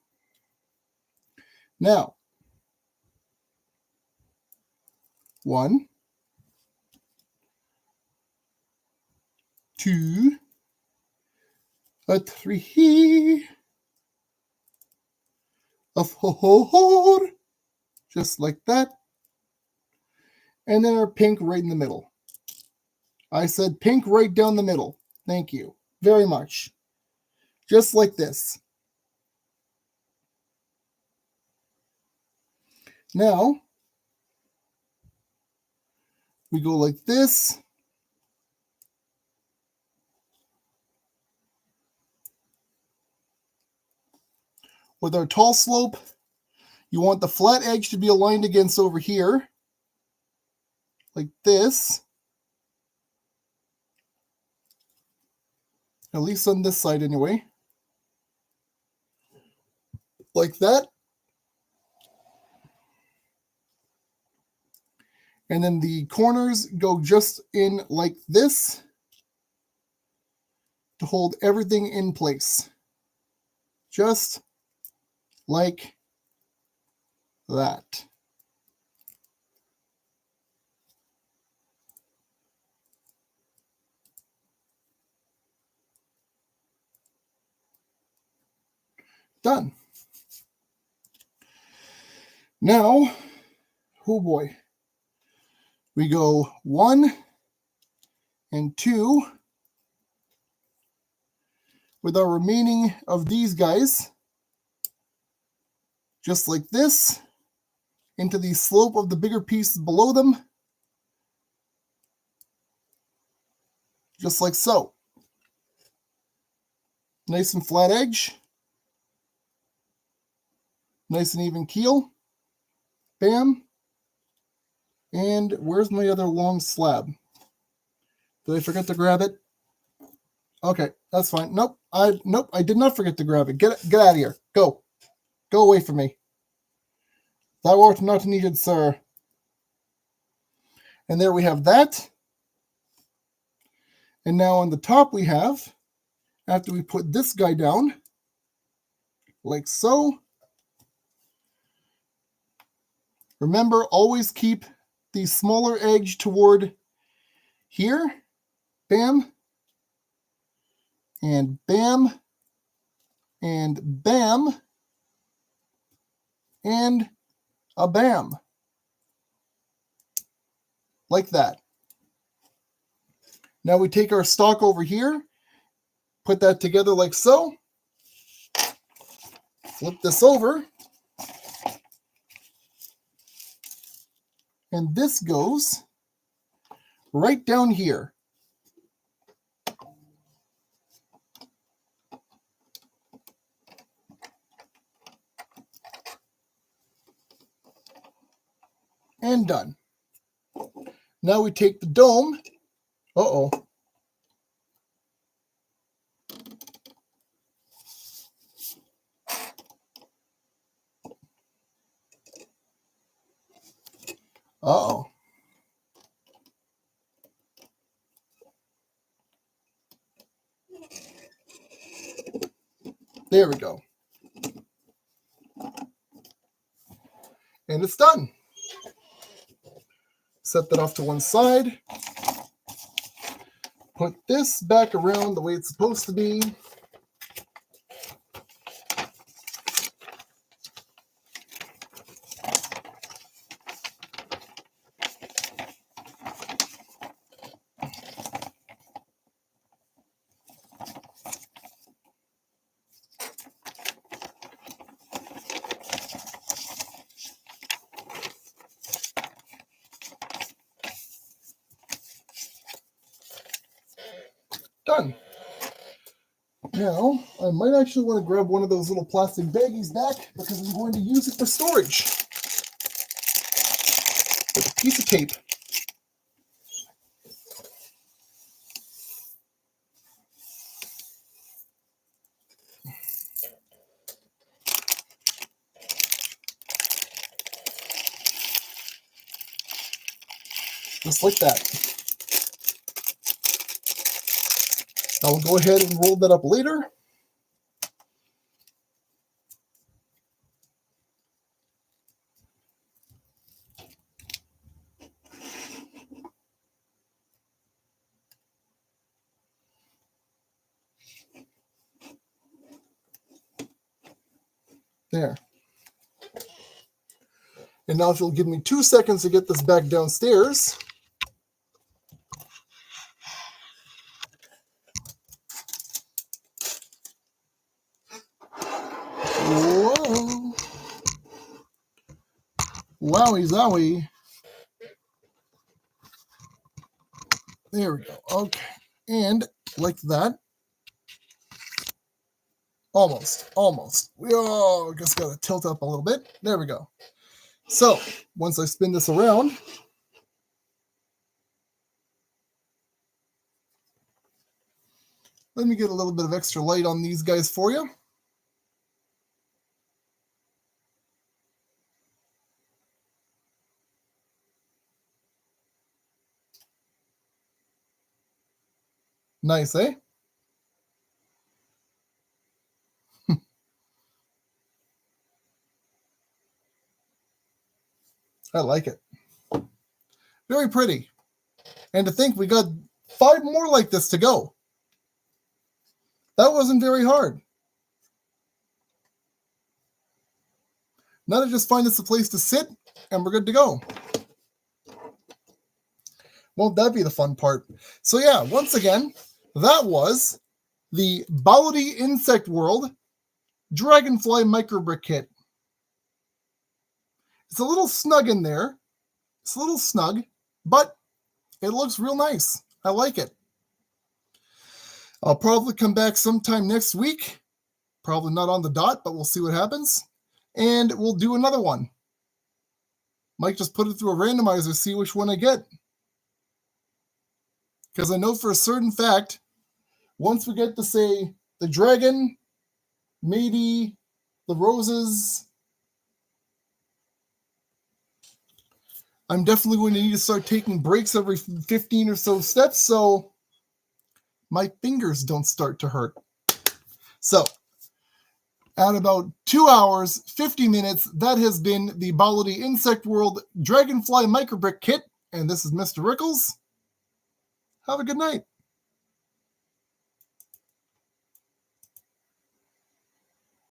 A: Now, 1, 2, 3, 4, just like that. And then our pink right in the middle. I said pink right down the middle. Thank you very much. Just like this. Now, we go like this. With our tall slope, you want the flat edge to be aligned against over here. Like this. At least on this side anyway. Like that. And then the corners go just in like this to hold everything in place. Just like that. Done. Now, oh boy. We go 1 and 2 with our remaining of these guys, just like this, into the slope of the bigger pieces below them, just like so. Nice and flat edge, nice and even keel, bam. And where's my other long slab? Did I forget to grab it? Okay, that's fine. Nope, I did not forget to grab it. Get out of here. Go away from me. Thou art not needed, sir. And there we have that. And now on the top we have, after we put this guy down, like so. Remember, always keep the smaller edge toward here. Bam. And bam. And bam. And a bam. Like that. Now we take our stock over here, put that together like so, flip this over, and this goes right down here. And done. Now we take the dome. Uh-oh. Uh-oh. There we go. And it's done. Set that off to one side. Put this back around the way it's supposed to be. Done. Now, I might actually want to grab one of those little plastic baggies back because I'm going to use it for storage. With a piece of tape. Just like that. I will go ahead and roll that up later. There. And now if you'll give me 2 seconds to get this back downstairs. Owie zowie. There we go. Okay. And like that. Almost. Oh, just got to tilt up a little bit. There we go. So once I spin this around, let me get a little bit of extra light on these guys for you. Nice, eh? I like it. Very pretty. And to think we got 5 more like this to go. That wasn't very hard. Now to just find us a place to sit, and we're good to go. Won't that be the fun part? So yeah, once again, that was the Balody Insect World Dragonfly Microbrick Kit. It's a little snug in there. It's a little snug, but it looks real nice. I like it. I'll probably come back sometime next week. Probably not on the dot, but we'll see what happens. And we'll do another one. Might just put it through a randomizer, see which one I get. Because I know for a certain fact, once we get to, say, the dragon, maybe the roses, I'm definitely going to need to start taking breaks every 15 or so steps so my fingers don't start to hurt. So, at about 2 hours, 50 minutes, that has been the Balody Insect World Dragonfly Microbrick Kit. And this is Mr. Rickles. Have a good night.